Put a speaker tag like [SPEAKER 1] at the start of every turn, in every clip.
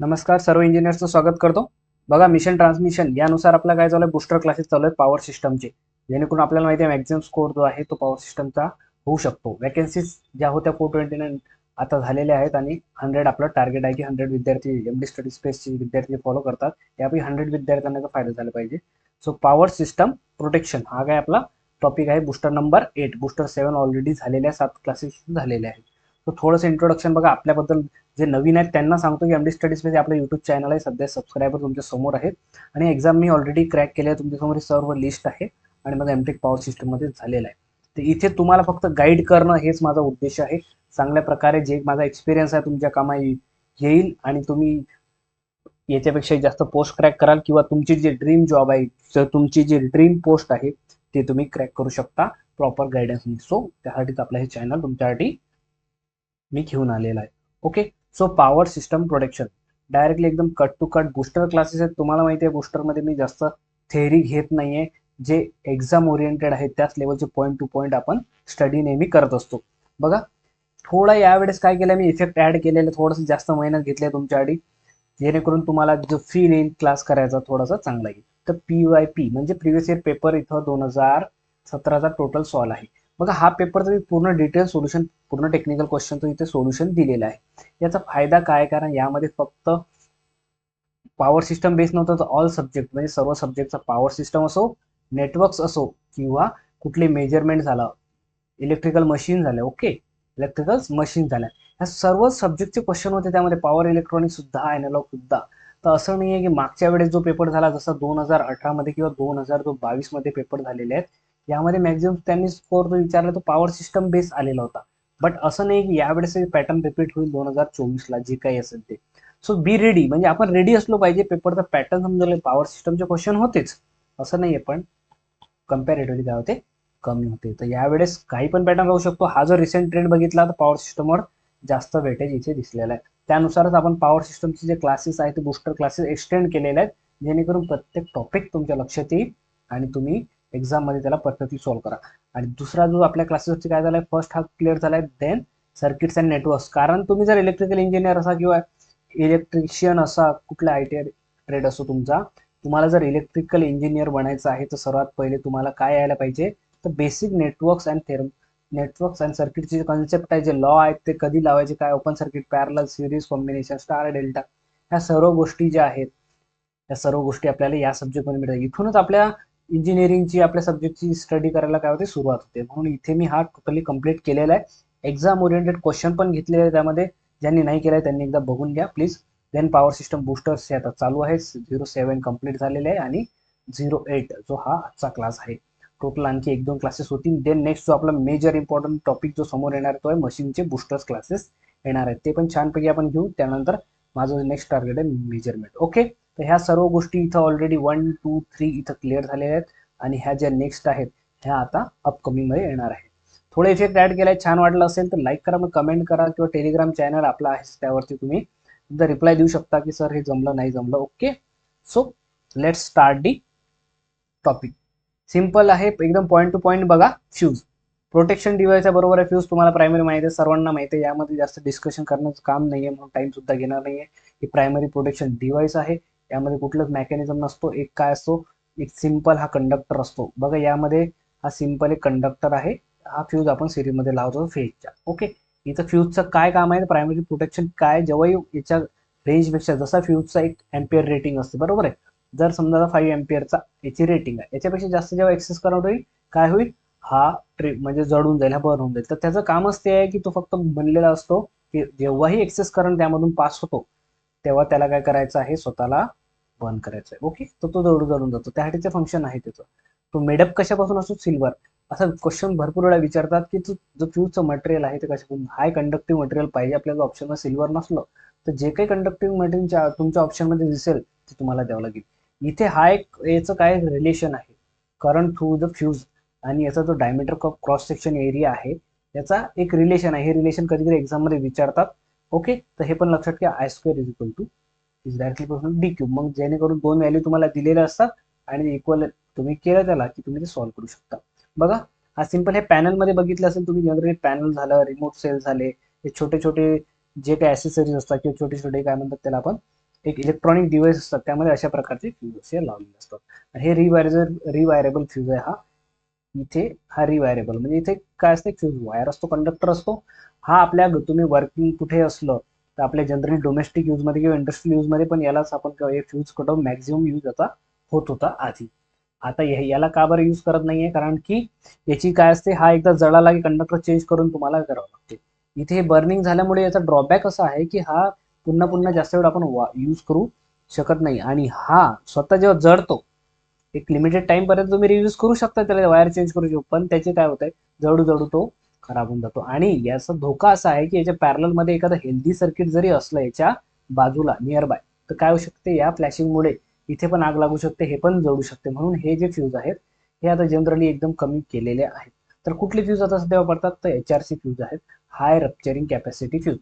[SPEAKER 1] नमस्कार, सर्व इंजिनियर्सचं स्वागत करतो. बघा, मिशन ट्रान्समिशन यानुसार आपला काय चालू आहे, बुस्टर क्लासेस चालू आहेत पॉवर सिस्टमचे. जेणेकरून आपल्याला माहिती आहे मॅक्झिमम स्कोर जो आहे तो पॉवर सिस्टमचा होऊ शकतो. वॅकन्सीज ज्या होत्या 429 आता झालेल्या आहेत आणि 100 आपलं टार्गेट आहे की 100 विद्यार्थी एमडी स्टडी स्पेसचे विद्यार्थी फॉलो करतात. यापैकी 100 विद्यार्थ्यांना फायदा झाला पाहिजे. सो पॉवर सिस्टम प्रोटेक्शन हा काय आपला टॉपिक आहे. बुस्टर नंबर 8, बुस्टर 7 ऑलरेडी झालेल्या 7 क्लासेस झालेले आहेत. तो थोडंसं इंट्रोडक्शन बघा आपल्याबद्दल. जे नवीन आहेत त्यांना सांगतो की एमडी स्टडीज मध्ये आपलं युट्यूब चॅनल आहे. सध्या सबस्क्रायबर तुमच्या समोर आहेत आणि एक्झाम मी ऑलरेडी क्रॅक केली आहे. तुमच्यासमोर सर्व लिस्ट आहे आणि माझा एमटेक पॉवर सिस्टम मध्ये झालेला आहे. तर इथे तुम्हाला फक्त गाईड करणं हेच माझा उद्देश आहे. चांगल्या प्रकारे जे माझा एक्सपिरियन्स आहे तुमच्या कामा येईल आणि तुम्ही याच्यापेक्षा जास्त पोस्ट क्रॅक कराल किंवा तुमची जी ड्रीम जॉब आहे, तर तुमची जी ड्रीम पोस्ट आहे ते तुम्ही क्रॅक करू शकता प्रॉपर गायडन्सनी. सो त्यासाठीच आपलं हे चॅनल तुमच्यासाठी मी घेऊन आलेला आहे. Okay. So power system protection directly एकदम cut to cut booster classes आहेत. तुम्हाला माहिती आहे बुस्टरमध्ये मी जास्त थेअरी घेत नाहीये. जे एक्झाम ओरिएंटेड आहे त्याच लेवलचे पॉईंट टू पॉईंट आपण स्टडी नेहमी करत असतो. बघा, थोडा यावेळेस काय केलं मी, इफेक्ट ऍड केलेले, थोडंसं जास्त मेहनत घेतली तुमच्यासाठी, जेणेकरून तुम्हाला जो फील येईल क्लास करायचा थोडासा चांगला येईल. तर PYP म्हणजे प्रिव्हियस इयर पेपर इथं 2017चा टोटल सॉल्व आहे. बघा, हा पेपरचं मी पूर्ण डिटेल सोल्युशन, पूर्ण टेक्निकल क्वेश्चनचं इथे सोल्युशन दिलेलं आहे. याचा फायदा काय, कारण यामध्ये फक्त पॉवर सिस्टम बेस नव्हतं तर ऑल सब्जेक्ट म्हणजे सर्व सब्जेक्टचा पॉवर सिस्टम असो, नेटवर्क्स असो किंवा कुठले मेजरमेंट झालं, इलेक्ट्रिकल मशीन झालं, ओके, इलेक्ट्रिकल मशीन झाल्या, ह्या सर्व सब्जेक्टचे क्वेश्चन होते त्यामध्ये. पॉवर इलेक्ट्रॉनिक सुद्धा, अॅनालॉग सुद्धा. तर असं नाही आहे की मागच्या वेळेस जो पेपर झाला जसा 2018 मध्ये किंवा 2022 मध्ये पेपर झालेले आहेत, यामध्ये मॅक्झिमम त्यांनी स्कोर जो विचारला तो पॉवर सिस्टम बेस आलेला होता. बट असं नाही की यावेळेस पॅटर्न रिपीट होईल 2024ला जे काही असेल ते. सो बी रेडी, म्हणजे आपण रेडी असलो पाहिजे. पेपरचा पॅटर्न समजले, पॉवर सिस्टमचे क्वेश्चन होतेच असं नाहीये, पण कम्पॅरेटिव्हली काय होते, कमी होते. तर यावेळेस काही पण पॅटर्न राहू शकतो. हा जो रिसेंट ट्रेंड बघितला तर पॉवर सिस्टमवर जास्त वेटेज इथे दिसलेला आहे. त्यानुसारच आपण पॉवर सिस्टमचे जे क्लासेस आहेत ते बुस्टर क्लासेस एक्सटेंड केलेले आहेत, जेणेकरून प्रत्येक टॉपिक तुमच्या लक्षात येईल आणि तुम्ही एक्झाम मध्ये त्याला परफेक्टली सॉल्व्ह करा. आणि दुसरा जो आपल्या क्लासेसवरती काय झालाय, फर्स्ट हा क्लिअर झालाय, देन सर्किट्स अँड नेटवर्क्स. कारण तुम्ही जर इलेक्ट्रिकल इंजिनियर असा किंवा इलेक्ट्रिशियन असा, कुठला आयटी ट्रेड असो तुमचा, तुम्हाला जर इलेक्ट्रिकल इंजिनियर बनायचं आहे तर सर्वात पहिले तुम्हाला काय यायला पाहिजे, तर बेसिक नेटवर्क्स अँड सर्किटचे जे कन्सेप्ट आहे, जे लॉ आहेत ते कधी लावायचे, काय open circuit, parallel, series, combination, star delta, ह्या सर्व गोष्टी ज्या आहेत त्या सर्व गोष्टी आपल्याला या सब्जेक्टमध्ये मिळतात. इथूनच आपल्या इंजिनिअरिंगची, आपल्या सब्जेक्टची स्टडी करायला काय होते, सुरुवात होते. म्हणून इथे मी हा टोटली कम्प्लीट केलेला आहे. एक्झाम ओरिएंटेड क्वेश्चन पण घेतलेले आहे त्यामध्ये. ज्यांनी नाही केलंय त्यांनी एकदा बघून घ्या please. Then power system boosters आता चालू आहे. 07 कम्प्लीट झालेले आहे आणि 08 जो हा आजचा क्लास आहे. टोटल आणखी 1-2 क्लासेस होतील. देन नेक्स्ट जो आपला मेजर इम्पॉर्टंट टॉपिक जो समोर येणार तो आहे, मशीनचे बुस्टर्स क्लासेस येणार आहेत. ते पण छानपैकी आपण घेऊ. त्यानंतर माझं नेक्स्ट टार्गेट आहे मेजरमेंट. ओके. तर ह्या सर्व गोष्टी इथं ऑलरेडी 1, 2, 3 इथं क्लिअर झालेल्या आहेत आणि ह्या ज्या नेक्स्ट आहेत ह्या आता अपकमिंग मध्ये येणार आहे. थोडे इफेक्ट ऍड केलाय, छान वाटलं असेल तर लाईक करा, मग कमेंट करा किंवा टेलिग्राम चॅनल आपला आहे त्यावरती तुम्ही रिप्लाय देऊ शकता की सर हे जमलं नाही जमलं. Okay. So let's start the topic. Simple आहे एकदम, पॉईंट टू पॉईंट बघा. फ्यूज प्रोटेक्शन डिव्हाइस बरोबर आहे. फ्यूज तुम्हाला प्रायमरी माहिती आहे, सर्वांना माहिती आहे. यामध्ये जास्त डिस्कशन करण्याचं काम नाहीये, म्हणून टाइम सुद्धा घेणार नाहीये. ही प्रायमरी प्रोटेक्शन डिव्हाइस आहे. यामध्ये कुठलंच मेकॅनिझम नसतो. एक काय असतो, एक सिंपल हा कंडक्टर असतो. बघा, यामध्ये हा सिंपल एक कंडक्टर आहे. हा फ्यूज आपण सिरीज मध्ये लावतो फेजच्या. ओके. इथं फ्यूजचं काय काम आहे, प्रायमरी प्रोटेक्शन काय, जेव्हा याच्या रेंजपेक्षा, जसा फ्यूजचा एक एम्पियर रेटिंग असते बरोबर आहे, जर समजा 5 एम्पियरचा याची रेटिंग आहे, याच्यापेक्षा जास्त जेव्हा एक्सेस करंट होईल काय होईल, हा म्हणजे जळून जाईल, हा बर्न होऊन जाईल. तर त्याचं कामच ते आहे की तो फक्त बनलेला असतो की जेव्हाही एक्सेस करंट त्यामधून पास होतो तेव्हा त्याला काय करायचं आहे, स्वतःला बर्न करायचं आहे. ओके. तर तो जळून जातो. त्यासाठीचं फंक्शन आहे त्याचं. तो मेडअप कशापासून असतो, सिल्वर. असा क्वेश्चन भरपूर वेळा विचारतात की जो फ्यूजचं मटेरियल आहे ते कशापासून, हाय कंडक्टिव्ह मटेरियल पाहिजे आपल्याला. ऑप्शनला सिल्वर नसलं तर जे काही कंडक्टिव्ह मटेरियल तुमच्या ऑप्शन मध्ये दिसेल ते तुम्हाला द्यावं लागेल. इथे हा एक याचं काय रिलेशन आहे, करंट थ्रू द फ्यूज आणि याचा जो डायमीटर क्रॉस सेक्शन एरिया आहे याचा एक रिलेशन आहे. हे रिलेशन कधी कधी एक्झाम मध्ये विचारतात. ओके. तर हे पण लक्षात घ्या, I square is equal two is directly पासून डी क्यूब. मग जेणेकरून दोन व्हॅल्यू तुम्हाला दिलेल्या असतात आणि इक्वल तुम्ही केलं त्याला की तुम्ही ते सॉल्व्ह करू शकता. बघा, हा सिंपल हे पॅनल मध्ये बघितलं असेल तुम्ही, जनरली पॅनल झालं, रिमोट सेल झाले, हे छोटे छोटे जे काही ऍसेसरीज असतात किंवा छोटे छोटे काय म्हणतात त्याला आपण एक इलेक्ट्रॉनिक डिव्हाइस असतात त्यामध्ये अशा प्रकारचे फ्यूज असे लावलेले असतात. हे रिवायरेबल फ्यूज आहे. इथे हा रिवायरेबल म्हणजे इथे काय असते, फ्यूज वायर असतो, कंडक्टर असतो. हा आपल्या तुम्ही वर्किंग कुठे असलं तर आपल्या जनरली डोमेस्टिक यूजमध्ये किंवा इंडस्ट्रियल यूजमध्ये पण यालाच आपण फ्यूज कटवून मॅक्झिमम यूज याचा होत होता आधी. आता याला का बरं यूज करत नाहीये, कारण की याची काय असते, हा एकदा जळाला की कंडक्टर चेंज करून तुम्हाला करावं लागते. इथे हे बर्निंग झाल्यामुळे याचा ड्रॉबॅक असा आहे की हा पुन्हा पुन्हा जास्त वेळ आपण यूज करू शकत नाही. आणि हा स्वतः जेव्हा जळतो एक लिमिटेड टाइम पर्यंत तुम्ही रियूज करू शकता, त्याला वायर चेंज करू शकतो, पण त्याचे काय होत आहे, जळू जळू तो खराब होऊन जातो. आणि याचा धोका असा आहे की याच्या पॅरल मध्ये एखादं हेल्दी सर्किट जरी असलं याच्या बाजूला नियर बाय, तर काय होऊ शकते, या फ्लॅशिंगमुळे इथे पण आग लागू शकते, हे पण जळू शकते. म्हणून हे जे फ्यूज आहेत हे आता जनरली एकदम कमी केलेले आहेत. तर कुठले फ्यूज आता सध्या वापरतात, तर HRC फ्यूज आहेत, हाय रप्चरिंग कॅपॅसिटी फ्यूज.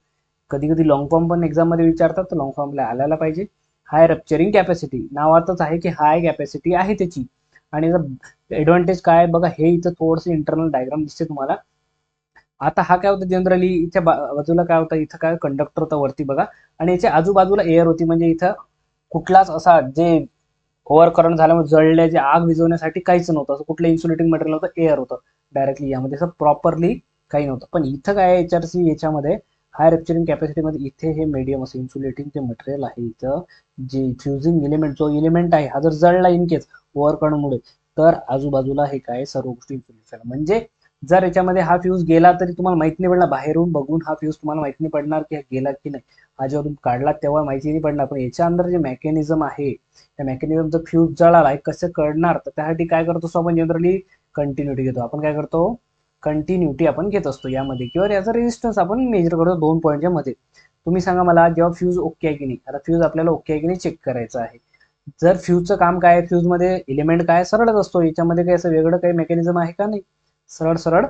[SPEAKER 1] कधी कधी लॉंग फॉर्म पण एक्झाम मध्ये विचारतात, तर लॉंग फॉर्मला आल्याला पाहिजे. हाय रप्चरिंग कॅपॅसिटी नावातच आहे की हाय कॅपॅसिटी आहे त्याची. आणि ऍडव्हान्टेज काय बघा, हे इथं थोडंसं इंटरनल डायग्राम दिसते तुम्हाला. आता हा काय होतं, जनरली इथे बाजूला काय होतं, इथं काय कंडक्टर होता वरती बघा, आणि याच्या आजूबाजूला एअर होती. म्हणजे इथं कुठलाच असा जे ओव्हर करंट झाल्यामुळे जळल्याचे आग विझवण्यासाठी काहीच नव्हतं, असं कुठलं इन्सुलेटिंग मटेरियल होतं, एअर होतं डायरेक्टली यामध्ये, असं प्रॉपरली काही नव्हतं. पण इथं काय HRC याच्यामध्ये हाय रप्चरिंग कॅपॅसिटीमध्ये इथे हे मीडियम असं इन्सुलेटिंग जे मटेरियल आहे, इथं जे फ्युजिंग इलिमेंट जो इलिमेंट आहे हा जर जळला इन केस ओव्हर करंटमुळे, तर आजूबाजूला हे काय सर्व गोष्टी इन्सुलेट. म्हणजे जर याच्यामध्ये हा फ्यूज गेला तरी तुम्हाला माहित नाही पडणार, बाहेरून बघून हा फ्यूज तुम्हाला माहित नाही पडणार की हा गेला की नाही, हा जेव्हा तुम्ही काढला तेव्हा माहिती नाही पडणार. पण याच्या अंदर जे मेकॅनिझम आहे, त्या मेकॅनिझमचा फ्यूज जळाला कसं कळणार, तर त्यासाठी काय करतो असतो आपण, जनरली कंटिन्युटी घेतो. आपण काय करतो, कंटिन्युटी आपण घेत असतो यामध्ये, किंवा याचा रेजिस्टन्स आपण मेजर करतो 2 पॉईंटच्या मध्ये. तुम्ही सांगा मला, जेव्हा फ्यूज ओके आहे की नाही, आता फ्यूज आपल्याला ओके आहे की नाही चेक करायचं आहे. जर फ्यूजचं काम काय आहे, फ्यूज मध्ये एलिमेंट काय सरळच असतो, याच्यामध्ये काही असं वेगळं काही मेकॅनिझम आहे का, नाही, सरळ सरळ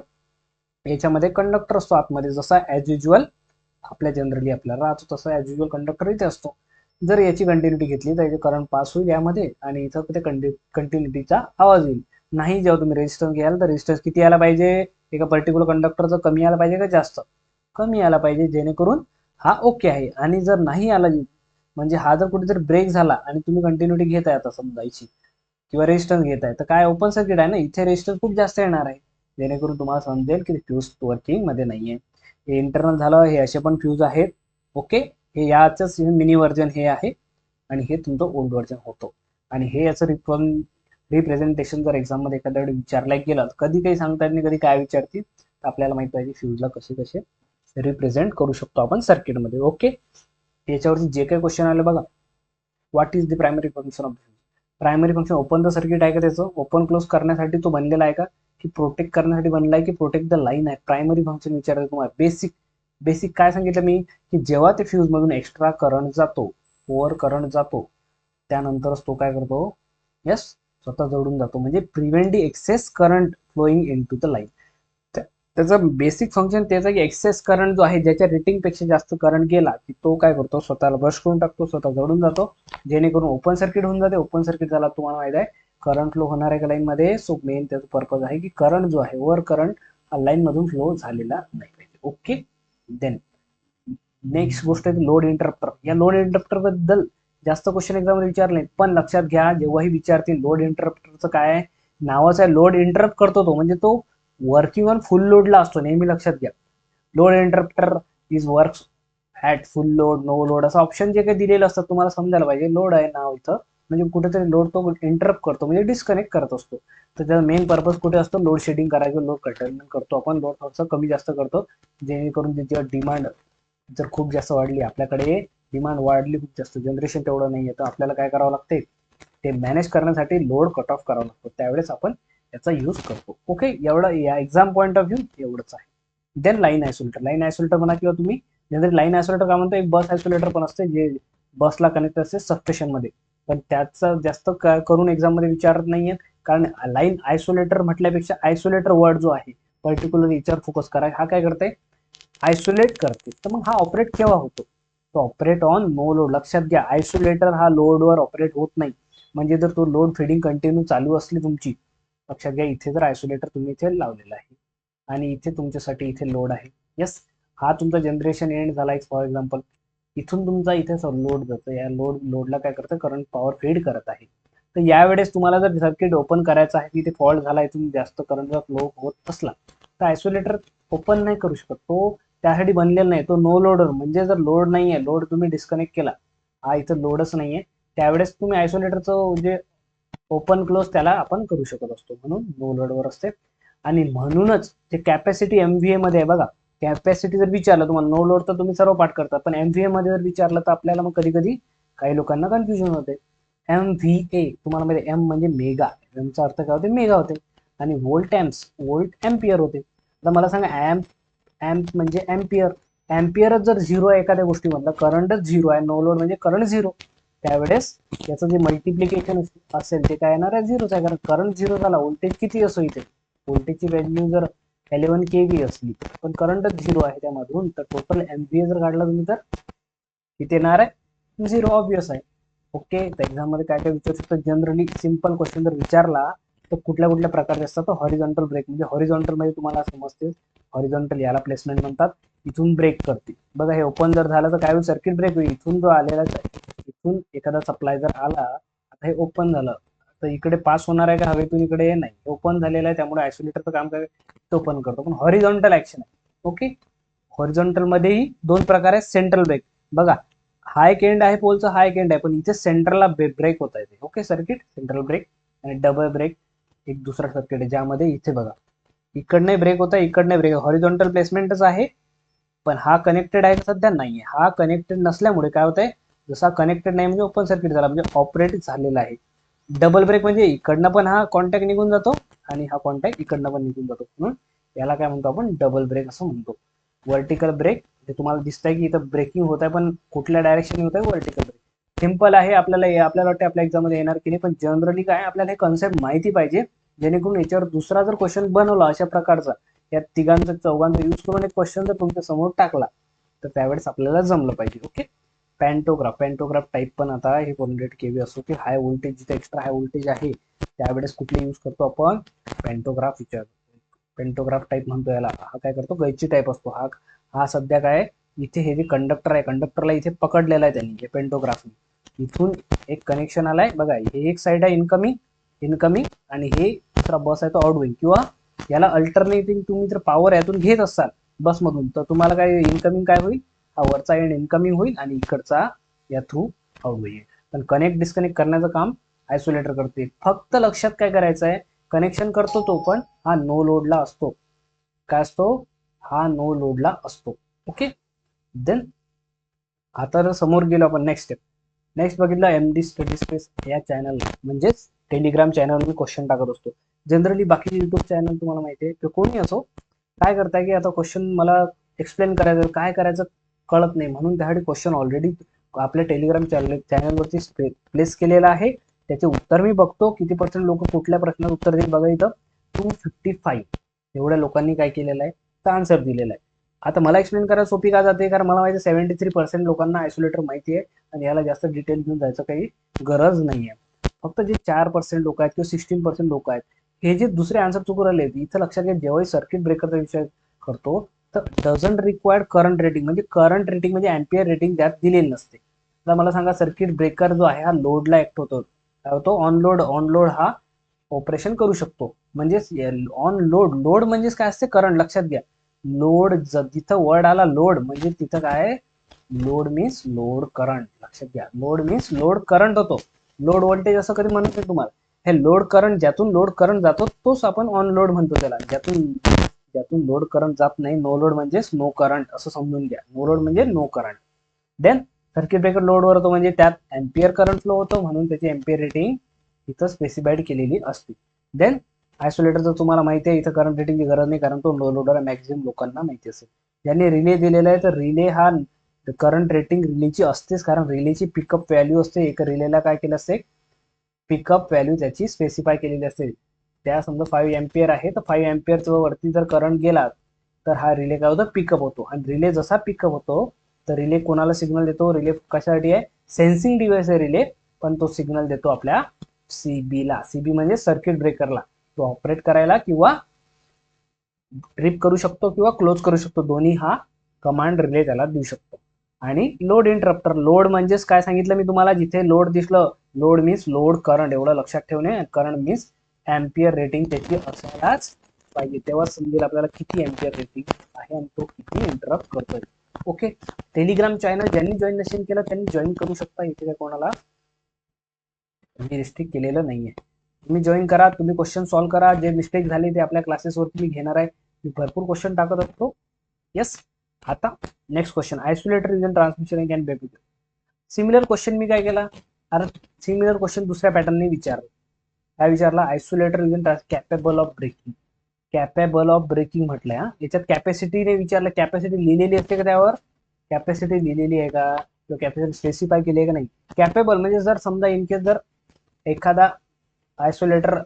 [SPEAKER 1] याच्यामध्ये कंडक्टर असतो आतमध्ये, जसा ऍज युज्युअल आपल्या जनरली आपल्याला राहतो तसा ऍज युज्युअल कंडक्टर इथे असतो. जर याची कंटिन्युटी घेतली तर याचे करंट पास होईल यामध्ये, आणि इथं ते कंटिन्युटीचा आवाज येईल. नाही, जेव्हा तुम्ही रेजिस्टन्स घ्याल तर रेजिस्टन्स किती यायला पाहिजे, एका पर्टिक्युलर कंडक्टरचं कमी यायला पाहिजे का जास्त, कमी यायला पाहिजे, जेणेकरून हा ओके आहे. आणि जर नाही आला, म्हणजे हा जर कुठेतरी ब्रेक झाला आणि तुम्ही कंटिन्युटी घेत आहे आता समजायची, किंवा रेजिस्टन्स घेत आहे, तर काय ओपन सर्किट आहे ना, इथे रेजिस्टन्स खूप जास्त येणार आहे, जेणेकरून तुम्हाला समजेल की फ्यूज वर्किंग मध्ये नाहीये. हे इंटरनल झालं, हे असे पण फ्यूज आहेत. ओके, हे याच मिनी व्हर्जन हे आहे, आणि हे तुमचं ओल्ड व्हर्जन होतो. आणि हे याचं रिप्रेझेंटेशन जर एक्झाम मध्ये एखाद्या वेळी विचारला गेलं, कधी काही सांगता येत नाही, कधी काय विचारतील, तर आपल्याला माहित पाहिजे फ्यूजला कसे कसे रिप्रेझेंट करू शकतो आपण सर्किटमध्ये. ओके, याच्यावरती जे काही क्वेश्चन आले बघा, what is the primary function of primary function, open the circuit आहे का, त्याचं ओपन क्लोज करण्यासाठी तो बनलेला आहे का, की प्रोटेक्ट करण्यासाठी बनला आहे, की प्रोटेक्ट द लाईन आहे. प्रायमरी फंक्शन विचारायचं तुम्हाला. बेसिक बेसिक काय सांगितलं मी, की जेव्हा ते फ्यूज मधून एक्स्ट्रा करंट जातो, ओव्हर करंट जातो, त्यानंतरच तो काय करतो, यस, स्वतः जोडून जातो, म्हणजे prevent the excess current flowing into the line. त्याचं बेसिक फंक्शन त्याचं की एक्सेस करंट जो आहे, ज्याच्या रेटिंग पेक्षा जास्त करंट गेला की तो काय करतो, स्वतःला ब्रश करून टाकतो, स्वतः जळून जातो, जेणेकरून ओपन सर्किट होऊन जाते. ओपन सर्किट झाला तुम्हाला माहित आहे करंट फ्लो होणार आहे का लाईन मध्ये. सो मेन त्याचा पर्पज आहे की करंट जो आहे, ओव्हर करंट हा लाईन मधून फ्लो झालेला नाही पाहिजे. ओके, देन नेक्स्ट गोष्ट आहे लोड इंटरप्टर. या लोड इंटरप्टर बद्दल जास्त क्वेश्चन एक्झाम मध्ये विचारले, पण लक्षात घ्या जेव्हाही विचारतील लोड इंटरप्टरचं काय आहे, नावाच आहे लोड इंटरप्ट करतो तो, म्हणजे तो वर्किंग ऑन फुल लोडला असतो, नेहमी लक्षात घ्या. Load interrupter is work at full load, no load, असं ऑप्शन जे काही दिलेलं असतं तुम्हाला समजायला पाहिजे. लोड आहे नाव इथं, म्हणजे कुठेतरी लोड तो इंटरप्ट करतो, म्हणजे डिस्कनेक्ट करत असतो. तर त्याचा मेन पर्पज कुठे असतो, लोड शेडिंग करायचं, लोड कंटेनमेंट करतो आपण, लोड थोडंसं कमी जास्त करतो, जेणेकरून त्याची डिमांड जर खूप जास्त वाढली, आपल्याकडे डिमांड वाढली खूप जास्त, जनरेशन तेवढं नाही आहे, तर आपल्याला काय करावं लागते, ते मॅनेज करण्यासाठी लोड कट ऑफ करावं लागतो, त्यावेळेस आपण याचा यूज करतो. ओके, एवढं या एक्झाम पॉईंट ऑफ व्ह्यू एवढंच आहे. Then line isolator. Line isolator म्हणा, किंवा तुम्ही जनरली लाईन आयसोलेटर का म्हणतो, एक बस आयसोलेटर पण असते जे बसला कनेक्ट असते सबस्टेशन मध्ये, पण त्याचं जास्त करून एक्झाम मध्ये विचारत नाहीये, कारण लाईन आयसोलेटर म्हटल्यापेक्षा आयसोलेटर वर्ड जो आहे पर्टिक्युलर याच्यावर फोकस करा. हा काय करते, आयसोलेट करते. तर मग हा ऑपरेट केव्हा होतो, तो ऑपरेट ऑन नो लोड. लक्षात घ्या, आयसोलेटर हा लोडवर ऑपरेट होत नाही. म्हणजे जर तो लोड फिडिंग कंटिन्यू चालू असली तुमची, लक्षात घ्या इथे जर आयसोलेटर तुम्ही इथे लावलेला आहे आणि इथे तुमच्यासाठी इथे लोड आहे, यस, हा तुमचा जनरेशन एंड झाला फॉर एक्झाम्पल, इथून तुमचा इथे लोड जातो, या लोडला काय करतं, करंट पॉवर फीड करत आहे. तर यावेळेस तुम्हाला जर सर्किट ओपन करायचं आहे, तिथे फॉल्ट झाला, इथून जास्त करंटचा फ्लो होत असला तर आयसोलेटर ओपन नाही करू शकत, तो त्यासाठी बनलेला नाही. तो नो लोडर म्हणजे जर लोड नाही आहे, लोड तुम्ही डिस्कनेक्ट केला, हा इथं लोडच नाहीये, त्यावेळेस तुम्ही आयसोलेटरचं जे ओपन क्लोज त्याला आपण करू शकत असतो, म्हणून नो लोडवर असते. आणि म्हणूनच ते कॅपॅसिटी एमव्हीए मध्ये आहे बघा. कॅपॅसिटी जर विचारलं तुम्हाला, नो लोड तर तुम्ही सर्व पाठ करता, पण एमव्हीए मध्ये जर विचारलं तर आपल्याला मग कधी कधी काही लोकांना कन्फ्युजन होते. एमव्हीए तुम्हाला माहिती, एम म्हणजे मेगा, एमचा अर्थ काय होते, मेगा होते, आणि वोल्ट एम्प्स, वोल्ट एम्पियर होते. आता मला सांगा, एम्प म्हणजे एम्पियर, एम्पियरच जर झिरो आहे एखाद्या गोष्टीमधला, करंटच झिरो आहे, नो लोड म्हणजे करंट झिरो, त्यावेळेस याचं जे मल्टिप्लिकेशन असेल ते काय येणार आहे, झिरोच आहे, कारण करंट झिरो झाला. व्होल्टेज किती असो, इथे व्होल्टेजची व्हॅल्यू जर 11 kV असली पण करंटच झिरो आहे त्यामधून, तर टोटल एमव्हीए जर काढला तुम्ही तर किती येणार आहे, झिरो, ऑब्वियस आहे. ओके, तर एक्झाम मध्ये काय काय विचारू शकतो, जनरली सिंपल क्वेश्चन जर विचारला तर कुठल्या कुठल्या प्रकारचे असतात, तर हॉरिझॉन्टल ब्रेक म्हणजे हॉरिझॉन्टल मध्ये तुम्हाला समजते, हॉरिझॉन्टल याला प्लेसमेंट म्हणतात, इथून ब्रेक करते बघा. हे ओपन जर झालं तर काय होईल, सर्किट ब्रेक होईल. इथून जो आलेलाच आहे, इथून एखादा सप्लाय जर आला, आता हे ओपन झालं, तर इकडे पास होणार आहे का हवेतून, इकडे नाही, ओपन झालेलं आहे, त्यामुळे आयसोलेटरचं काम काय ओपन करतो, पण हॉरिझॉन्टल ऍक्शन आहे. ओके, हॉरिझॉन्टल मध्येही दोन प्रकार आहेत, सेंट्रल ब्रेक बघा, हा एक एंड आहे पोलचा, हा एक एंड आहे, पण इथे सेंटरला ब्रेक होत आहे. Okay, circuit central break. आणि डबल ब्रेक एक दुसरा सर्किट आहे, ज्यामध्ये इथे बघा, इकडने ब्रेक होता, इकडने ब्रेक, हॉरिझॉन्टल प्लेसमेंटच आहे, पण हा कनेक्टेड आहे सध्या नाहीये. हा कनेक्टेड नसल्यामुळे काय होतंय, जसा कनेक्टेड नाही म्हणजे ओपन सर्किट झाला, म्हणजे ऑपरेट झालेला आहे. डबल ब्रेक म्हणजे इकडनं पण हा कॉन्टॅक्ट निघून जातो आणि हा कॉन्टॅक्ट इकडनं पण निघून जातो, म्हणून याला काय म्हणतो आपण, डबल ब्रेक असं म्हणतो. व्हर्टिकल ब्रेक, ते तुम्हाला दिसतंय की इथं ब्रेकिंग होत आहे, पण कुठल्या डायरेक्शन होत आहे, व्हर्टिकल ब्रेक. सिंपल आहे, आपल्याला वाटतं आपल्या एक्झाम मध्ये येणार की नाही, पण जनरली काय आपल्याला हे कॉन्सेप्ट माहिती पाहिजे, जेणेकरून याच्यावर दुसरा जर क्वेश्चन बनवला अशा प्रकारचा, या तिघांचा चौघांचा यूज करून एक क्वेश्चन जर तुमच्या समोर टाकला तर त्यावेळेस आपल्याला जमलं पाहिजे. ओके, पॅन्टोग्राफ टाईप पण आता हे 400 kV असो की हाय व्होल्टेज, जिथे एक्स्ट्रा हाय व्होल्टेज आहे त्यावेळेस कुठले यूज करतो आपण, पॅन्टोग्राफ विचार, पेंटोग्राफ टाईप म्हणतो याला. हा काय करतो, कैची टाईप असतो. हा सध्या काय, इथे हे जे कंडक्टर आहे, कंडक्टरला इथे पकडलेला आहे त्यांनी, हे पेंटोग्राफ, इथून एक कनेक्शन आलाय बघा, हे एक साइड आहे इनकमिंग आणि हे दुसरा बस आहे तो आउटगोईंग, किंवा याला अल्टरनेटिंग तुम्ही जर पॉवर यातून घेत असाल बसमधून, तर तुम्हाला काय इनकमिंग काय होईल, हा वरचा एंड इनकमिंग होईल आणि इकडचा या थ्रू आउटगोईंग. पण कनेक्ट डिस्कनेक्ट करण्याचं काम आयसोलेटर करते. फक्त लक्षात काय करायचं आहे, कनेक्शन करतो तो पण हा नो लोडला असतो. काय असतो, हा नो लोडला असतो. ओके, देन आता जर समोर गेलो आपण नेक्स्ट बघितलं, एमडी स्टडी स्पेस या चॅनल म्हणजेच टेलिग्राम चॅनल मी क्वेश्चन टाकत असतो. जनरली बाकी युट्यूब चॅनल तुम्हाला माहिती आहे, कोणी असो काय करताय की आता क्वेश्चन मला एक्सप्लेन करायचं, काय करायचं कळत नाही, म्हणून त्यासाठी क्वेश्चन ऑलरेडी आपल्या टेलिग्राम चॅनलवरती प्लेस केलेला आहे. त्याचे उत्तर मी बघतो, किती पर्सेंट लोक कुठल्या प्रश्नाचं उत्तर देईल बघा, इथं 255 एवढ्या लोकांनी काय केलेलं आहे, तर आन्सर दिलेला आहे. आता मला एक्सप्लेन करायला सोपी का जाते, कारण मला माहिती 73% लोकांना आयसोलेटर माहिती आहे आणि याला जास्त डिटेल घेऊन जायचं काही गरज नाही आहे. फक्त जे 4% लोक आहेत किंवा 16% लोक आहेत, हे जे दुसरे आन्सर चुकून राहिले, इथं लक्षात घ्या, जेव्हा सर्किट ब्रेकरचा विषय करतो तर डझंट रिक्वायर्ड करंट रेटिंग, म्हणजे करंट रेटिंग म्हणजे एम्पियर रेटिंग त्यात दिलेली नसते. आता मला सांगा, सर्किट ब्रेकर जो आहे हा लोडला ऍक्ट होतो, काय होतो, ऑन लोड हा ऑपरेशन करू शकतो. म्हणजेच ऑन लोड म्हणजेच काय असते, करंट. लक्षात घ्या, लोड जिथं वर्ड आला लोड म्हणजे तिथं काय, लोड मीन्स लोड करंट. लक्षात घ्या, लोड मीन्स लोड करंट होतो. लोड व्होल्टेज असं कधी म्हणत नाही तुम्हाला, हे लोड करंट, ज्यातून लोड करंट जातो तोच आपण ऑन लोड म्हणतो त्याला. ज्यातून लोड करंट जात नाही, नो लोड म्हणजेच नो करंट असं समजून घ्या. नो लोड म्हणजे no current. Then circuit breaker लोडवर होतो म्हणजे त्यात एम्पियर करंट फ्लो होतो, म्हणून त्याची एम्पियर रेटिंग इथं स्पेसिफाईड केलेली असते. देन आयसोलेटरचं तुम्हाला माहिती आहे, इथं करंट रेटिंगची गरज नाही, कारण तो नो लोडर मॅक्झिमम लोकांना माहिती असेल. ज्यांनी रिले दिलेला आहे, तर रिले हा करंट रेटिंग रिलेची असतेच, कारण रिलेची पिकअप व्हॅल्यू असते. एक रिलेला काय केलं असते, पिकअप व्हॅल्यू त्याची स्पेसिफाय केलेली असते. त्या समजा 5 एम्पियर आहे, तर 5 एम्पियरच्या वरती जर करंट गेला तर हा रिले काय होतो, पिकअप होतो. आणि रिले जसा पिकअप होतो तर रिले कोणाला सिग्नल देतो, रिले कशासाठी आहे, सेन्सिंग डिव्हाइस आहे रिले, पण तो सिग्नल देतो आपल्या सीबी ला. सीबी म्हणजे सर्किट ब्रेकरला, तो ऑपरेट करायला किंवा ट्रिप करू शकतो किंवा क्लोज करू शकतो, दोन्ही हा कमांड रिले त्याला देऊ शकतो. आणि लोड इंटरप्टर. लोड म्हणजेच काय सांगितलं मी तुम्हाला, जिथे लोड दिसलं, लोड मीन्स लोड करंट, एवढं लक्षात ठेवणे. करंट मीन्स एम्पियर रेटिंग त्याची असायलाच पाहिजे, तेव्हा समजेल आपल्याला किती एम्पियर रेटिंग आहे आणि तो किती इंटरप्ट करतोय. ओके. टेलिग्राम चॅनल ज्यांनी जॉईन नसेल केलं त्यांनी जॉईन करू शकता, इथे काय कोणाला मी रिस्ट्रिक्ट केलेलं नाहीये. तुम्ही जॉईन करा, तुम्ही क्वेश्चन सॉल्व्ह करा, जे मिस्टेक झाले ते आपल्या क्लासेसवरती मी घेणार आहे. मी भरपूर क्वेश्चन टाकत असतो. येस. आता next question, isolator region transmission can baby. Similar question मी काय केला, अरे सिमिलर क्वेश्चन दुसऱ्या पॅटर्नने विचारला. काय विचारला, isolator region capable of breaking. Capable of breaking म्हटलंय. हा, याच्यात कॅपॅसिटीने विचारलं, कॅपॅसिटी लिहिलेली असते का त्यावर, कॅपॅसिटी लिहिलेली आहे का, किंवा कॅपॅसिटी स्पेसिफाय केली आहे का नाही. कॅपेबल म्हणजे जर समजा इनकेस जर एखादा आयसोलेटर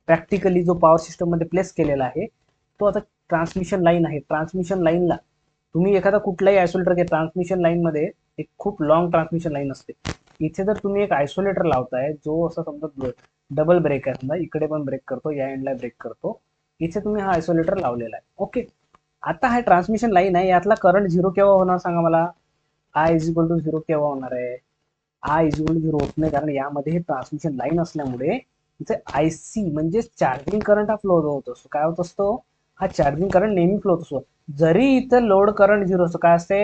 [SPEAKER 1] प्रॅक्टिकली जो पॉवर सिस्टम मध्ये प्लेस केलेला आहे, तो आता ट्रान्समिशन लाईन आहे, ट्रान्समिशन लाईनला तुम्ही एखादा कुठलाही आयसोलेटर घ्या, ट्रान्समिशन लाईन मध्ये एक खूप लॉंग ट्रान्समिशन लाईन असते. इथे जर तुम्ही एक आयसोलेटर लावताय जो असं समजा डबल ब्रेक आहे, समजा इकडे पण ब्रेक करतो, या एंडला ब्रेक करतो, इथे तुम्ही हा आयसोलेटर लावलेला आहे. ओके. आता हा ट्रान्समिशन लाईन आहे, यातला करंट झिरो केव्हा होणार सांगा मला. I is equal to zero केव्हा होणार आहे, I is equal to zero होत नाही, कारण यामध्ये हे ट्रान्समिशन लाईन असल्यामुळे इथे आयसी म्हणजे चार्जिंग करंट हा फ्लो होत असतो. काय होत असतो, हा चार्जिंग करंट नेहमी फ्लो होत असतो. जरी इथं लोड करंट झिरो असतो, काय असते,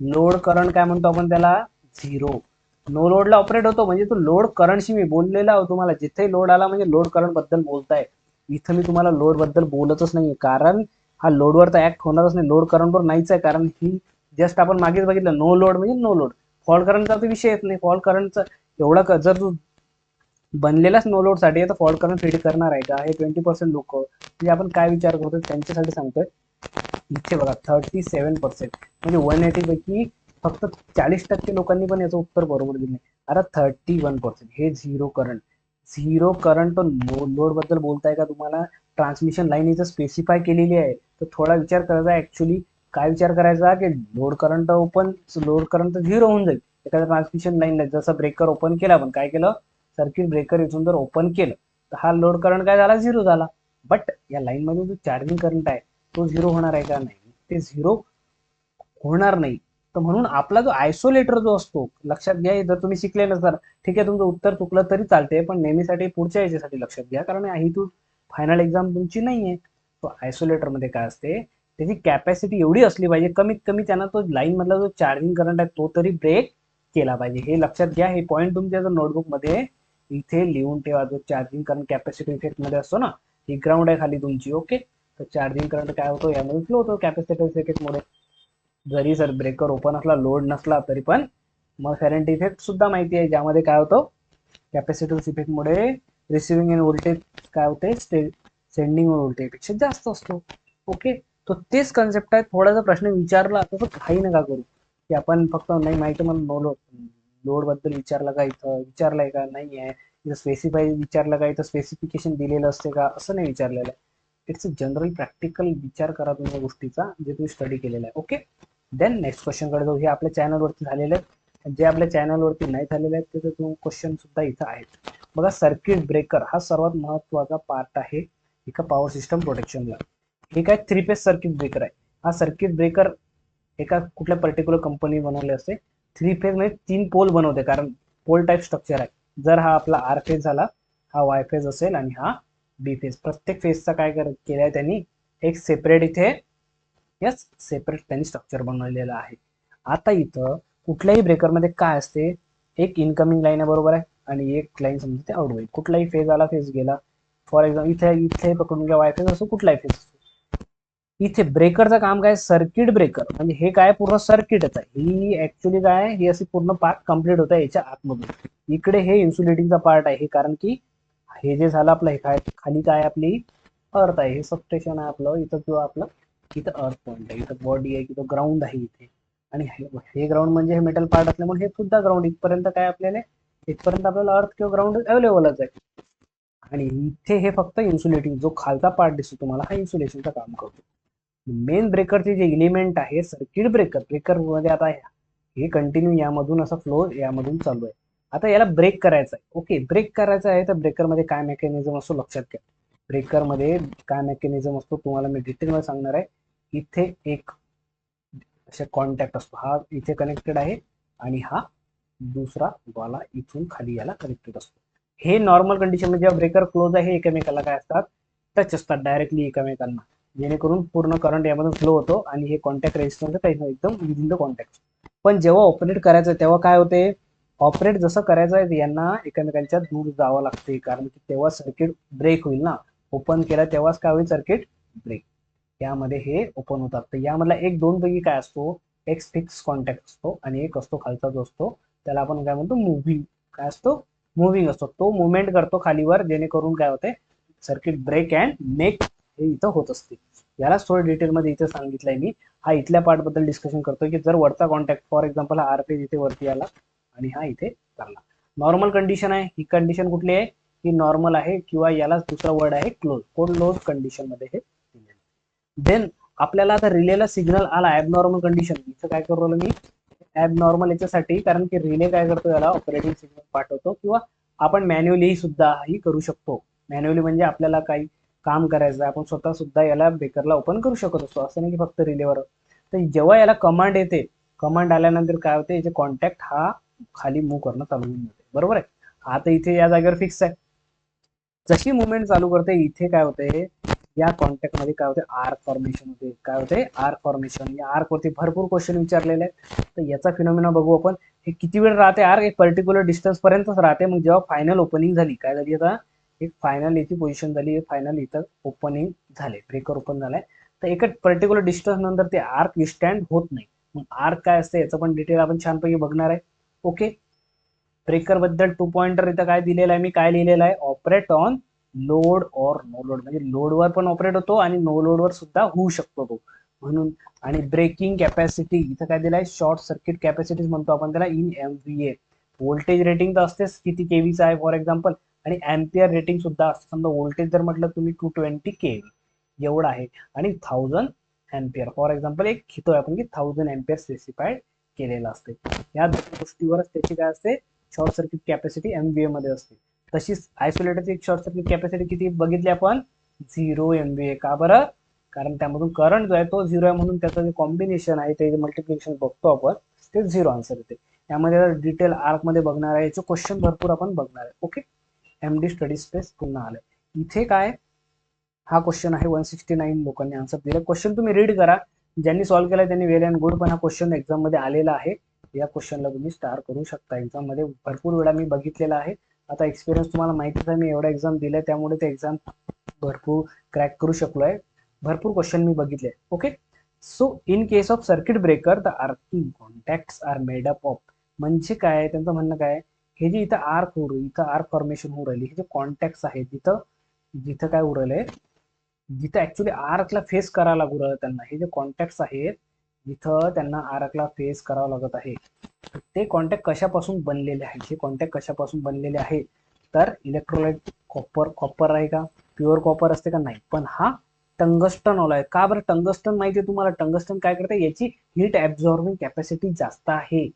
[SPEAKER 1] लोड करंट काय म्हणतो आपण त्याला, झिरो. नो लोडला ऑपरेट होतो, म्हणजे तो लोड करंटशी मी बोललेला आहो तुम्हाला, जिथे लोड आला म्हणजे लोड करंट बद्दल बोलताय. इथं मी तुम्हाला लोड बद्दल बोलतच नाहीये, कारण हा लोडवर तर ऍक्ट होणारच नाही, लोड करंटवर नाहीच आहे, कारण ही जस्ट आपण मागेच बघितलं, नो लोड म्हणजे नो लोड. फॉल्ट करंटचा तर विषय येत नाही, फॉल्ट करंटचा एवढा जर तू बनलेलाच नो लोड साठी आहे तर फॉल्ट करंट फीड करणार आहे का. हे 20% लोक म्हणजे आपण काय विचार करतो त्यांच्यासाठी सांगतोय. इथे बघा 37%, म्हणजे 180 पैकी फक्त 40% लोकांनी पण याचं उत्तर बरोबर दिलं. आता 31% हे zero current. Zero current no load बद्दल बोलताय का तुम्हाला, ट्रान्समिशन लाईन इथं स्पेसिफाय केलेली आहे, तर थोडा विचार करायचा. ऍक्च्युली काय विचार करायचा की load current open, load current zero होऊन जाईल एखाद्या ट्रान्समिशन लाईनला. जसं ब्रेकर ओपन केला, आपण काय केलं, सर्किट ब्रेकर इथून जर ओपन केलं तर हा लोड करंट काय झाला, झिरो झाला. बट या लाईन मध्ये जो चार्जिंग करंट आहे तो झिरो होणार आहे का, नाही, ते झिरो होणार नाही. तर म्हणून आपला जो आयसोलेटर जो असतो, लक्षात घ्या, जर तुम्ही शिकले नसणार ठीक आहे, तुमचं उत्तर चुकलं तरी चालते, पण नेहमीसाठी पुढच्या याच्यासाठी लक्षात घ्या, कारण ही तू फायनल एक्झाम तुमची नाहीये. तो आयसोलेटर मध्ये काय असते, त्याची कॅपॅसिटी एवढी असली पाहिजे, कमीत कमी त्यांना तो लाईन मधला जो चार्जिंग करंट आहे तो तरी ब्रेक केला पाहिजे. हे लक्षात घ्या, हे पॉईंट तुमच्या जर नोटबुक मध्ये इथे लिहून ठेवा. जो चार्जिंग करंट कॅपॅसिटी इफेक्ट मध्ये असतो ना, ही ग्राउंड आहे खाली तुमची. ओके. तर चार्जिंग करंट काय होतो, यामध्ये फ्लो होतो कॅपॅसिटर इफेक्ट मुळे. जरी सर ब्रेकर ओपन असला, लोड नसला तरी पण मग फेरेंट इफेक्ट सुद्धा माहिती आहे, ज्यामध्ये काय होतं, कॅपॅसिटर इफेक्ट मुळे रिसिव्हिंग एंड व्होल्टेज काय होते, सेंडिंग व्होल्टेज पेक्षा जास्त असतो. ओके. तो तेच कन्सेप्ट आहे. थोडासा प्रश्न विचारला तर काही नका करू की आपण फक्त नाही माहिती म्हणून बोललो. लोड बद्दल विचारलं का, इथं विचारलंय का, नाही आहे इथं स्पेसिफाय विचारलं का, इथं स्पेसिफिकेशन दिलेलं असते का, असं नाही विचारलेलं आहे. इट्स अ जनरल प्रॅक्टिकल विचार करा तुम्ही गोष्टीचा, जे तुम्ही स्टडी केलेला आहे. ओके. देन नेक्स्ट क्वेश्चन कडे जाऊ. हे आपल्या चॅनलवरती झालेले आहेत, जे आपल्या चॅनलवरती नाही झालेले आहेत त्याचे क्वेश्चन सुद्धा इथं आहेत. बघा, सर्किट ब्रेकर हा सर्वात महत्वाचा पार्ट आहे एका पॉवर सिस्टम प्रोटेक्शनला. हे काय 3 फेज सर्किट ब्रेकर आहे. हा सर्किट ब्रेकर एका कुठल्या पर्टिक्युलर कंपनी बनवले असते. 3 फेज म्हणजे 3 पोल बनवते, कारण पोल टाईप स्ट्रक्चर आहे. जर हा आपला आर फेज झाला, हा वाय फेज असेल आणि हा बी फेज. प्रत्येक फेजचा काय केलंय त्यांनी, एक सेपरेट इथे यस सेपरेट त्यांनी स्ट्रक्चर बनवलेलं आहे. आता इथं कुठल्याही ब्रेकरमध्ये काय असते, एक इनकमिंग लाईन आहे बरोबर आहे, आणि एक लाईन समजा ते आउटगोईंग. कुठलाही फेज आला, फेज गेला. फॉर एक्झाम्पल इथे इथे पकडून घ्या, वाय फेज असो कुठलाही फेज असो. इथे ब्रेकरचं काम काय, सर्किट ब्रेकर म्हणजे हे काय पूर्ण सर्किटच आहे. ही ऍक्च्युली काय, ही अशी पूर्ण पार्ट कम्प्लीट होत आहे याच्या आतमधून. इकडे हे इन्सुलेटिंगचा पार्ट आहे, हे कारण की हे जे झालं आपलं, हे काय खाली काय आपली अर्थ आहे, हे सबस्टेशन आहे आपलं. इथं किंवा आपलं इथं अर्थ पॉइंट आहे, इथं बॉडी आहे, इथं ग्राउंड आहे इथे, आणि हे ग्राउंड म्हणजे हे मेटल पार्ट असल्यामुळे हे सुद्धा ग्राउंड. इथपर्यंत काय आपल्याला, इथपर्यंत आपल्याला अर्थ किंवा ग्राउंड अवेलेबलच आहे. आणि इथे हे फक्त इन्सुलेटिंग, जो खालचा पार्ट दिसतो तुम्हाला, हा इन्सुलेशनचं काम करतो. मेन ब्रेकरचे जे एलिमेंट आहे सर्किट ब्रेकर, ब्रेकर मध्ये आता हे कंटिन्यू यामधून असा फ्लो यामधून चालू आहे. आता याला ब्रेक करायचा आहे. ओके, ब्रेक करायचा आहे तर ब्रेकर मध्ये काय मेकॅनिझम असतो लक्षात घ्या. ब्रेकर मध्ये काय मेकॅनिझम असतो तुम्हाला मी डिटेल मध्ये सांगणार आहे. इथे एक असे कॉन्टॅक्ट असतो, हा इथे कनेक्टेड आहे आणि हा दुसरा वाला इथून खाली याला कनेक्टेड असतो. हे नॉर्मल कंडिशन मध्ये जेव्हा ब्रेकर क्लोज आहे, एकमेकाला काय असतात, टच असतात डायरेक्टली एकमेकांना, जेणेकरून पूर्ण करंट यामधून फ्लो होतो आणि हे कॉन्टॅक्ट रेजिस्टन्स काही एकदम विदिन द कॉन्टॅक्ट. पण जेव्हा ऑपरेट करायचं तेव्हा काय होते, ऑपरेट जसं करायचं आहे यांना एकमेकांच्या दूर जावं लागते, कारण की तेव्हा सर्किट ब्रेक होईल ना. ओपन केला तेव्हाच काय होईल, सर्किट ब्रेक. यामध्ये हे ओपन होतात. तर यामधला एक दोन पैकी काय असतो, एक फिक्स कॉन्टॅक्ट असतो आणि एक असतो खालचा जो असतो त्याला आपण काय म्हणतो, मुव्हिंग. काय असतो, मुव्हिंग असतो. तो मुवमेंट करतो खालीवर, जेणेकरून काय होते, सर्किट ब्रेक अँड मेक हे इथं होत असते. यालाच थोडं डिटेलमध्ये इथे सांगितलंय मी. हा इथल्या पार्ट बद्दल डिस्कशन करतोय की जर वरचा कॉन्टॅक्ट फॉर एक्झाम्पल हा आरपी इथे वरती आला आणि हा इथे चालला, नॉर्मल कंडिशन आहे. ही कंडिशन कुठली आहे, ही नॉर्मल आहे, किंवा याला दुसरा वर्ड आहे क्लोज. क्लोज कंडिशन मध्ये हे. देन आपल्याला आता रिलेला सिग्नल आला ऍबनॉर्मल कंडिशन. इथं काय करू मी, ऍबनॉर्मल याच्यासाठी, कारण की रिले काय करतो, याला ऑपरेटिंग सिग्नल पाठवतो, किंवा आपण मॅन्युअली सुद्धा ही करू शकतो. मॅन्युअली म्हणजे आपल्याला काही काम करायचं, आपण स्वतः सुद्धा याला ब्रेकरला ओपन करू शकत असतो, असं नाही की फक्त रिलेवर. तर जेव्हा याला कमांड येते, कमांड आल्यानंतर काय होते, याचे कॉन्टॅक्ट हा खाली मूव्ह करणं चालू होऊन जाते. बरोबर आहे. आता इथे या जागेवर फिक्स आहे. जशी मुवमेंट चालू करते इथे काय होते, या कॉन्टॅक्ट मध्ये काय होते, आर्क फॉर्मेशन होते. काय होते, आर्क फॉर्मेशन. या आर्क वरती भरपूर क्वेश्चन विचारलेले आहेत. तर याचा फिनॉमिना बघू आपण. हे किती वेळ राहते आर्क, एक पर्टिक्युलर डिस्टन्स पर्यंतच राहते. मग जेव्हा फायनल ओपनिंग झाली, काय झाली, आता एक फायनल याची पोझिशन झाली, फायनल इथं ओपनिंग झाले, ब्रेकर ओपन झालाय, तर एक पर्टिक्युलर डिस्टन्स नंतर ते आर्क विस्टँड होत नाही. मग आर्क काय असते याचं पण डिटेल आपण छानपैकी बघणार आहे. ओके. ब्रेकर बद्दल 2 पॉइंटर इथं काय दिलेलं आहे, मी काय लिहिलेलं आहे, ऑपरेट ऑन लोड और नो लोड, म्हणजे लोडवर पण ऑपरेट होतो आणि नो लोडवर सुद्धा होऊ शकतो तो, म्हणून. आणि ब्रेकिंग कॅपॅसिटी इथं काय दिलाय, शॉर्ट सर्किट कॅपॅसिटी म्हणतो आपण त्याला, इन एमव्हीए. व्होल्टेज रेटिंग तर असतेच किती केव्हीचा आहे फॉर एक्झाम्पल, आणि एम्पियर रेटिंग सुद्धा असते. समजा व्होल्टेज जर म्हटलं तुम्ही 220 केव्ही एवढा आहे, आणि 1000 एम्पियर फॉर एक्झाम्पल एक घेतोय आपण की 1000 एम्पियर स्पेसिफाईड केलेलं असते. या दोन गोष्टीवरच त्याची काय असते, शॉर्ट सर्किट कॅपॅसिटी एमव्हीए मध्ये असते. तशीच आयसोलेटरची एक शॉर्ट सर्किट कॅपॅसिटी किती बघितली आपण, 0 एमव्हीए. का बरं, कारण त्यामधून करंट जो आहे तो 0 आहे, म्हणून त्याचं जे कॉम्बिनेशन आहे ते मल्टिप्लिकेशन बघतो आपण, ते 0 आन्सर येते. यामध्ये डिटेल आर्क मध्ये बघणार आहे, याचे क्वेश्चन भरपूर आपण बघणार आहे. ओके. एमडी स्टडी स्पेस पुन्हा आलंय इथे. काय, हा क्वेश्चन आहे 169 लोकांनी आन्सर दिले. क्वेश्चन तुम्ही रीड करा, ज्यांनी सॉल्व्ह केला त्यांनी वेल अँड गुड, पण हा क्वेश्चन एक्झाम मध्ये आलेला आहे. या क्वेश्चनला तुम्ही स्टार करू शकता. एक्झाम मध्ये भरपूर वेळा मी बघितलेला आहे. आता एक्सपिरियन्स तुम्हाला माहितीच आहे, मी एवढा एक्झाम दिलाय, त्यामुळे ते एक्झाम भरपूर क्रॅक करू शकलोय. भरपूर क्वेश्चन मी बघितले. Okay. So in case of circuit breaker the arcing contacts are made up of, म्हणजे काय त्यांचं म्हणणं काय, हे जे इथं आर्क होऊ राहिली, इथं आर्क फॉर्मेशन होऊ राहिली, हे जे कॉन्टॅक्ट्स आहेत तिथं, जिथं काय उरलंय, जिथं ऍक्च्युली आर्कला फेस करावं लागू राहिलं त्यांना, हे जे कॉन्टॅक्ट्स आहेत जिथं त्यांना आर्कला फेस करावं लागत आहे, ते कॉन्टॅक्ट कशापासून बनलेले आहेत, हे कॉन्टॅक्ट कशापासून बनलेले आहेत, तर इलेक्ट्रोलाइट कॉपर. कॉपर आहे का, प्युअर कॉपर असते का, नाही, पण हा टंगस्टन ऑल आहे. का बरं टंगस्टन माहिती आहे तुम्हाला, टंगस्टन काय करते, याची हीट ऍब्झॉर्बिंग कॅपॅसिटी जास्त आहे.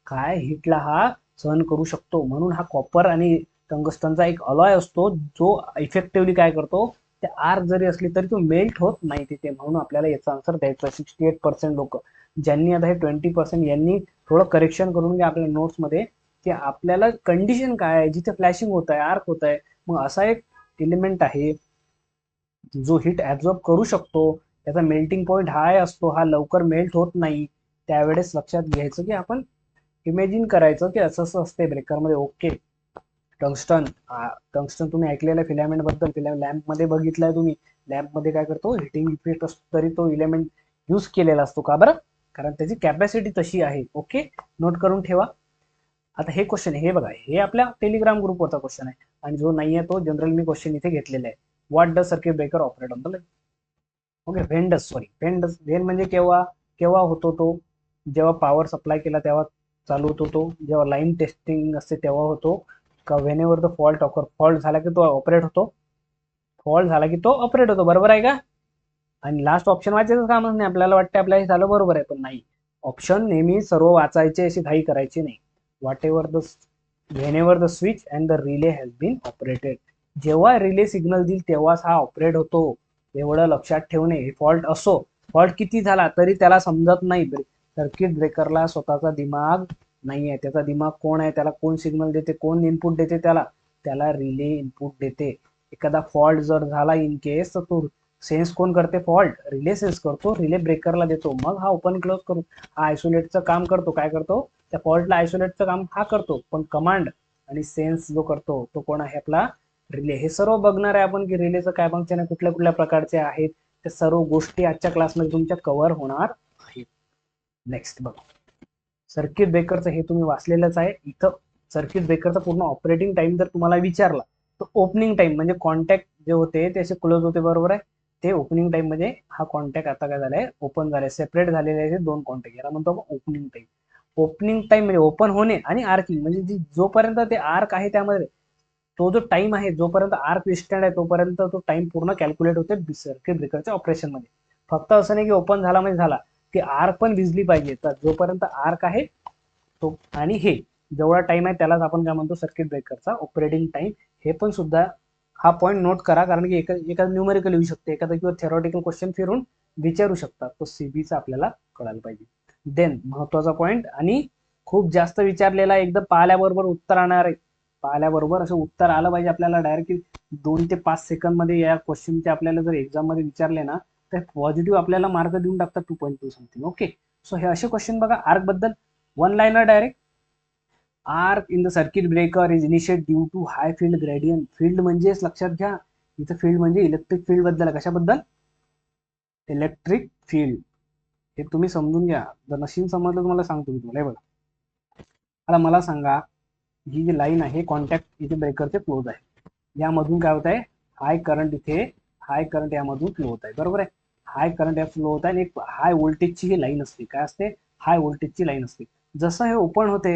[SPEAKER 1] काय, हिटला हा सहन करू शकतो, म्हणून हा कॉपर आणि टंगस्टनचा एक अलॉय असतो, जो इफेक्टिव्हली काय करतो, ते आर्क जरी असली तरी तो मेल्ट होत नाही तिथे. म्हणून आपल्याला याचा आन्सर द्यायचा. 68% लोक ज्यांनी, आता हे 20% यांनी थोडं करेक्शन करून घ्या आपल्या नोट्स मध्ये, की आपल्याला कंडिशन काय आहे, जिथे फ्लॅशिंग होत आहे, आर्क होत आहे, मग असा एक एलिमेंट आहे जो हीट ऍब्झॉर्ब करू शकतो, त्याचा मेल्टिंग पॉईंट हाय असतो, हा लवकर मेल्ट होत नाही. त्यावेळेस लक्षात घ्यायचं की आपण इमॅजिन करायचं की असं असं असते ब्रेकरमध्ये. ओके. टंगस्टन, टंगस्टन तुम्ही ऐकलेलं फिलामेंट बद्दल, लॅम्प मध्ये बघितलंय तुम्ही, लॅम्प मध्ये काय करतो, हिटिंग इफेक्ट असतो, तरी तो इलेमेंट यूज केलेला असतो. का बरं, कारण त्याची कॅपॅसिटी तशी आहे. ओके, नोट करून ठेवा. आता हे क्वेश्चन, हे बघा, हे आपल्या टेलिग्राम ग्रुपवरचा क्वेश्चन आहे, आणि जो नाही आहे तो जनरल मी क्वेश्चन इथे घेतलेला आहे. What does circuit breaker operate on the line. Okay, when does, sorry, when म्हणजे केव्हा, केव्हा होतो तो, जेव्हा पॉवर सप्लाय केला तेव्हा चालू होतो तो, जेव्हा लाईन टेस्टिंग असते तेव्हा होतो का, when ever the fault occur, fault झाला की तो ऑपरेट होतो, फॉल्ट झाला की तो ऑपरेट होतो. बरोबर आहे का. आणि लास्ट ऑप्शन वाचायचं कामच नाही, आपल्याला वाटतं आपल्याला हे झालं बरोबर आहे, पण नाही. ऑप्शन नेहमी सर्व वाचायचे, अशी घाई करायची नाही. Whatever the, whenever the switch and the relay has been operated, जेव्हा रिले सिग्नल देईल तेव्हाच हा ऑपरेट होतो. एवढं लक्षात ठेवणे. फॉल्ट असो, फॉल्ट किती झाला तरी त्याला समजत नाही, सर्किट ब्रेकरला स्वतःचा दिमाग नाही आहे. त्याचा दिमाग कोण आहे, त्याला कोण सिग्नल देते, कोण इनपुट देते, त्याला त्याला रिले इनपुट देते. एखादा फॉल्ट जर झाला इन केस, तर तो सेन्स कोण करते, फॉल्ट रिले सेन्स करतो, रिले ब्रेकरला देतो, मग हा ओपन क्लोज करून हा आयसोलेटचं काम करतो. काय करतो, त्या फॉल्टला आयसोलेटचं काम हा करतो, पण कमांड आणि सेन्स जो करतो तो कोण आहे, आपला रिले. हे सर्व बघणार आहे आपण की रिलेचं काय फंक्शन आहे, कुठल्या कुठल्या प्रकारचे आहेत, त्या सर्व गोष्टी आजच्या क्लासमध्ये तुमच्या कव्हर होणार आहेत. नेक्स्ट बघा, सर्किट ब्रेकरचं हे तुम्ही वाचलेलंच आहे. इथं सर्किट ब्रेकरचा पूर्ण ऑपरेटिंग टाइम जर तुम्हाला विचारला तर ओपनिंग टाइम म्हणजे कॉन्टॅक्ट जे होते ते असे क्लोज होते, बरोबर आहे. ते ओपनिंग टाइम म्हणजे हा कॉन्टॅक्ट आता काय झालाय, ओपन झालाय, सेपरेट झालेले आहे दोन कॉन्टॅक्ट, याला म्हणतो आपण ओपनिंग टाइम. ओपनिंग टाइम म्हणजे ओपन होणे आणि आर्किंग म्हणजे जोपर्यंत ते आर्क आहे त्यामध्ये तो जो टाइम आहे, जोपर्यंत आर्क विस्टँड आहे तोपर्यंत तो टाइम पूर्ण कॅल्क्युलेट होते सर्किट ब्रेकरच्या ऑपरेशन मध्ये. फक्त असं नाही की ओपन झाला म्हणजे झाला, की आर्क पण विजली पाहिजे. तर जोपर्यंत आर्क आहे तो आणि हे जेवढा टाइम आहे त्यालाच आपण काय म्हणतो, सर्किट ब्रेकरचा ऑपरेटिंग टाइम. हे पण सुद्धा हा पॉईंट नोट करा, कारण की एखादा न्यूमेरिकल येऊ शकते, एखादा किंवा थेरॉटिकल क्वेश्चन फिरून विचारू शकतात, तो सीबीचा आपल्याला कळायला पाहिजे. देन महत्वाचा पॉईंट आणि खूप जास्त विचारलेला, एकदम पाहिल्याबरोबर उत्तर आणणार आहे, पाहिल्याबरोबर असं उत्तर आलं पाहिजे आपल्याला डायरेक्टली 2 ते 5 सेकंड मध्ये. या क्वेश्चनचे आपल्याला जर एक्झाम मध्ये विचारले ना तर पॉझिटिव्ह आपल्याला मार्क देऊन टाकतात 2.2 समथिंग. ओके, सो हे असे क्वेश्चन बघा आर्क बद्दल. One liner direct, arc in the circuit breaker is initiate due to high field gradient. Field म्हणजेच लक्षात घ्या, इथं फील्ड म्हणजे इलेक्ट्रिक फील्ड बद्दल. कशाबद्दल, इलेक्ट्रिक फील्ड. हे तुम्ही समजून घ्या, जर नशीन समजलं तुम्हाला सांगतो मी तुम्हाला. हे बघा, आता मला सांगा, ही जी लाईन आहे कॉन्टॅक्ट इथे ब्रेकरचे क्लोज आहे, यामधून काय होत आहे, हाय करंट, इथे हाय करंट यामधून फ्लो होत आहे, बरोबर आहे. हाय करंट या फ्लो होत आहे आणि एक हाय व्होल्टेजची ही लाईन असते. काय असते, हाय व्होल्टेजची लाईन असते. जसं हे ओपन होते,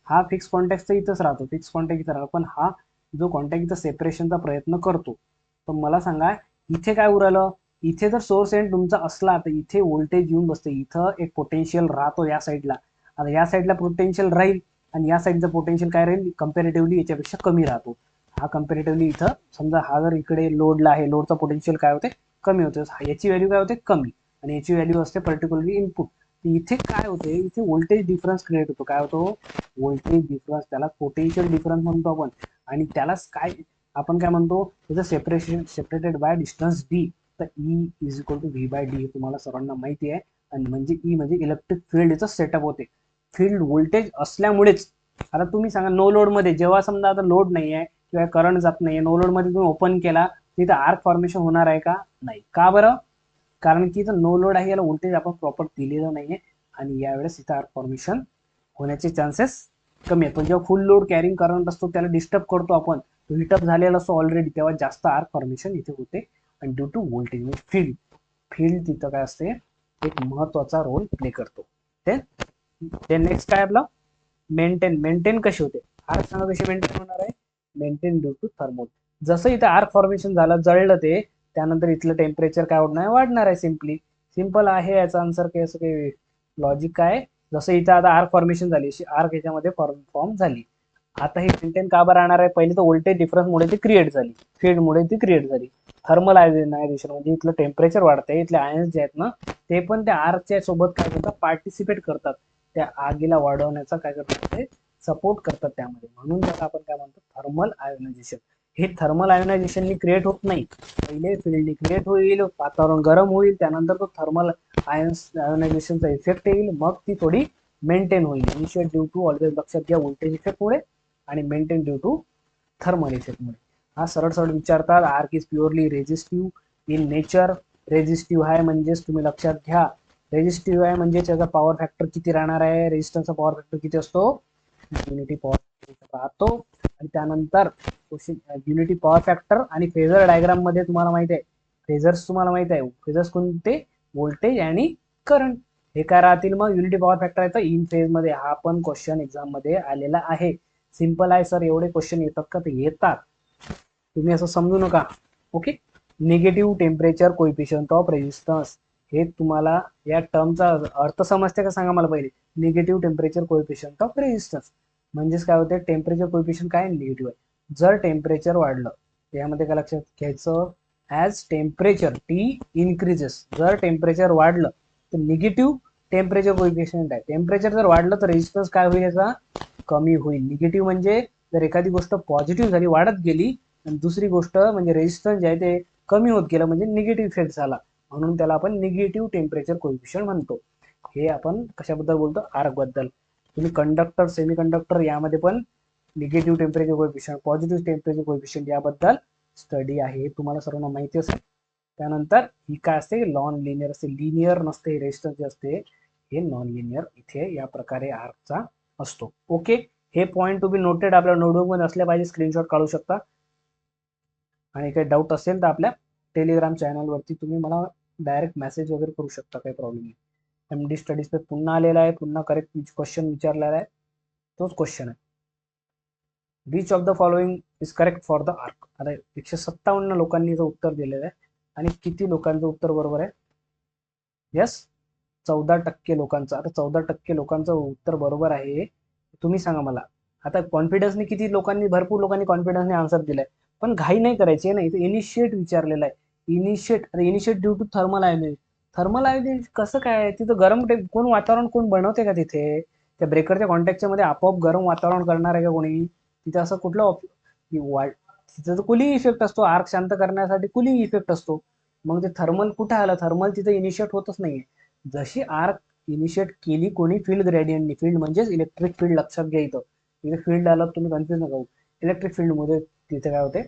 [SPEAKER 1] हा फिक्स कॉन्टॅक्टचा इथंच राहतो, फिक्स कॉन्टॅक्ट इथं राहतो, पण हा जो कॉन्टॅक्ट इथं सेपरेशनचा प्रयत्न करतो. तर मला सांगा, इथे काय उरलं, इथे जर सोर्स एंड तुमचा असला तर इथे व्होल्टेज येऊन बसते, इथं एक पोटेन्शियल राहतो या साईडला. आता या साईडला पोटेन्शियल राहील आणि या साईडचं पोटेन्शियल काय राहील, कम्पॅरेटिव्हली याच्यापेक्षा कमी राहतो. हा कम्पॅरेटिव्हली इथं समजा हा जर इकडे लोडला आहे, लोडचा पोटेन्शियल काय होते, कमी होते, याची व्हॅल्यू काय होते, कमी, आणि याची व्हॅल्यू असते पर्टिक्युलरली इनपुट. इथे काय होते, इथे व्होल्टेज डिफरन्स क्रिएट होतो. काय होतो, व्होल्टेज डिफरन्स, त्याला पोटेन्शियल डिफरन्स म्हणतो आपण. आणि त्यालाच काय आपण काय म्हणतो, त्याचं सेपरेटेड बाय डिस्टन्स डी. तर E is equal to V by D, हे तुम्हाला सर्वांना माहिती आहे. आणि म्हणजे ई म्हणजे इलेक्ट्रिक फील्डचं सेटअप होते. फील्ड व्होल्टेज असल्यामुळेच, आता तुम्ही सांगा नो लोड मध्ये, जेव्हा समजा आता लोड नाही आहे किंवा करंट जात नाहीये, नो लोड मध्ये तुम्ही ओपन केला, तिथे आर्क फॉर्मेशन होणार आहे का, नाही. का बरं, कारण की इथं नो लोड आहे, याला व्होल्टेज आपण प्रॉपर दिलेलं नाहीये आणि यावेळेस इथं आर्क फॉर्मेशन होण्याचे चान्सेस कमी आहेत. पण जेव्हा फुल लोड कॅरिंग करंट असतो त्याला डिस्टर्ब करतो आपण, तो हिटअप झालेला असतो ऑलरेडी, तेव्हा जास्त आर्क फॉर्मेशन इथे होते. आणि ड्यू टू व्होल्टेज म्हणजे फील्ड, फील्ड तिथं काय असते, एक महत्वाचा रोल प्ले करतो. ते नेक्स्ट काय आपलं, मेंटेन कशी होते, आर्क सांगा कशी मेंटेन होणार आहे, मेंटेन ड्यू टू थर्मल. जसं इथं आर्क फॉर्मेशन झालं, जळलं ते, त्यानंतर इथलं टेम्परेचर काय होणार आहे, वाढणार आहे. सिंपल आहे याचा आन्सर. काही असं काही लॉजिक काय, जसं इथं आता आर्क फॉर्मेशन झाली, आर्क याच्यामध्ये फॉर्म झाली. आता हे मेंटेन का बरं राहणार आहे, पहिले तर व्होल्टेज डिफरन्स मुळे ती क्रिएट झाली, फील्ड मुळे ती क्रिएट झाली. थर्मल आयोनायझेशन म्हणजे इथलं टेम्परेचर वाढतंय, इथले आयन्स जे आहेत ना ते पण त्या आर्कच्या सोबत काय करतात, पार्टिसिपेट करतात, त्या आगीला वाढवण्याचा काय करतात, ते सपोर्ट करतात त्यामध्ये. म्हणून त्याला आपण काय म्हणतो, थर्मल आयोनायझेशन. हे थर्मल आयोनायझेशननी क्रिएट होत नाही, पहिले फील्डनी क्रिएट होईल, वातावरण गरम होईल, त्यानंतर तो थर्मल आयोनायझेशनचा इफेक्ट येईल, मग ती थोडी मेंटेन होईल. इनिशिएट ड्यू टू, ऑलवेज लक्षात घ्या, व्होल्टेज इफेक्टमुळे, आणि मेंटेन ड्यू टू थर्मल इफेक्टमुळे. हा सरळ सरळ विचारतात. Arc is purely resistive in nature. Resistive आहे म्हणजेच तुम्ही लक्षात घ्या, रेझिस्टिव्ह आहे म्हणजे त्याचा पॉवर फॅक्टर किती राहणार आहे, रेझिस्टन्सचा पॉवर फॅक्टर किती असतो, युनिटी पॉवर फॅक्टर राहतो. आणि त्यानंतर युनिटी पॉवर फॅक्टर आणि फेजर डायग्राम मध्ये तुम्हाला माहिती आहे, फेजर्स तुम्हाला माहित आहे, फेजर्स कोणते, व्होल्टेज आणि करंट. हे काय राहतील मग, युनिटी पॉवर फॅक्टर आहे तर इन फेज मध्ये. हा पण क्वेश्चन एक्झाम मध्ये आलेला आहे. सिंपल आहे सर, एवढे क्वेश्चन येतात का, ते येतात, तुम्ही असं समजू नका. Okay, negative temperature coefficient of resistance, हे तुम्हाला या टर्मचा अर्थ समजते का सांगा मला पहिले. Negative temperature coefficient of resistance म्हणजेच काय होते, टेम्परेचर कोएफिशियंट काय, निगेटिव्ह आहे. जर टेम्परेचर वाढलं, यामध्ये काय लक्षात घ्यायचं, ॲज टेम्परेचर टी इन्क्रीजेस, जर टेम्परेचर वाढलं तर निगेटिव्ह टेम्परेचर कोइफिशियंट आहे. टेम्परेचर जर वाढलं तर रेजिस्टन्स काय होईल, याचा कमी होईल. निगेटिव्ह म्हणजे जर एखादी गोष्ट पॉझिटिव्ह झाली, वाढत गेली, आणि दुसरी गोष्ट म्हणजे रेजिस्टन्स जे आहे ते कमी होत गेलं, म्हणजे निगेटिव्ह इफेक्ट झाला, म्हणून त्याला आपण निगेटिव्ह टेम्परेचर कोइफिशियंट म्हणतो. हे आपण कशाबद्दल बोलतो, आर्क बद्दल. तुम्ही कंडक्टर, सेमी कंडक्टर यामध्ये पण negative temperature coefficient, positive temperature coefficient याबद्दल स्टडी आहे, तुम्हाला सर्वांना माहिती असेल. त्यानंतर ही काय असते, नॉन लिनियर असते, लिनियर नसते. रेजिस्टन्स जे असते हे नॉन लिनियर इथे या प्रकारे आर्कचा असतो. ओके, हे पॉईंट टू बी नोटेड, आपल्या नोटबुक मध्ये असले पाहिजे, स्क्रीनशॉट काढू शकता. आणि काही डाऊट असेल तर आपल्या टेलिग्राम चॅनलवरती तुम्ही मला डायरेक्ट मेसेज वगैरे करू शकता, काही प्रॉब्लेम नाही. MD स्टडीज पे पुन्हा आलेला आहे, पुन्हा करेक्ट क्वेश्चन विचारलेला आहे, तोच क्वेश्चन आहे. Which of the following is correct for the arc. आता 157 लोकांनी उत्तर दिलेलं आहे, आणि किती लोकांचं उत्तर बरोबर आहे, यस 14% लोकांचं. आता 14% लोकांचं उत्तर बरोबर आहे, तुम्ही सांगा मला. आता कॉन्फिडन्सने किती लोकांनी, भरपूर लोकांनी कॉन्फिडन्सने आन्सर दिलाय, पण घाई नाही करायची आहे ना. इथे इनिशिएट विचारलेलं आहे, initiate due to thermal ionisation. Thermal ionisation कसं काय, तिथं गरम कोण वातावरण कोण बनवते का तिथे, त्या ब्रेकरच्या कॉन्टॅक्टच्या मध्ये आपोआप गरम वातावरण करणार आहे का कोणी तिथे, असं कुठलं तिथं तर कुलिंग इफेक्ट असतो, आर्क शांत करण्यासाठी कुलिंग इफेक्ट असतो. मग ते थर्मल कुठे आलं, थर्मल तिथे इनिशिएट होतच नाहीये. जशी आर्क इनिशिएट केली कोणी, फील्ड ग्रेडियंटनी, फील्ड म्हणजेच इलेक्ट्रिक फील्ड, लक्षात घ्या इथं. इथे फील्ड आलं तुम्ही कन्फ्युज नका होऊ. इलेक्ट्रिक फील्ड मध्ये तिथे काय होते,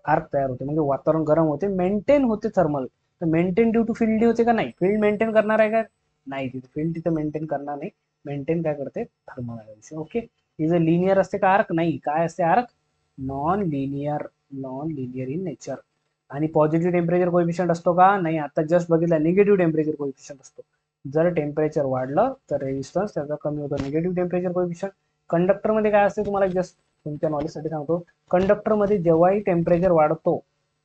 [SPEAKER 1] आर्क तयार होते, म्हणजे वातावरण गरम होते, मेंटेन होते थर्मल. तर मेंटेन ड्यू टू फील्ड होते का नाही, फील्ड मेंटेन करणार आहे का नाही, तिथे फील्ड तिथे मेंटेन करणार नाही, मेंटेन काय करते, थर्मल आयोनायझेशन. ओके, इथे लिनियर असते का आर्क, नाही. काय असते arc, non linear, non linear in nature. आणि पॉझिटिव्ह टेम्परेचर कोइफिशियंट असतो का, नाही. आता जस्ट बघितलं, निगेटिव्ह टेम्परेचर कोइफिशियंट असतो. जर टेम्परेचर वाढलं तर रेजिस्टन्स त्याचा कमी होतो, निगेटिव्ह टेम्परेचर कोइफिशियंट. कंडक्टर मध्ये काय असते, तुम्हाला जस्ट तुमच्या नॉलेजसाठी सांगतो. कंडक्टर मध्ये जेव्हाही टेम्परेचर वाढतो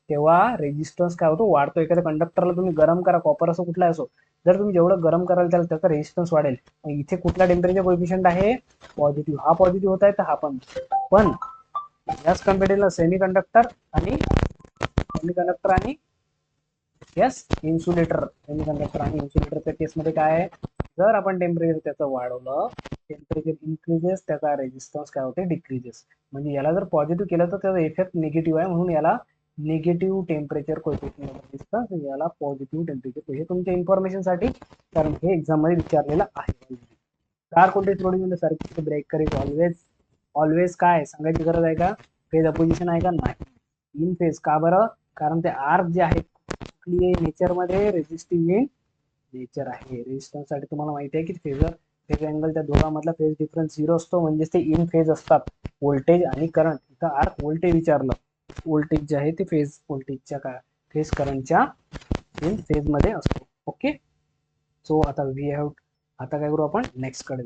[SPEAKER 1] तेव्हा रेजिस्टन्स काय होतो, वाढतो. एखाद्या कंडक्टरला तुम्ही गरम करा, कॉपर असो कुठला असो, जर तुम्ही जेवढं गरम कराल त्याचा रेजिस्टन्स वाढेल. इथे कुठला टेम्परेचर कोइफिशियंट आहे, पॉझिटिव्ह. हा पॉझिटिव्ह होत आहे तर हा पण याच कम्पेअरला सेमी कंडक्टर आणि यस इन्सुलेटर, सेमी कंडक्टर आणि इन्सुलेटरच्या केसमध्ये काय आहे, जर आपण टेम्परेचर त्याचं वाढवलं, टेम्परेचर इन्क्रीजेस, त्याचा रेजिस्टन्स काय होते, डिक्रीजेस. म्हणजे याला जर पॉझिटिव्ह केलं तर त्याचा इफेक्ट निगेटिव्ह आहे, म्हणून याला निगेटिव्ह टेम्परेचर कोइफिशियंट रेजिस्टन्स, याला पॉझिटिव्ह टेम्परेचर. हे तुमच्या इन्फॉर्मेशनसाठी, कारण हे एक्झाम मध्ये विचारलेलं आहे. कार कोणते produce circuit breaker is always, always काय सांगायची गरज आहे का, फेज अपोजिशन आहे का, नाही. In phase. का बरं, कारण ते आर्क जे आहे नेचर मध्ये रेजिस्टिव्ह इन नेचर आहे. रेजिस्टन्स साठी तुम्हाला माहिती आहे की फेज अँगल त्या दोघांमधला फेज डिफरन्स 0 असतो, म्हणजे ते इन फेज असतात. व्होल्टेज आणि करंट, इथं आर्क व्होल्टेज विचारलं, व्होल्टेज जे आहे ते फेज व्होल्टेजच्या काय, फेज करंटच्या इन फेज मध्ये असतो. ओके, सो आता वी हॅव, आता काय करू आपण, नेक्स्ट कडे.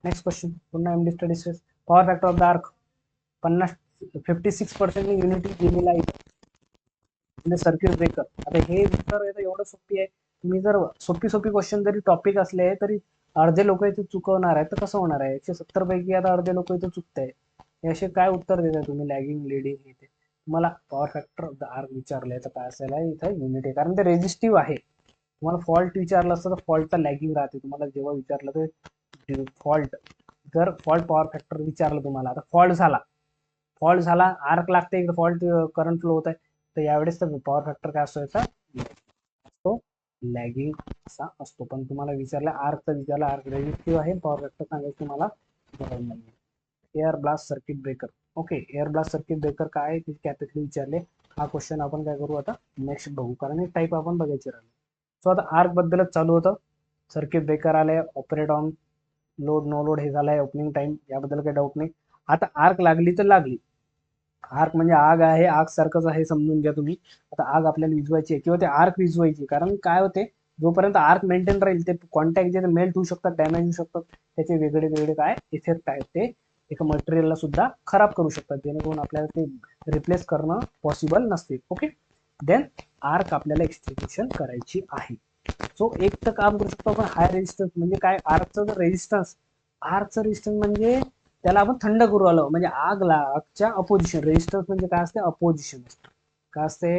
[SPEAKER 1] नेक्स्ट क्वेश्चन, पुन्हा MD studies. Power factor of the arc 56% unity दिलेला आहे सर्किट ब्रेकर. आता हे तर एवढं सोपी आहे, तुम्ही जर सोपी क्वेश्चन जरी टॉपिक असले तरी अर्धे लोक इथे चुकवणार आहे, तर कसं होणार आहे, 170 पैकी आता अर्धे लोक इथे चुकताय. हे असे काय उत्तर देताय तुम्ही, लॅगिंग, लिडिंग. इथे तुम्हाला power factor of the arc विचारलंय तर काय असायला इथं युनिट आहे, कारण ते रेजिस्टिव्ह आहे. तुम्हाला फॉल्ट विचारलं असतं तर फॉल्टचा लॅगिंग राहते. तुम्हाला जेव्हा विचारलं तर फॉल्ट, जर फॉल्ट पॉवर फॅक्टर विचारलं तुम्हाला, आता फॉल्ट झाला, आर्क लागते, इकडे फॉल्ट करंट फ्लो होत आहे, तर यावेळेस तर पॉवर फॅक्टर काय असतो याचा, तो लॅगिंग असा असतो. पण तुम्हाला विचारलं आर्कचा, विचारला आर्क रेजिस्टिव्ह आहे, पॉवर फॅक्टर सांगायचं तुम्हाला गरज नाही. Air blast circuit breaker. Okay, air blast circuit breaker काय आहे ते कॅपिटली विचारले. हा क्वेश्चन आपण काय करू आता, नेक्स्ट बघू, कारण एक टाईप आपण बघायचे राहिले. सो आता आर्क बद्दलच चालू होतं. सर्किट ब्रेकर आले, operate on load, no load हे झालंय, ओपनिंग टाइम, याबद्दल काही डाऊट नाही. आता आर्क लागली तर लागली. आर्क म्हणजे आग आहे, आग सारखंच आहे समजून घ्या तुम्ही. आता आग आपल्याला विझवायची आहे किंवा ते आर्क विझवायची, कारण काय होते, जोपर्यंत आर्क मेंटेन राहील ते कॉन्टॅक्ट जे मेल्ट होऊ शकतात, डॅमेज होऊ शकतात, त्याचे वेगळे वेगळे काय इफेक्ट आहेत, ते एका मटेरियलला सुद्धा खराब करू शकतात, जेणेकरून आपल्याला ते रिप्लेस करणं पॉसिबल नसते. ओके, देन आर्क आपल्याला एक्सटिंग्विशन करायची आहे. सो एक तर काम करू शकतो आपण, हाय रेजिस्टन्स म्हणजे काय, आर्कचं रेजिस्टन्स, म्हणजे त्याला आपण थंड करू आलो, म्हणजे आगच्या अपोजिशन. रेजिस्टन्स म्हणजे काय असते, अपोजिशन. काय असते,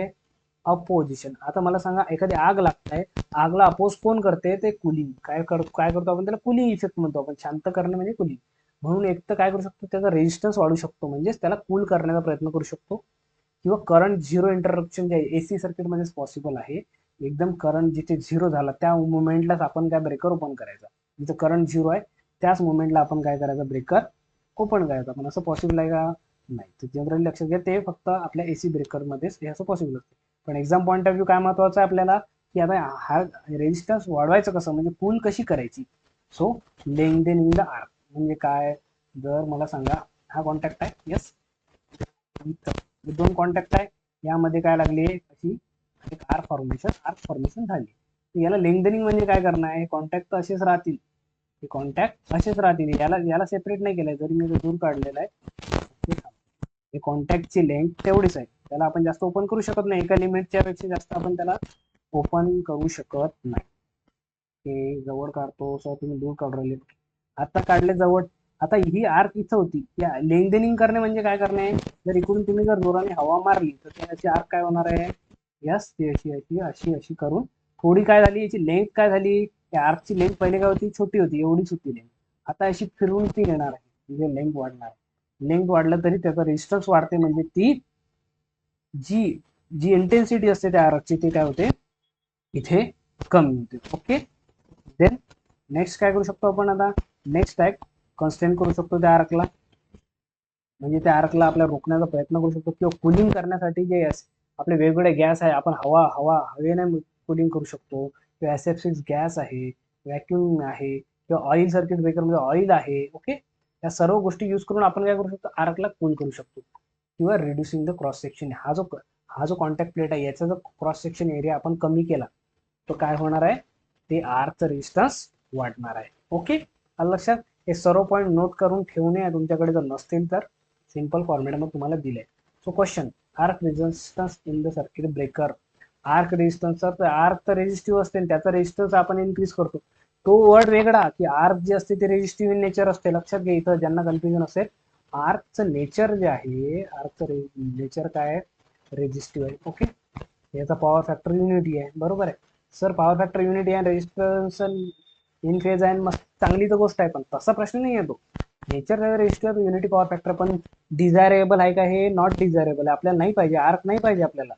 [SPEAKER 1] अपोजिशन. आता मला सांगा, एखादी आग लागताय, आगला अपोज कोण करते? ते कुलिंग. काय करतो आपण? त्याला कुलिंग इफेक्ट म्हणतो आपण. शांत करणे म्हणजे कुलिंग. म्हणून एक तर काय करू शकतो, त्याचा रेजिस्टन्स वाढू शकतो, म्हणजेच त्याला कूल करण्याचा प्रयत्न करू शकतो. किंवा करंट झिरो इंटरप्शन जे एसी सर्किटमध्येच पॉसिबल आहे. एकदम करंट जिथे झिरो झाला त्या मुवमेंटलाच आपण काय ब्रेकर ओपन करायचा. जिथं करंट झिरो आहे त्याच मुवमेंटला आपण काय करायचं? ब्रेकर ओपन करायचा. पण असं पॉसिबल आहे का? नाही. तर जनरली लक्षात घ्या, ते फक्त आपल्या एसी ब्रेकरमध्येच हे असं पॉसिबल असते. पण एक्झाम पॉईंट ऑफ व्ह्यू काय महत्वाचं आहे आपल्याला, की आता हा रेजिस्टन्स वाढवायचं कसं, म्हणजे कूल कशी करायची. सो लेंथेनिंग द आर्क म्हणजे काय? जर मला सांगा, हा कॉन्टॅक्ट आहे, यस, दोन कॉन्टॅक्ट आहे, यामध्ये काय लागली अशी एक आर्क फॉर्मेशन झाली. याला लेंथनिंग म्हणजे काय करणार आहे? कॉन्टॅक्ट असेच राहतील, हे कॉन्टॅक्ट असेच राहतील, याला सेपरेट नाही केलंय. जरी मी दूर काढलेला आहे, हे कॉन्टॅक्टची लेंथ तेवढीच आहे. त्याला आपण जास्त ओपन करू शकत नाही, एका लिमिटच्या पेक्षा जास्त आपण त्याला ओपन करू शकत नाही. हे जवळ काढतो, सर तुम्ही दूर काढून राहिले, आता काढले जवळ. आता ही आर्क इथं होती, या लेंथनिंग करणे म्हणजे काय करणे? जर इकडून तुम्ही जर जोराने हवा मारली तर त्याची आर्क काय होणार आहे? यस, ती अशी अशी अशी अशी करून थोडी काय झाली, याची लेंथ काय झाली? या आर्कची लेंथ पहिले काय होती? छोटी होती, एवढीच होती लेंथ. आता अशी फिरून ती येणार आहे, म्हणजे लेंथ वाढणार आहे. लेंथ वाढलं तरी त्याचा रेजिस्टन्स वाढते, म्हणजे ती जी जी इंटेन्सिटी असते त्या आर्कची ती काय होते? इथे कमी होते. ओके. देन नेक्स्ट काय करू शकतो आपण? आता नेक्स्ट आहे कॉन्स्टंट करू शकतो त्या आर्कला, म्हणजे त्या आर्कला आपल्या रोखण्याचा प्रयत्न करू शकतो. किंवा कुलिंग करण्यासाठी जे आपले वेगवेगळे गॅस आहे, आपण हवेने कुलिंग करू शकतो. किंवा SF6 गॅस आहे, व्हॅक्युम आहे, किंवा ऑइल सर्किट ब्रेकरमध्ये ऑइल आहे. ओके. या सर्व गोष्टी यूज करून आपण काय करू शकतो? आर्कला कूल करू शकतो. किंवा रिड्युसिंग द क्रॉस सेक्शन. हा जो कॉन्टॅक्ट प्लेट आहे, याचा जो क्रॉस सेक्शन एरिया आपण कमी केला तो काय होणार आहे? ते आर्कचं रेजिस्टन्स वाढणार आहे. ओके. लक्षात, हे सर्व पॉईंट नोट करून ठेवणे तुमच्याकडे जर नसतील तर सिंपल फॉर्मॅटमध्ये तुम्हाला दिलंय. So question, arc resistance in the circuit breaker. Arc resistance, arc तर रेजिस्टिव्ह असते, त्याचा रेजिस्टन्स आपण इन्क्रीज करतो. तो वर्ड वेगळा, की आर्क जे असते ते रेजिस्टिव्ह इन नेचर असते. लक्षात घ्या, इथं ज्यांना कन्फ्युजन असेल, आर्कचं नेचर जे आहे, आर्कचं नेचर काय आहे? रेजिस्टिव्ह आहे. ओके. याचा पॉवर फॅक्टर युनिटी आहे, बरोबर आहे. सर पॉवर फॅक्टर युनिटी आहे, रेजिस्टन्स इन फेज आहे, मस्त चांगली तर गोष्ट आहे, पण तसा प्रश्न नाही येतो. Nature resistor unity power factor, पण डिझायरेबल आहे का? हे नॉट डिझायरेबल आहे, आपल्याला नाही पाहिजे. आर्क नाही पाहिजे आपल्याला,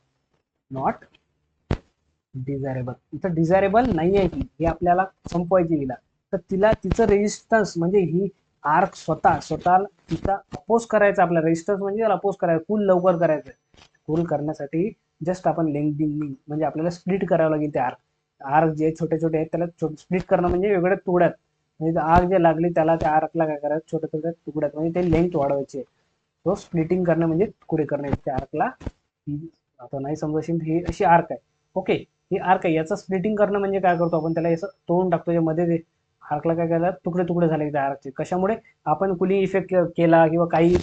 [SPEAKER 1] नॉट डिझायरेबल. इथं डिझायरेबल नाही आहे, ही आपल्याला संपवायची हिला. तर तिला तिचं रेजिस्टन्स म्हणजे ही आर्क स्वतःला तिचा अपोज करायचा. आपला रेजिस्टन्स म्हणजे त्याला अपोज करायचं, कूल लवकर करायचं. कूल करण्यासाठी जस्ट आपण लेंथनिंग म्हणजे आपल्याला स्प्लिट करावं लागेल ते आर्क जे छोटे छोटे आहेत त्याला स्प्लिट करणं म्हणजे वेगवेगळ्या तुकड्यात, म्हणजे आग जे लागली त्याला त्या आर्कला काय करायचं? छोट्या छोट्या तुकड्यात, म्हणजे ते लेंथ वाढवायची. तो स्प्लिटिंग करणं म्हणजे तुकडे करणे त्या आर्कला. आता नाही समजशील, ही अशी आर्क आहे. ओके. ही आर्क आहे, याचं स्प्लिटिंग करणं म्हणजे काय करतो आपण? त्याला असं तोडून टाकतो, मध्ये आर्कला काय करायला तुकडे तुकडे झाले त्या आर्कचे. कशामुळे? आपण कुलिंग इफेक्ट केला किंवा काही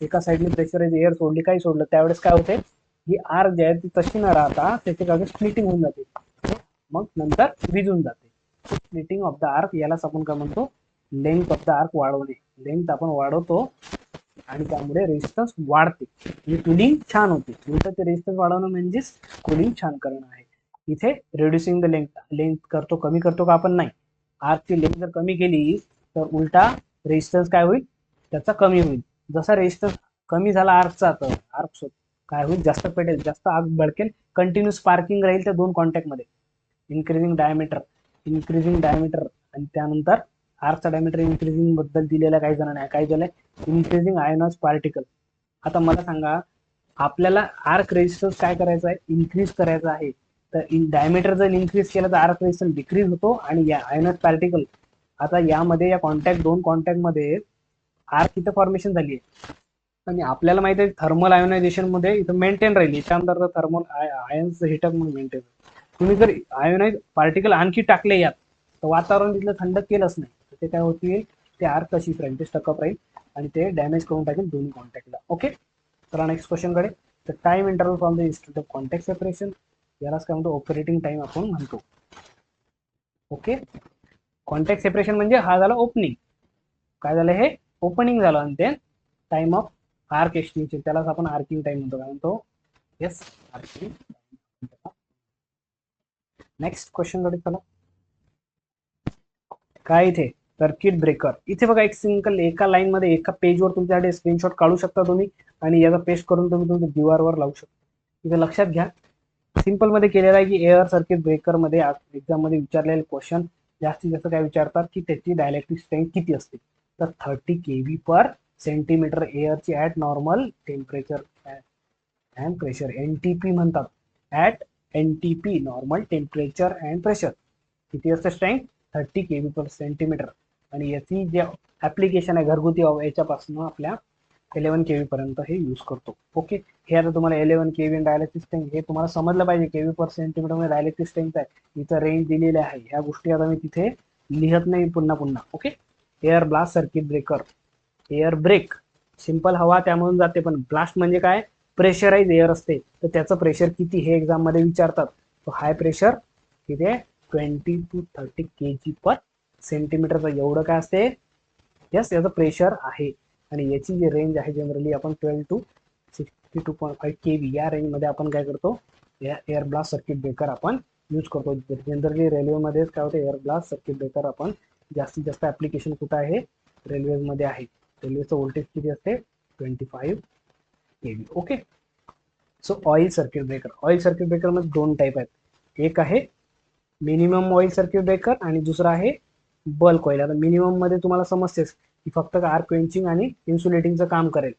[SPEAKER 1] एका साईडने प्रेशराइज एअर सोडली, काही सोडलं, त्यावेळेस काय होते? ही आर्क जी आहे ती तशी न राहता त्याची काय स्प्लिटिंग होऊन जाते, मग नंतर विजून जाते. स्प्लिटिंग ऑफ द आर्क, यालाच आपण काय म्हणतो? लेंथ ऑफ द आर्क वाढवणे. लेंथ आपण वाढवतो आणि त्यामुळे रेजिस्टन्स वाढते, म्हणजे कुलिंग छान होते. उलट ते रेजिस्टन्स वाढवणं म्हणजेच कुलिंग छान करणं आहे. इथे रिड्युसिंग द लेंथ करतो, कमी करतो का आपण? नाही. आर्कची लेंथ जर कमी केली तर उलटा रेजिस्टन्स काय होईल? त्याचा कमी होईल. जसा रेजिस्टन्स कमी झाला आर्कचा, तर आर्क काय होईल? जास्त पेटेल, जास्त आग भडकेल, कंटिन्यू स्पार्किंग राहील त्या दोन कॉन्टॅक्ट मध्ये. इन्क्रीजिंग डायमीटर आणि त्यानंतर आर्कचा डायमीटर इन्क्रीजिंग बद्दल दिलेला काही जण नाही. काय झालंय? Increasing ionise particle. आता मला सांगा, आपल्याला आर्क रेजिस्टन्स काय करायचं आहे? इन्क्रीज करायचं आहे. तर डायमीटर जर इन्क्रीज केलं तर आर्क रेजिस्टन्स डिक्रीज होतो, आणि या आयनॉइज पार्टिकल, आता यामध्ये या दोन कॉन्टॅक्ट मध्ये आर्क इथं फॉर्मेशन झाली आहे, आणि आपल्याला माहिती आहे थर्मल आयोनायझेशन मध्ये इथं मेंटेन राहील. याच्यानंतर थर्मल आयन्स हिटअप म्हणून मेंटेन. तुम्ही जर आयोनाइज पार्टिकल आणखी टाकले यात, तर वातावरण तिथलं थंड केलंच नाही, तर ते काय होतील? ते आर्क कशी राहील? ते स्टकअप राहील आणि ते डॅमेज करून टाकेल दोन्ही कॉन्टॅक्टला. ओके. तर नेक्स्ट क्वेश्चन कडे, तर time interval from the instant of contact separation, यालाच काय म्हणतो? ऑपरेटिंग टाइम आपण म्हणतो. ओके. कॉन्टॅक्ट सेपरेशन म्हणजे हा झाला ओपनिंग, काय झालं? हे ओपनिंग झालं. आणि ते टाइम ऑफ आर्क एक्सटेंशन, त्यालाच आपण आर्किंग टाइम म्हणतो. काय म्हणतो? Yes, arcing. नेक्स्ट क्वेश्चन कडे चला. काय इथे सर्किट ब्रेकर. इथे बघा एक सिंगल एका लाईन मध्ये एका पेजवर तुमच्याकडे स्क्रीनशॉट काढू शकता तुम्ही आणि याचा पेस्ट करून तुम्ही तुमच्या दीवारवर लावू शकता. इथे लक्षात घ्या सिंपल मध्ये केलेलं आहे की एअर सर्किट ब्रेकर मध्ये एक्झाम मध्ये विचारलेले क्वेश्चन जास्तीत जास्त काय विचारतात की त्याची डायलेक्ट्रिक स्ट्रेंथ किती असते. तर 30 kV पर सेंटीमीटर एअरची at normal temperature and pressure, NTP म्हणतात. At NTP normal temperature and pressure किती असते स्ट्रेंथ 30 kV पर सेंटीमीटर. आणि याची जे ऍप्लिकेशन आहे घरगुती याच्यापासून आपल्या 11 kV पर्यंत हे यूज करतो. ओके, हे आता तुम्हाला 11 kV डायलेक्ट्रिक स्ट्रेंथ हे तुम्हाला समजलं पाहिजे. केव्ही पर सेंटीमीटर मध्ये डायलेक्ट्रिक स्ट्रेंथ आहे, इथं रेंज दिलेली आहे. ह्या गोष्टी आता मी तिथे लिहत नाही पुन्हा पुन्हा. Okay, air blast circuit breaker. Air break simple हवा त्यामधून जाते, पण ब्लास्ट म्हणजे काय प्रेशराईज एअर असते. तर त्याचं प्रेशर किती हे एक्झाम मध्ये विचारतात. तो हाय प्रेशर किती आहे 20 to 30 kg पर सेंटीमीटरचं एवढं काय असते. यस, याचं प्रेशर आहे. आणि याची जी रेंज आहे जनरली आपण 12 to 62.5 kV या रेंज मध्ये आपण काय करतो एअर ब्लास्ट सर्किट ब्रेकर आपण यूज करतो. जनरली रेल्वेमध्येच काय होते एअर ब्लास्ट सर्किट ब्रेकर आपण जास्तीत जास्त ऍप्लिकेशन कुठं आहे रेल्वेमध्ये आहे. रेल्वेचं व्होल्टेज किती असते 25 kV. Okay, so oil circuit breaker. Oil circuit breaker मध्ये दोन टाईप आहेत. एक आहे मिनिमम ऑइल सर्किट ब्रेकर आणि दुसरा आहे बल्क ऑइल. आता मिनिमम मध्ये तुम्हाला समजतेच की फक्त आर्क क्वेंचिंग आणि इन्सुलेटिंगचं काम करेल.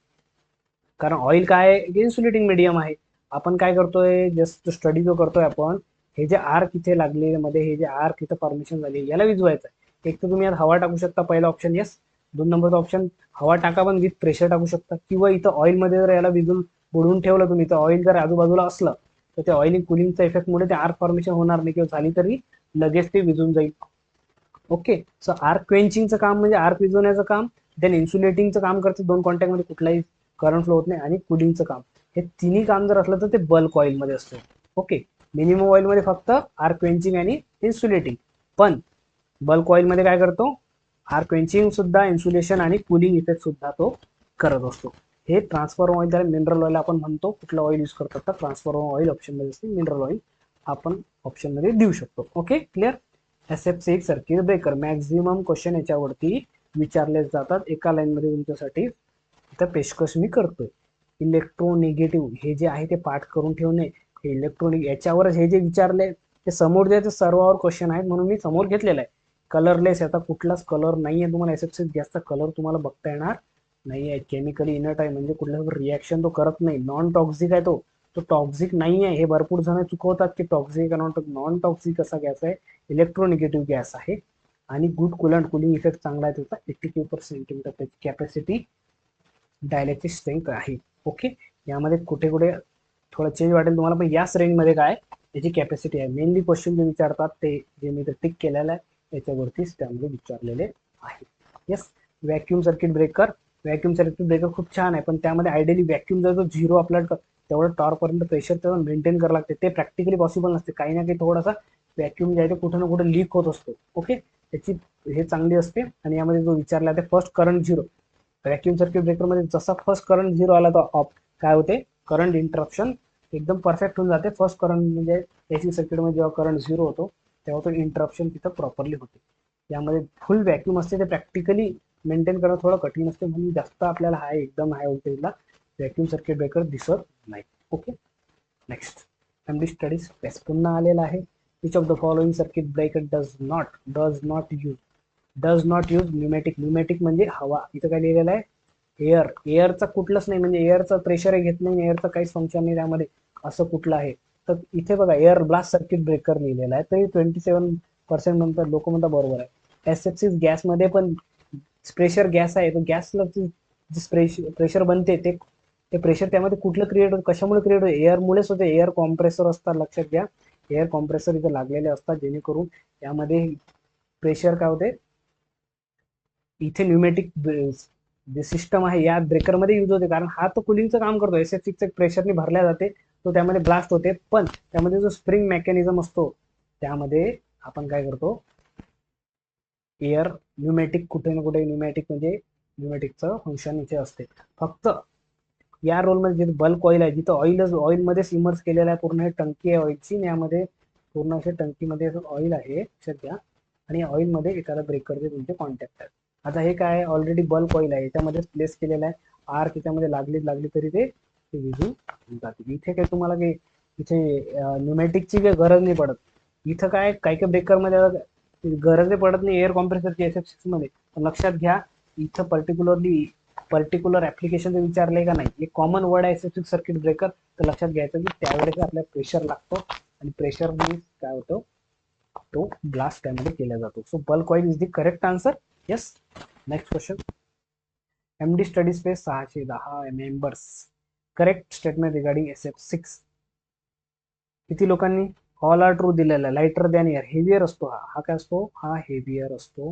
[SPEAKER 1] कारण ऑइल काय आहे इन्सुलेटिंग मीडियम आहे. आपण काय करतोय जस्ट स्टडी जो करतोय आपण, हे जे आर्क इथे लागले मध्ये हे जे आर्क इथं फॉर्मेशन झाले याला विझवायचं आहे. एक तर तुम्ही यात हवा टाकू शकता पहिला ऑप्शन. यस, 2 नंबरचा ऑप्शन हवा टाका पण विथ प्रेशर टाकू शकता. किंवा इथं ऑइलमध्ये जर याला विझून बुडवून ठेवलं तुम्ही तर ऑइल जर आजूबाजूला असलं तर त्या ऑइलिंग कुलिंगच्या इफेक्टमुळे ते आर्क फॉर्मेशन होणार नाही किंवा झाली तरी लगेच ते विझून जाईल. ओके, सो आर्क क्वेंचिंगचं काम म्हणजे आर्क विझवण्याचं काम. देन इन्सुलेटिंगचं काम करते, दोन कॉन्टॅक्टमध्ये कुठलाही करंट फ्लो होत नाही. आणि कुलिंगचं काम. हे तिन्ही काम जर असलं तर ते बल्क ऑइलमध्ये असतं. ओके, मिनिमम ऑइलमध्ये फक्त आर्क क्वेंचिंग आणि इन्सुलेटिंग. पण बल्क ऑइलमध्ये काय करतो आर्क क्वेंचिंग सुद्धा इन्सुलेशन आणि कुलिंग इफेक्ट सुद्धा तो करत असतो. हे ट्रान्सफॉर्म ऑइल त्याला मिनरल ऑइल आपण म्हणतो. कुठलं ऑइल यूज करतात तर ट्रान्सफॉर्म ऑइल ऑप्शनमध्ये असते, मिनरल ऑइल आपण ऑप्शनमध्ये देऊ शकतो. Okay, clear. SF6 circuit breaker maximum question याच्यावरती विचारले जातात. एका लाईन मध्ये तुमच्यासाठी इथं पेशकश मी करतोय. इलेक्ट्रोनिगेटिव्ह हे जे आहे ते पाठ करून ठेवणे. हे इलेक्ट्रॉनिक याच्यावरच हे जे विचारले ते समोर जे सर्वावर क्वेश्चन आहेत म्हणून मी समोर घेतलेला आहे. कलरलेस याचा कुठलाच कलर नाहीये. तुम्हाला SF6 गॅसचा कलर तुम्हाला बघता येणार नाही आहे. केमिकली इनर्ट आहे म्हणजे कुठल्या रिॲक्शन तो करत नाही. नॉन टॉक्सिक आहे तो टॉक्सिक नाही आहे. हे भरपूर जण चुकवतात की टॉक्सिक नॉन टॉक्सिक असा गॅस आहे. इलेक्ट्रोनिगेटिव्ह गॅस आहे आणि गुड कुलंट कुलिंग इफेक्ट चांगला आहे त्याचा. 80 kV पर सेंटीमीटर त्याची कॅपॅसिटी डायलेक्ट्रिक स्ट्रेंथ आहे. ओके, यामध्ये कुठे कुठे थोडा चेंज वाटेल तुम्हाला पण याच रेंजमध्ये काय त्याची कॅपॅसिटी आहे. मेनली क्वेश्चन जे विचारतात ते जे मी टिक केलेलं आहे याच्यावरतीच त्यामध्ये विचारलेले आहे. Yes, vacuum circuit breaker. Vacuum circuit breaker खूप छान आहे पण त्यामध्ये आयडियली व्हॅक्यूम जर झिरो आपला तेवढं टॉर्क पर्यंत प्रेशर तेवढं मेंटेन करावं लागते. ते प्रॅक्टिकली पॉसिबल नसते. काही ना काही थोडासा व्हॅक्यूम जे आहे ते कुठं ना कुठं लीक होत असतो. ओके, त्याची हे चांगली असते. आणि यामध्ये जो विचारला ते first current zero. Vacuum circuit breaker मध्ये जसा फर्स्ट करंट झिरो आला तर ऑफ काय होते करंट इंटरप्शन एकदम परफेक्ट होऊन जाते. फर्स्ट करंट म्हणजे एसी सर्किटमध्ये जेव्हा करंट झिरो होतो तेव्हा तो इंटरप्शन तिथं प्रॉपरली होते. यामध्ये फुल व्हॅक्यूम असते ते प्रॅक्टिकली मेंटेन करणं थोडं कठीण असते म्हणून जास्त आपल्याला हाय एकदम हाय व्होल्टेजला व्हॅक्यूम सर्किट ब्रेकर दिसत नाही. Okay, next MD studies best पुन्हा आलेला आहे. Which of the following circuit breaker does not use pneumatic. Pneumatic म्हणजे हवा. इथं काय लिहिलेलं आहे एअरचा कुठलंच नाही म्हणजे एअरचं प्रेशर घेत नाही, एअरचं काहीच फंक्शन नाही त्यामध्ये असं कुठलं आहे. तर इथे बघा एअर ब्लास्ट सर्किट ब्रेकर लिहिलेला आहे तरी 27% म्हणतात लोक म्हणतात बरोबर आहे. SF6 गॅसमध्ये पण प्रेशर गॅस आहे. तो गॅसला प्रेशर बनते ते प्रेशर त्यामध्ये कुठलं क्रिएट होतं कशामुळे क्रिएट होतं एअरमुळेच होते. एअर कॉम्प्रेसर असतात लक्षात घ्या. एअर कॉम्प्रेसर इथे लागलेले असतात जेणेकरून यामध्ये प्रेशर काय होते. इथे न्यूमॅटिक जे सिस्टम आहे या ब्रेकरमध्ये यूज होते कारण हा तो कुलिंगचं काम करतो. SF6 प्रेशरने भरल्या जाते तो त्यामध्ये ब्लास्ट होते. पण त्यामध्ये जो स्प्रिंग मेकॅनिझम असतो त्यामध्ये आपण काय करतो एअर न्यूमॅटिक कुठे ना कुठे न्यूमॅटिक म्हणजे न्यूमॅटिकचं फंक्शन इथे असते. फक्त या रोलमध्ये जिथे बल्क ऑइल आहे जिथं ऑइलमध्येच इमर्स केलेला आहे पूर्ण हे टंकी आहे ऑइलची. यामध्ये पूर्ण अशा टंकीमध्ये ऑइल आहे सध्या, आणि ऑइलमध्ये एखादा ब्रेकरचे तुमचे कॉन्टॅक्ट आहेत. आता हे काय ऑलरेडी बल्क ऑइल आहे, याच्यामध्ये प्लेस केलेलं आहे. आर्क याच्यामध्ये लागली तरी ते विजून जाते. इथे काय तुम्हाला काही इथे न्यूमॅटिकची काही गरज नाही पडत. इथं काय काय काय ब्रेकरमध्ये गरज पडत नाही एअर कॉम्प्रेसरची SF6 मध्ये. पण लक्षात घ्या, इथं पर्टिक्युलर ऍप्लिकेशन विचारलंय का नाही. एक कॉमन वर्ड आहे SF6 सर्किट ब्रेकर. तर लक्षात घ्यायचं की त्यावेळेस आपल्याला प्रेशर लागतो, आणि प्रेशर काय होतं, तो ब्लास्ट त्यामध्ये केला जातो. So bulk oil is the correct answer. Yes. Next question. MD study space 610 members. Correct statement regarding SF6. किती लोकांनी? ऑल आर ट्रू दिलेला आहे. लाइटर दॅन एअर, हेवियर असतो हा. हा काय असतो? हा हेवियर असतो.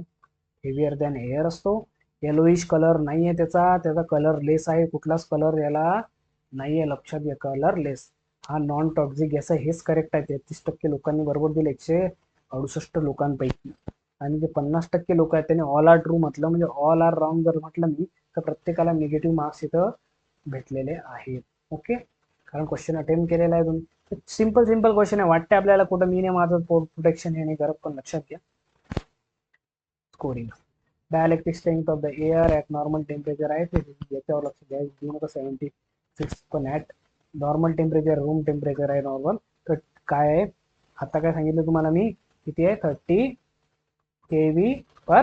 [SPEAKER 1] हेवियर दॅन एअर असतो. येलोइश कलर नाहीये त्याचा, त्याचा कलर लेस आहे. कुठलाच कलर याला नाहीये, लक्षात घ्या, कलर लेस. हा नॉन टॉक्सिक गॅस आहे. हेच करेक्ट आहे. 33% लोकांनी बरोबर दिले 168 लोकांपैकी. आणि जे 50% लोक आहेत त्यांनी ऑल आर ट्रू म्हटलं, म्हणजे ऑल आर रॉंग जर म्हटलं मी, तर प्रत्येकाला निगेटिव्ह मार्क्स इथं भेटलेले आहेत. ओके, कारण क्वेश्चन अटेम्प्ट केलेला आहे तुम्ही. सिंपल क्वेश्चन आहे. वाटते आपल्याला कुठं मी नाही माझं प्रोटेक्शन हे नाही करत, पण लक्षात घ्या. Scoring. Dielectric strength of the air at normal temperature आहे, याच्यावर लक्ष द्या. देऊ नका 76, पण at normal temperature, room temperature आहे नॉर्मल. तर काय आहे, आता काय सांगितलं तुम्हाला मी, किती आहे, 30 kV पर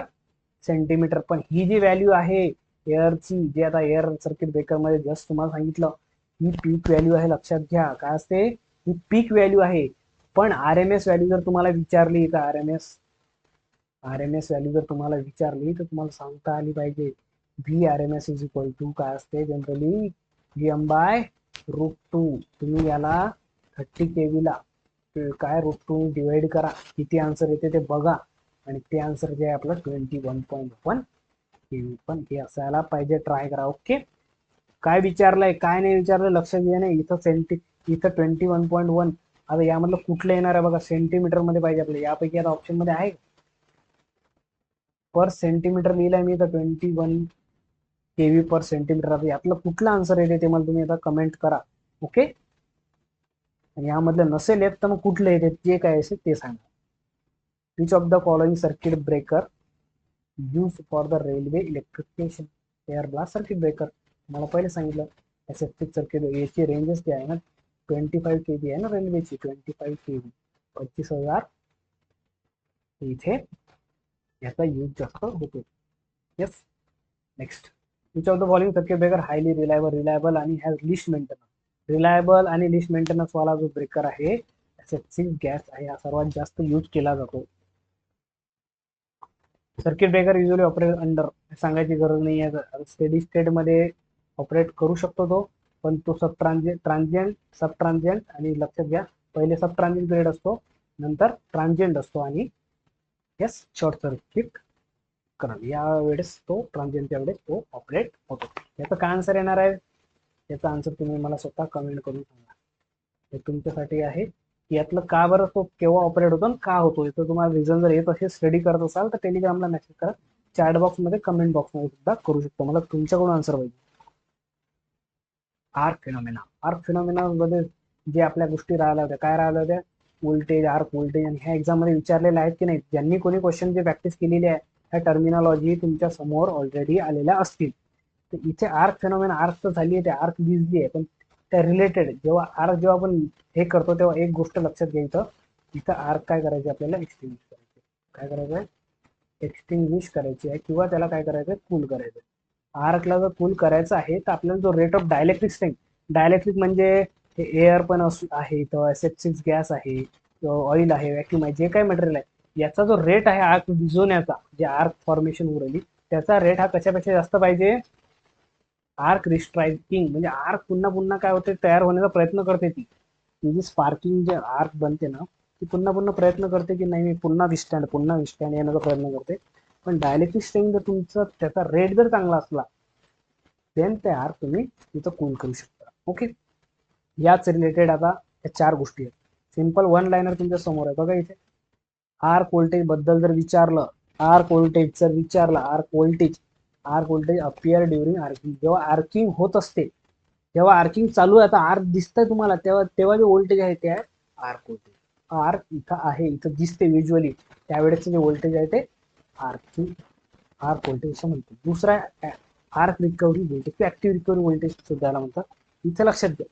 [SPEAKER 1] सेंटीमीटर. पण ही जी व्हॅल्यू आहे एअरची, जी आता एअर सर्किट ब्रेकर मध्ये जस्ट तुम्हाला सांगितलं, ही पीक व्हॅल्यू आहे. लक्षात घ्या, काय असते, ही पीक व्हॅल्यू आहे. पण RMS व्हॅल्यू जर तुम्हाला विचारली, तर RMS व्हॅल्यू जर तुम्हाला विचारली, तर तुम्हाला सांगता आली पाहिजे. VRMS इज इक्वल टू काय असते, जनरली VM/√2. तुम्ही याला 30 kV ला काय √2 डिवाइड करा, किती आन्सर येते ते बघा, आणि ते आन्सर जे आहे आपलं 21.1 kV. पण हे असायला पाहिजे, ट्राय करा. ओके, काय विचारलंय काय नाही विचारलं लक्ष घ्या. नाही इथं 21.1. आता यामधलं कुठलं येणार आहे बघा, सेंटीमीटर मध्ये पाहिजे आपल्याला. यापैकी आता ऑप्शन मध्ये आहे पर सेंटीमीटर लिहिलंय मी, तर 21 kV पर सेंटीमीटर. आता यातलं कुठलं आन्सर येते ते मला तुम्ही आता कमेंट करा. ओके, आणि यामधलं नसेल येत तर मग कुठलं येते ते काय असेल ते सांगा. Which of the following circuit breaker use for the railway electrification? Air blast circuit breaker. मला पहिले सांगितलं SF6 सर्किट याची रेंजेस जी आहे ना 25 kV आहे ना रेल्वेची, 25 kV, 25,000. इथे याचा यूज जास्त होतो. Yes. Next. Which of the following circuit breaker highly reliable आणि हॅज लिस्ट मेंटेनन्स? रिलायबल आणि लिस्ट मेंटेनन्स वाला जो ब्रेकर आहे SF6 गॅस आहे, हा सर्वात जास्त यूज केला जातो. Circuit breaker usually operate under, सांगायची गरज नाही आहे. स्टेडी स्टेट मध्ये ऑपरेट करू शकतो तो, पण तो सब ट्रान्झिएंट आणि लक्षात घ्या, पहिले सब ट्रान्झिएंट पिरियड असतो, नंतर ट्रान्झिएंट असतो, आणि येस शॉर्ट सर्किट करंट या वेळेस तो ट्रान्झिएंटच्या वेळेस तो ऑपरेट होतो. याचा काय आन्सर येणार आहे, याचा आन्सर तुम्ही मला स्वतः कमेंट करून सांगा. हे तुमच्यासाठी आहे की यातलं का बरं तो केव्हा ऑपरेट होतो आणि का होतो. याचं तुम्हाला रिझन जर येत असेल, स्टडी करत असाल, तर टेलिग्रामला मेसेज करा, चॅट बॉक्स मध्ये, कमेंट बॉक्स मध्ये सुद्धा करू शकतो. मला तुमच्याकडून आन्सर पाहिजे. आर्क फिनॉमिना मध्ये जे आपल्या गोष्टी राहिल्या होत्या, काय राहिल्या होत्या, व्होल्टेज, आर्क व्होल्टेज. आणि ह्या एक्झाम मध्ये विचारलेल्या आहेत की नाही, ज्यांनी कोणी क्वेश्चन जे प्रॅक्टिस केलेली आहे, ह्या टर्मिनॉलॉजी तुमच्या समोर ऑलरेडी आलेल्या असतील. तर इथे आर्क फिनॉमिना, आर्क तर झाली आहे, ते आर्क दिसली आहे, पण त्या रिलेटेड जेव्हा आपण हे करतो तेव्हा एक गोष्ट लक्षात घ्यायचं, इथं आर्क काय करायचे आपल्याला, एक्सटिंग्विश करायचे. काय करायचं आहे, एक्सटिंग्विश करायची आहे, किंवा त्याला काय करायचं आहे, कूल करायचं. आर्कला जर कूल करायचं आहे तर आपल्याला जो rate of dielectric strength, dielectric म्हणजे एअर पण आहे, तर SF6 गॅस आहे, ऑइल आहे, व्हॅक्यूम आहे, जे काही मटेरियल आहे, याचा जो रेट आहे आर्क विझवण्याचा, जे आर्क फॉर्मेशन उरली, त्याचा रेट हा कशापेक्षा जास्त पाहिजे, आर्क रिस्ट्रायकिंग. म्हणजे आर्क पुन्हा पुन्हा काय होते, तयार होण्याचा प्रयत्न करते. ती जी स्पार्किंग जे आर्क बनते ना, ती पुन्हा पुन्हा प्रयत्न करते की नाही मी पुन्हा विस्टँड येण्याचा प्रयत्न करते. पण डायलेक्ट्रिक स्ट्रेंथ जर तुमचा त्याचा रेट जर चांगला असला, देन ते आर्क तुम्ही तिथं कूल करू शकता. ओके, याच रिलेटेड आता या 4 गोष्टी आहेत. सिंपल वन लाईनर तुमच्या समोर आहे बघा. इथे आर्क व्होल्टेज बद्दल जर विचारलं, arc voltage appear during arcing. जेव्हा आर्किंग होत असते, जेव्हा आर्किंग चालू आहे, आता आर्क दिसतंय तुम्हाला, तेव्हा जे व्होल्टेज आहे ते आहे आर्क व्होल्टेज. आर्क इथं आहे, इथं दिसते व्हिज्युअली, त्यावेळेस जे व्होल्टेज आहे ते आर्क आर्क व्होल्टेज असं म्हणतो. दुसरा आर्क रिकव्हरी व्होल्टेज किंवा ऍक्टिव्ह रिकव्हरी व्होल्टेज सुद्धा म्हणतात. इथं लक्षात घ्या,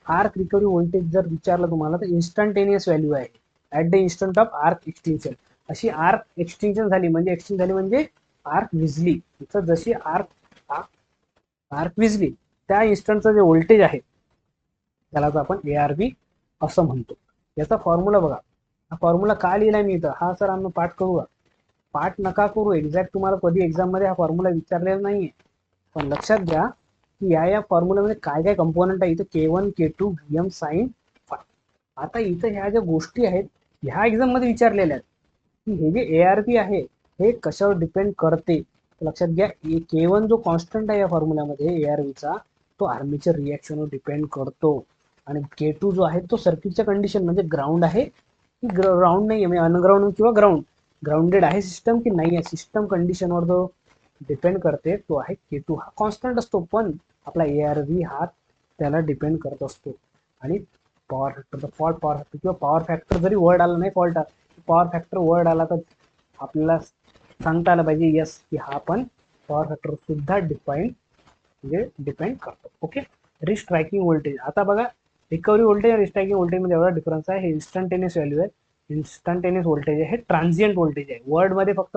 [SPEAKER 1] आर्क रिकव्हरी व्होल्टेज जर विचारलं तुम्हाला तर इन्स्टंटेनियस व्हॅल्यू आहे at the instant of arc extension. अशी आर्क एक्सटेन्शन झाली म्हणजे आर्क विजली. इथं जशी आर्क आर्क विजली त्या इन्स्टंटचं जे व्होल्टेज आहे त्यालाच आपण ARV असं म्हणतो. याचा फॉर्म्युला बघा, हा फॉर्म्युला का लिहिलाय मी इथं, हा सर आम्ही पाठ करू का? पाठ नका करू, एक्झॅक्ट तुम्हाला कधी एक्झाम मध्ये हा फॉर्म्युला विचारलेला नाहीये. पण लक्षात घ्या की या फॉर्म्युल्यामध्ये काय काय कंपोनंट आहे. इथं K1 K2 VM साइन. आता इथं ह्या ज्या गोष्टी आहेत ह्या एक्झाम मध्ये विचारलेल्या आहेत की हे जे ARV आहे हे कशावर डिपेंड करते. लक्षात घ्या, K1 जो कॉन्स्टंट आहे या फॉर्म्युल्यामध्ये ARVचा, तो आर्मेचर रिॲक्शनवर डिपेंड करतो. आणि K2 जो आहे तो सर्किटच्या कंडिशन म्हणजे ग्राउंड आहे की ग्राउंड नाही, म्हणजे अनग्राउंड किंवा ग्राउंडेड आहे सिस्टम की नाही आहे, सिस्टम कंडिशनवर जो डिपेंड करते तो आहे K2. हा कॉन्स्टंट असतो, पण आपला ARV हा त्याला डिपेंड करत असतो. आणि पॉवर फॅक्टर, पॉवर फॅक्टर किंवा पॉवर फॅक्टर जरी वर्ड आला नाही, पॉवर फॅक्टर वर्ड आला तर आपल्याला सांगता आलं पाहिजे यस की हा पण पॉवर फॅक्टर सुद्धा डिपेंड करतो. ओके. रिस्ट्रायकिंग व्होल्टेज, आता बघा रिकव्हरी व्होल्टेज आणि रिस्ट्रायकिंग व्होल्टेज मध्ये एवढा डिफरन्स आहे. हे इन्स्टंटेनियस व्हॅल्यू आहे, इन्स्टंटेनियस व्होल्टेज आहे, हे ट्रान्झिएंट व्होल्टेज आहे. वर्ड मध्ये फक्त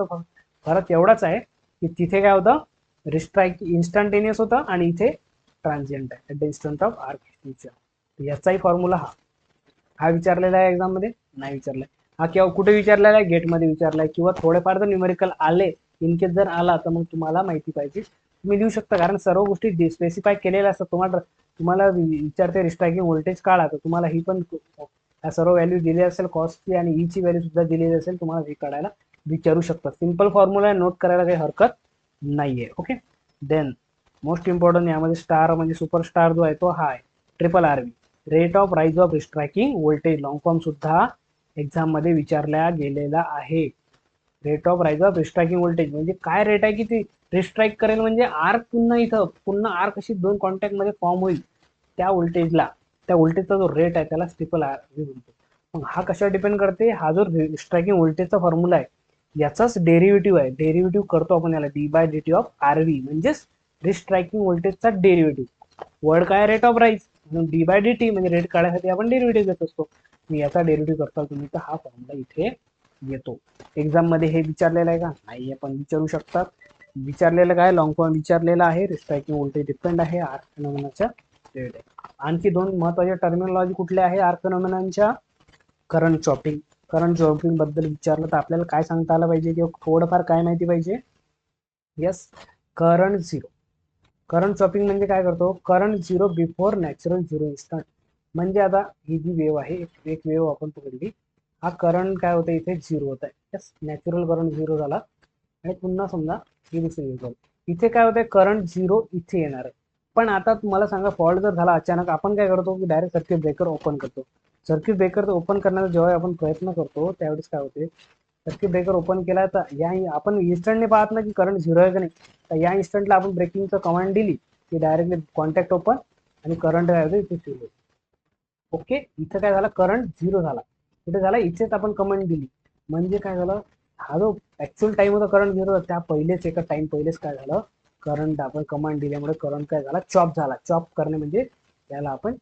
[SPEAKER 1] फरक एवढाच आहे की तिथे काय होतं, रिस्ट्रायकिंग इन्स्टंटेनियस होतं आणि इथे ट्रान्झिएंट आहे at the instant of arc extension. याचाही फॉर्म्युला हा विचारलेला आहे एक्झाम मध्ये, नाही विचारलाय हा, किंवा कुठे विचारलेला आहे, गेट मध्ये विचारलाय, किंवा थोडेफार जर न्यूमेरिकल आले, इनकेस जर आला तर मग तुम्हाला माहिती पाहिजे, तुम्ही लिहू शकता. कारण सर्व गोष्टी स्पेसिफाय केलेल्या असतात. तुम्हाला विचारते रिस्ट्रायकिंग व्होल्टेज काढा, तर तुम्हाला ही पण ह्या सर्व व्हॅल्यू दिली असेल, कॉस्टची आणि ईची व्हॅल्यू सुद्धा दिलेली असेल, तुम्हाला हे काढायला विचारू शकतात. सिंपल फॉर्म्युला नोट करायला काही हरकत नाहीये. ओके. देन मोस्ट इम्पॉर्टंट यामध्ये स्टार म्हणजे सुपरस्टार जो आहे तो हा आहे triple RV, rate of rise of restriking voltage. Long form सुद्धा एक्झाम मध्ये विचारला गेलेला आहे. Rate of rise of restriking voltage म्हणजे काय रेट आहे की ती रिस्ट्राईक करेल, म्हणजे आर्क पुन्हा आर्क अशी दोन कॉन्टॅक्ट मध्ये फॉर्म होईल त्या व्होल्टेजचा जो रेट आहे त्याला ट्रिपल RV म्हणतो. मग हा कशावर डिपेंड करते, हा जो रिस्ट्रायकिंग व्होल्टेजचा फॉर्म्युला आहे याचाच डेरिव्हेटिव्ह आहे. डेरिव्हेटिव्ह करतो आपण याला d/dt ऑफ RV, म्हणजेच रिस्ट्रायकिंग व्होल्टेजचा डेरिव्हेटिव्ह. वर्ड काय, रेट ऑफ राईज, d/dt म्हणजे रेट काढण्यासाठी आपण डेरिव्हेटिव्ह घेत असतो. याचा डेरिव्हेटिव्ह करता तुम्ही तर हा फॉर्म्युला इथे येतो. एक्झाम मध्ये हे विचारलेलं आहे का, नाही, पण विचारू शकतात. विचारलेलं काय, लॉंग फॉर्म विचारलेला आहे, रिस्ट्रायकिंग व्होल्टेज डिपेंड आहे आर्क फिनॉमिनाच्या रेट आहे. आणखी दोन महत्वाच्या टर्मिनॉलॉजी कुठल्या आहे आर्क फिनॉमिनाच्या, करंट चॉपिंग बद्दल विचारलं तर आपल्याला काय सांगता आलं पाहिजे किंवा थोडंफार काय माहिती पाहिजे. Yes, current zero. Current chopping म्हणजे काय करतो, current zero before natural zero instant. म्हणजे आता ही जी वेव्ह आहे, एक वेव्ह आपण पकडली, हा करंट काय होतं इथे झिरो होत आहे. यस, नॅचरल करंट झिरो झाला आणि पुन्हा समजा ही दुसरी वेव्ह झाली, इथे काय होतंय, करंट झिरो इथे येणार आहे. पण आता तुम्हाला सांगा फॉल्ट जर झाला अचानक, आपण काय करतो की डायरेक्ट सर्किट ब्रेकर ओपन करतो. सर्किट ब्रेकर ओपन करण्याचा जेव्हा आपण प्रयत्न करतो त्यावेळेस काय होते, सर्किट ब्रेकर ओपन केला तर या आपण इन्स्टंटने पाहत ना की करंट झिरो आहे का नाही, तर या इन्स्टंटला आपण ब्रेकिंगचं कमांड दिली की डायरेक्टली कॉन्टॅक्ट ओपन आणि करंट काय होते इथे सुरू. ओके, इथं काय झालं, करंट झिरो झाला, कुठे झाला, इथेच आपण कमांड दिली, म्हणजे काय झालं, हा जो ऍक्च्युअल टाइम होता करंट झिरो, त्या पहिलेच एका टाइम पहिलेच काय झालं, करंट आपण कमांड दिल्यामुळे करंट काय झाला, चॉप झाला. चॉप करणे म्हणजे याला आपण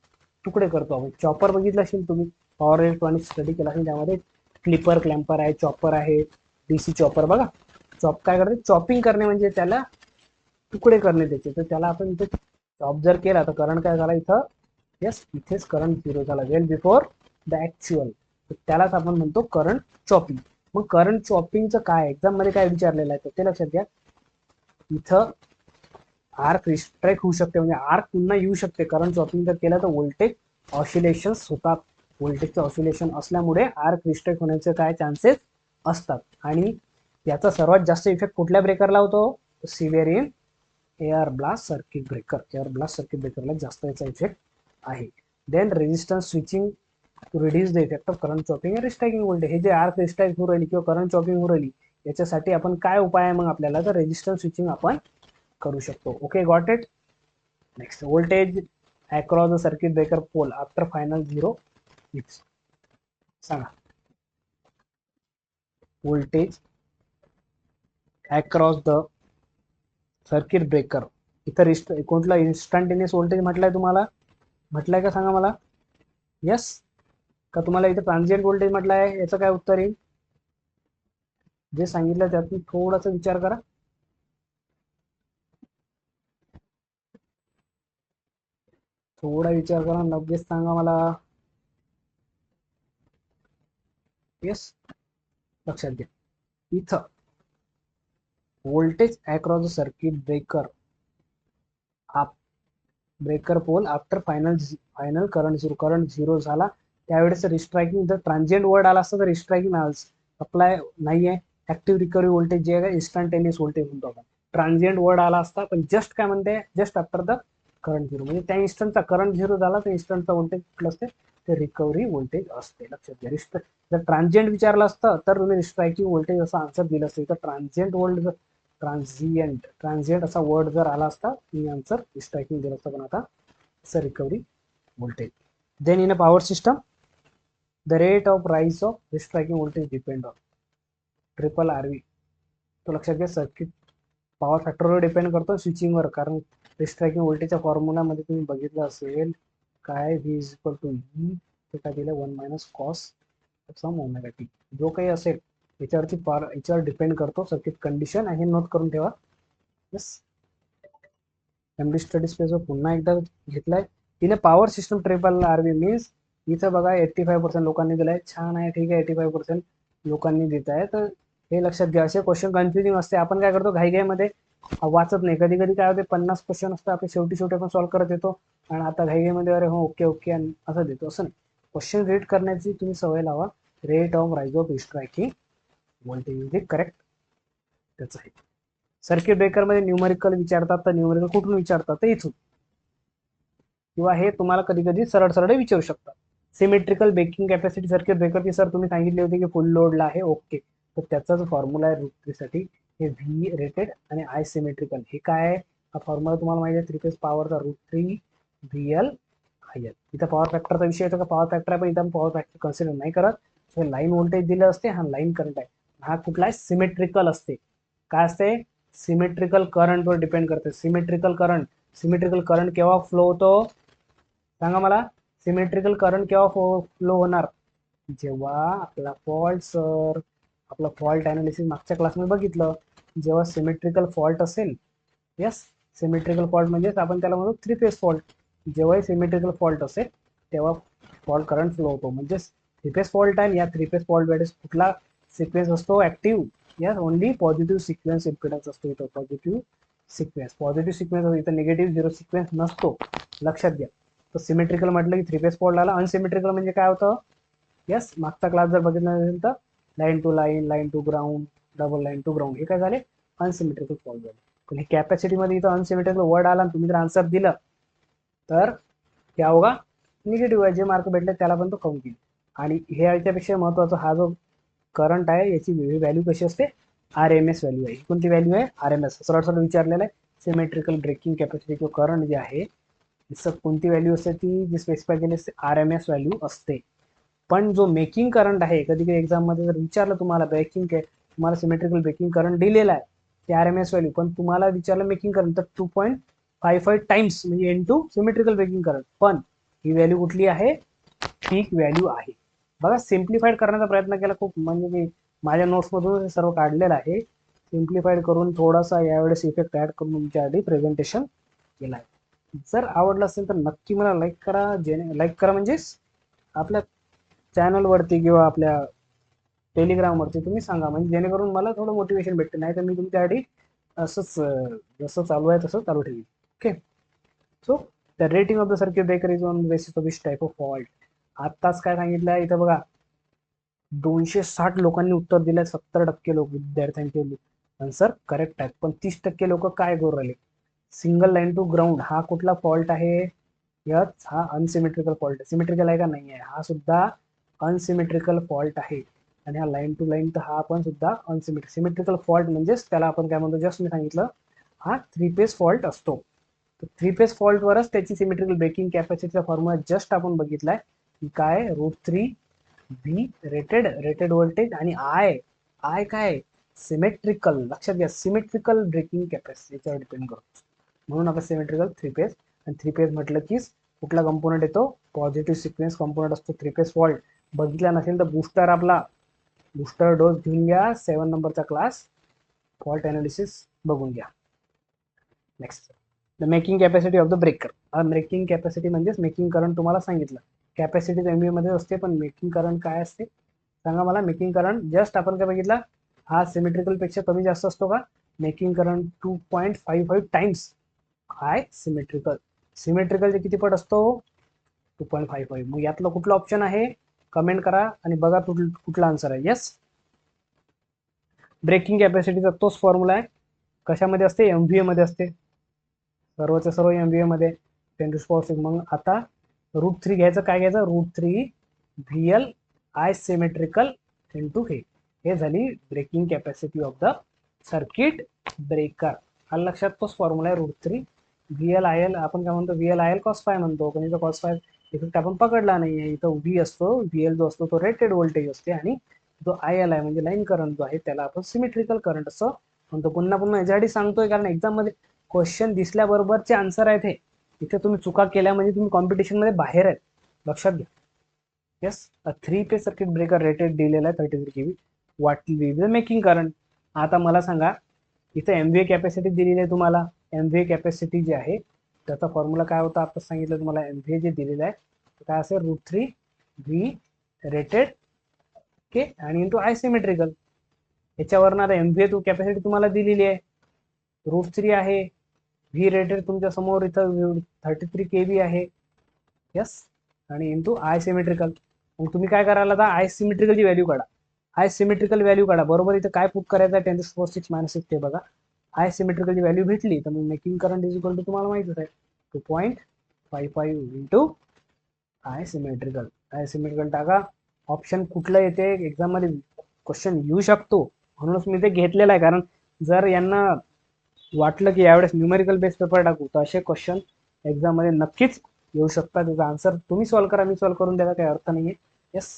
[SPEAKER 1] तुकडे करतो. आपण चॉपर बघितलं असेल तुम्ही, पॉवर इलेक्ट्रॉनिक्स स्टडी केला असेल, त्यामध्ये क्लिपर क्लॅम्पर आहे, चॉपर आहे, DC चॉपर. बघा चॉप काय करते, चॉपिंग करणे म्हणजे त्याला तुकडे करणे त्याचे, तर त्याला आपण इथे चॉप जर केला तर करंट काय झाला इथं, यस, इथेच करंट झिरो झाला वेल बिफोर द ऍक्च्युअल, त्यालाच आपण म्हणतो करंट चॉपिंग. मग करंट चॉपिंगचं काय एक्झाम मध्ये काय विचारलेलं आहे ते लक्षात घ्या. इथं आर्क रिस्ट्रायक होऊ शकते, म्हणजे आर्क पुन्हा येऊ शकते. करंट चॉपिंग जर केलं तर व्होल्टेज ऑसिलेशन होतात, व्होल्टेजचं ऑसिलेशन असल्यामुळे आर्क रिस्ट्रायक होण्याचे काय चान्सेस असतात. आणि याचा सर्वात जास्त इफेक्ट कुठल्या ब्रेकरला होतो, severe in air blast circuit breaker. Air blast circuit ब्रेकरला जास्त याचा इफेक्ट आहे. Then resistance switching to reduce the effect of current chopping आणि रिस्ट्रायकिंग व्होल्टेज. हे जे आर्क रिस्ट्रायक होऊ राहिली किंवा करंट चॉपिंग होऊ राहिली याच्यासाठी आपण काय उपाय आहे मग आपल्याला, तर रेजिस्टन्स स्विचिंग आपण करू शकतो. Okay, got it. Next, voltage across the circuit breaker pole after final zero. सांगा. Voltage across the circuit breaker. इथं कोणतं इन्स्टंटेनियस व्होल्टेज म्हटलंय तुम्हाला, म्हटलंय का सांगा मला. यस का तुम्हाला इथं ट्रान्झिएंट व्होल्टेज म्हटलं आहे, याचं काय उत्तर येईल. जे सांगितलं त्यातून थोडासा विचार करा. थोडा विचार करा, लगेच सांगा मला. यस, लक्षात घ्या. इथं voltage across the circuit breaker breaker pole after final current zero झाला त्यावेळेस रिस्ट्रायकिंग जर ट्रान्झिएंट वर्ड आला असता तर रिस्ट्रायकिंग अप्लाय नाही आहे. ऍक्टिव्ह रिकव्हरी व्होल्टेज जे आहे इन्स्टंटेनियस व्होल्टेज म्हणतो आपण. ट्रान्झिएंट वर्ड आला असता पण जस्ट काय म्हणते, just after the current zero, म्हणजे त्या इन्स्टंटचा करंट झिरो झाला तर इन्स्टंटचा व्होल्टेज कुठलं असते, ते रिकव्हरी व्होल्टेज असते. लक्षात घ्या. जर ट्रान्झिएंट विचारलं असतं तर तुम्ही रिस्ट्रायकिंग व्होल्टेज असं आन्सर दिलं असतं. तर ट्रान्झिएंट असा वर्ड जर आला असता मी आन्सर रिस्ट्रायकिंग दिलं असतं. पण आता recovery voltage. Then in a power system the rate of rise of restriking voltage depend on triple RV. तो लक्षात घ्या. सर्किट पॉवर फॅक्टरवर डिपेंड करतो, स्विचिंगवर. कारण रिस्ट्रायकिंग व्होल्टेजच्या फॉर्म्युलामध्ये तुम्ही बघितलं असेल काय, V is equal to E, ते काय दिलं 1 मायनस कॉस सम ओमेगा टी. जो काही असेल याच्यावर डिपेंड करतो सर्किट कंडिशन, आणि नोट करून ठेवा. यस, एमडी स्टडी स्पेसवर पुन्हा एकदा घेतलाय. तिने power system triple RV means इथं बघा 85% लोकांनी दिलाय. छान आहे, ठीक आहे. 85% लोकांनी देत आहे. तर हे लक्षात घ्या. असे क्वेश्चन कन्फ्युजिंग असते. आपण काय करतो घाईघाईमध्ये वाचत नाही. कधी कधी काय होते 50 क्वेश्चन असतात आपले, शेवटी आपण सॉल्व्ह करत येतो आणि आता घाईघाईमध्ये अरे हो ओके ओके आणि असं देतो. असं नाही. क्वेश्चन रीड करण्याची तुम्ही सवय लावा. Rate of rise of striking voltage is correct. त्याचं आहे. सर्किट ब्रेकरमध्ये न्यूमरिकल विचारतात तर न्यूमरिकल कुठून विचारतात, तर इथून. किंवा हे तुम्हाला कधी कधी सरळ सरळ विचारू शकतात. सिमेट्रिकल ब्रेकिंग कॅपॅसिटी सर्किट ब्रेकरची सर तुम्ही सांगितले होते की फुल लोडला आहे. ओके, तर त्याचा जो फॉर्म्युला आहे रूट साठी हे व्ही रेटेड आणि आय सिमेट्रिकल. हे काय आहे, हा फॉर्म्युला तुम्हाला माहिती आहे. 3 फेज पॉवरचा √3 VL IL. इथं पॉवर फॅक्टरचा विषय येतो का, पॉवर फॅक्टर आहे पण इथं पॉवर फॅक्टर कन्सिडर नाही करत. हे लाईन व्होल्टेज दिलं असते, हा लाईन करंट आहे. हा कुठला आहे, सिमेट्रिकल असते. काय असते, सिमेट्रिकल करंटवर डिपेंड करते. सिमेट्रिकल करंट केव्हा फ्लो होतो सांगा मला. सिमेट्रिकल करंट केव्हा फ्लो होणार, जेव्हा आपला फॉल्ट अनालिसिस मागच्या क्लासमध्ये बघितलं, जेव्हा सिमेट्रिकल फॉल्ट असेल. यस, सिमेट्रिकल फॉल्ट म्हणजे आपण त्याला म्हणतो 3 फेज फॉल्ट. जेव्हा सिमेट्रिकल फॉल्ट असेल तेव्हा फॉल्ट करंट फ्लो होतो. म्हणजे 3 फेज फॉल्ट आहे. या 3 फेज फॉल्ट वेळेस कुठला सिक्वेन्स असतो ऍक्टिव्ह, या ओनली पॉझिटिव्ह सिक्वेन्स इम्पिडन्स असतो. इथं पॉझिटिव्ह सिक्वेन्स इथं निगेटिव्ह झिरो सिक्वेन्स नसतो. लक्षात घ्या. तर सिमेट्रिकल म्हटलं की 3 फेज फॉल्ट आला. अनसिमेट्रिकल म्हणजे काय होतं, यस, मागचा क्लास जर बघितला असेल तर line to line, line to ground, double line to ground, हे काय झाले, अनसिमेट्रिकल फॉल्ट झाले. पण हे कॅपॅसिटीमध्ये इथं अनसिमेट्रिकल वर्ड आला आणि तुम्ही जर आन्सर दिलं तर क्या होगा, निगेटिव्ह आहे. जे मार्क भेटले त्याला पण तो काउंट केली. आणि हे याच्यापेक्षा महत्वाचा हा जो करंट आहे याची व्हॅल्यू कशी असते, RMS व्हॅल्यू आहे. कोणती व्हॅल्यू आहे, RMS. सरळ सरळ विचारलेलं आहे. सिमेट्रिकल ब्रेकिंग कॅपॅसिटी किंवा करंट जे आहे कोणती व्हॅल्यू असते, ती जी स्पेसिफाय केली असते RMS व्हॅल्यू असते. पण जो मेकिंग करंट आहे, कधी कधी एक्झाम मध्ये जर विचारलं तुम्हाला तुम्हाला सिमेट्रिकल ब्रेकिंग करंट दिलेला आहे ते RMS व्हॅल्यू, पण तुम्हाला विचारलं मेकिंग करंट तर 2.55 टाइम्स म्हणजे इनटू सिमेट्रिकल ब्रेकिंग करंट. पण ही व्हॅल्यू कुठली आहे, पीक व्हॅल्यू आहे. बघा, सिम्प्लिफाईड करण्याचा प्रयत्न केला खूप, म्हणजे मी माझ्या नोट्समधून सर्व काढलेलं आहे. सिम्प्लिफाईड करून थोडासा यावेळेस इफेक्ट ऍड करून तुमच्या आधी प्रेझेंटेशन केलं आहे. जर आवडलं असेल तर नक्की मला लाईक करा. लाईक करा म्हणजे आपल्या चॅनलवरती किंवा आपल्या टेलिग्रामवरती तुम्ही सांगा, म्हणजे जेणेकरून मला थोडं मोटिवेशन भेटते. नाही तर मी तुमच्यासाठी असंच जसं चालू आहे तसं चालू ठेवी. Okay, so the rating of the circuit breaker is on basis of this type of fault. आत्ताच काय सांगितलं आहे इथं बघा, 260 लोकांनी उत्तर दिलंय. 70% लोक विद्यार्थ्यांचे आन्सर करेक्ट आहेत. पण 30% लोक काय करू राहिले, सिंगल लाईन टू ग्राउंड हा कुठला फॉल्ट आहे, यस, हा अनसिमेट्रिकल फॉल्ट आहे. सिमेट्रिकल आहे का, नाही आहे, हा सुद्धा अनसिमेट्रिकल फॉल्ट आहे. आणि हा लाईन टू लाईन तर हा पण सुद्धा सिमेट्रिकल फॉल्ट म्हणजेच त्याला आपण काय म्हणतो, जस्ट मी सांगितलं, हा 3 फेज फॉल्ट असतो. तर 3 फेज फॉल्टवरच त्याची सिमेट्रिकल ब्रेकिंग कॅपॅसिटीचा फॉर्म्युला जस्ट आपण बघितलाय की काय, √3 व्ही रेटेड व्होल्टेज आणि आय आय काय सिमेट्रिकल, लक्षात घ्या सिमेट्रिकल ब्रेकिंग कॅपॅसिटी याच्यावर डिपेंड करतो. म्हणून आपण सिमेट्रिकल थ्री फेज, आणि थ्री फेज म्हटलं की कुठला कंपोनंट येतो, पॉझिटिव्ह सिक्वेन्स कंपोनंट असतो थ्री फेज फॉल्ट. बघितला नसेल तर बूस्टर आपला बूस्टर डोस घेऊन घ्या, 7 नंबरचा क्लास फॉल्ट अनालिसिस बघून घ्या. Next the making capacity of the breaker. Making capacity म्हणजेच मेकिंग करंट तुम्हाला सांगितलं, कॅपॅसिटी एमबी मध्ये असते, पण मेकिंग करंट काय असते सांगा मला. मेकिंग करंट जस्ट आपण काय बघितला, हा सिमेट्रिकल पेक्षा कमी जास्त असतो का, making current 2.55 times high symmetrical. सिमेट्रिकलचे किती पट असतो, 2.55. मग यातलं कुठलं ऑप्शन आहे, कमेंट करा आणि बघा कुठला आन्सर आहे. येस, ब्रेकिंग कॅपॅसिटीचा तोच फॉर्म्युला आहे, कशामध्ये असते, एमव्हीए मध्ये असते, सर्वच्या सर्व एमव्हीए मध्ये 10⁶. मग आता √3 घ्यायचं, काय घ्यायचं, √3 VL आय सिमेट्रिकल इंटू हे झाली breaking capacity of the circuit breaker. हा लक्षात तोच फॉर्म्युला आहे, √3 VL आपण काय म्हणतो, VL cos⁵ म्हणतो, पण इथं cos⁵ इफेक्ट आपण पकडला नाही. इथं व्ही असतो, VL जो असतो तो रेटेड व्होल्टेज असते, आणि जो IL आहे म्हणजे लाईन करंट जो आहे त्याला आपण सिमेट्रिकल करंट असं म्हणतो. पुन्हा पुन्हा याच्यासाठी सांगतोय कारण एक्झाम मध्ये क्वेश्चन दिसल्याबरोबरचे आन्सर आहेत हे. इथे तुम्ही चुका केल्या म्हणजे तुम्ही कॉम्पिटिशन मध्ये बाहेर आहेत, लक्षात घ्या. Yes, three phase circuit breaker rated दिलेला आहे 33 kV, वाटली मेकिंग करंट. आता मला सांगा, इथं एमव्हीए कॅपॅसिटी दिलेली आहे तुम्हाला. एमव्हीए कॅपॅसिटी जी आहे त्याचा फॉर्म्युला काय होता आता सांगितलं तुम्हाला. एमव्हीए जे दिलेलं आहे काय असेल, √3 व्ही रेटेड के आणि इंटू आय सिमेट्रिकल. याच्यावरनं आता एमव्हीए टू कॅपॅसिटी तुम्हाला दिलेली आहे, √3 आहे, व्ही रेटेड तुमच्या समोर इथं 33 kV आहे. यस, आणि इंटू आय सिमेट्रिकल. मग तुम्ही काय करायला, आता आय सिमेट्रिकलची व्हॅल्यू काढा. आय सिमेट्रिकल व्हॅल्यू काढा, बरोबर. इथं काय प्रूफ करायचं आहे, 10⁻⁶ - 6 बघा. आय सिमेट्रिकलची व्हॅल्यू भेटली तर मग making current is equal to तुम्हाला माहितीच आहे, 2.55 into I symmetrical. I symmetrical टाका. ऑप्शन कुठलं येते एक्झाम मध्ये क्वेश्चन येऊ शकतो, म्हणूनच मी ते घेतलेलं आहे. कारण जर यांना वाटलं की यावेळेस न्यूमेरिकल बेस्ड पेपर टाकू तर असे क्वेश्चन एक्झाम मध्ये नक्कीच येऊ शकतात. त्याचा आन्सर तुम्ही सॉल्व्ह करा, मी सॉल्व्ह करून द्यायचा काही अर्थ नाहीये. Yes,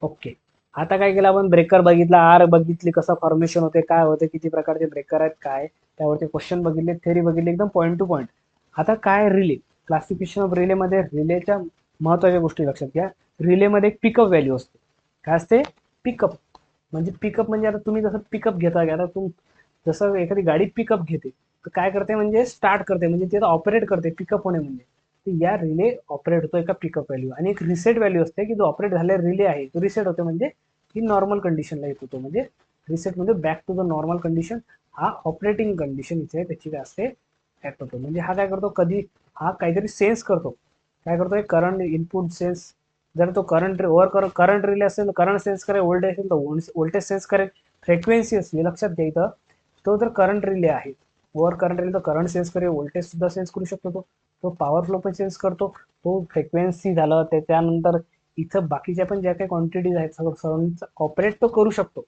[SPEAKER 1] okay. आता काय केलं आपण, ब्रेकर बघितला, आर बघितली, कसं फॉर्मेशन होते, काय होते, किती प्रकारचे ब्रेकर आहेत, काय त्यावरती क्वेश्चन बघितले, थेरी बघितली, एकदम पॉईंट टू पॉईंट. आता काय रिले, क्लासिफिकेशन ऑफ रिले मध्ये रिलेच्या महत्वाच्या गोष्टी लक्षात घ्या. रिलेमध्ये एक पिकअप व्हॅल्यू असते. काय असते, पिकअप. म्हणजे पिकअप म्हणजे आता तुम्ही जसं पिकअप घेता, आता जसं एखादी गाडी पिकअप घेते तर काय करते, म्हणजे स्टार्ट करते, म्हणजे ते ऑपरेट करते, पिकअप होणे म्हणजे या रिले ऑपरेट होतो एका पिकअप व्हॅल्यू. आणि एक रिसेट व्हॅल्यू असते की जो ऑपरेट झालेला रिले आहे तो रिसेट होतो, म्हणजे ही नॉर्मल कंडिशनला येत होतो. म्हणजे रिसेट म्हणजे back to the normal condition. हा ऑपरेटिंग कंडिशन इथे त्याची काय असते, ऍक्ट होतो. म्हणजे हा काय करतो, कधी हा काहीतरी सेन्स करतो, काय करतो, करंट इनपुट सेन्स. जर तो करंट रिले असेल तर करंट सेन्स करेल, व्होल्टेज असेल तर व्होल्टेज सेन्स करेल, फ्रिक्वेन्सी असली लक्षात घ्या इथं. तो जर करंट रिले आहे, ओव्हर करंट रिले, तर करंट सेन्स करेल, व्होल्टेज सुद्धा सेन्स करू शकतो, तो पॉवर फ्लो पण सेन्स करतो, तो फ्रिक्वेन्सी झालं, त्यानंतर इथं बाकीच्या पण ज्या काही क्वांटिटीज आहेत सगळं ऑपरेट तो करू शकतो.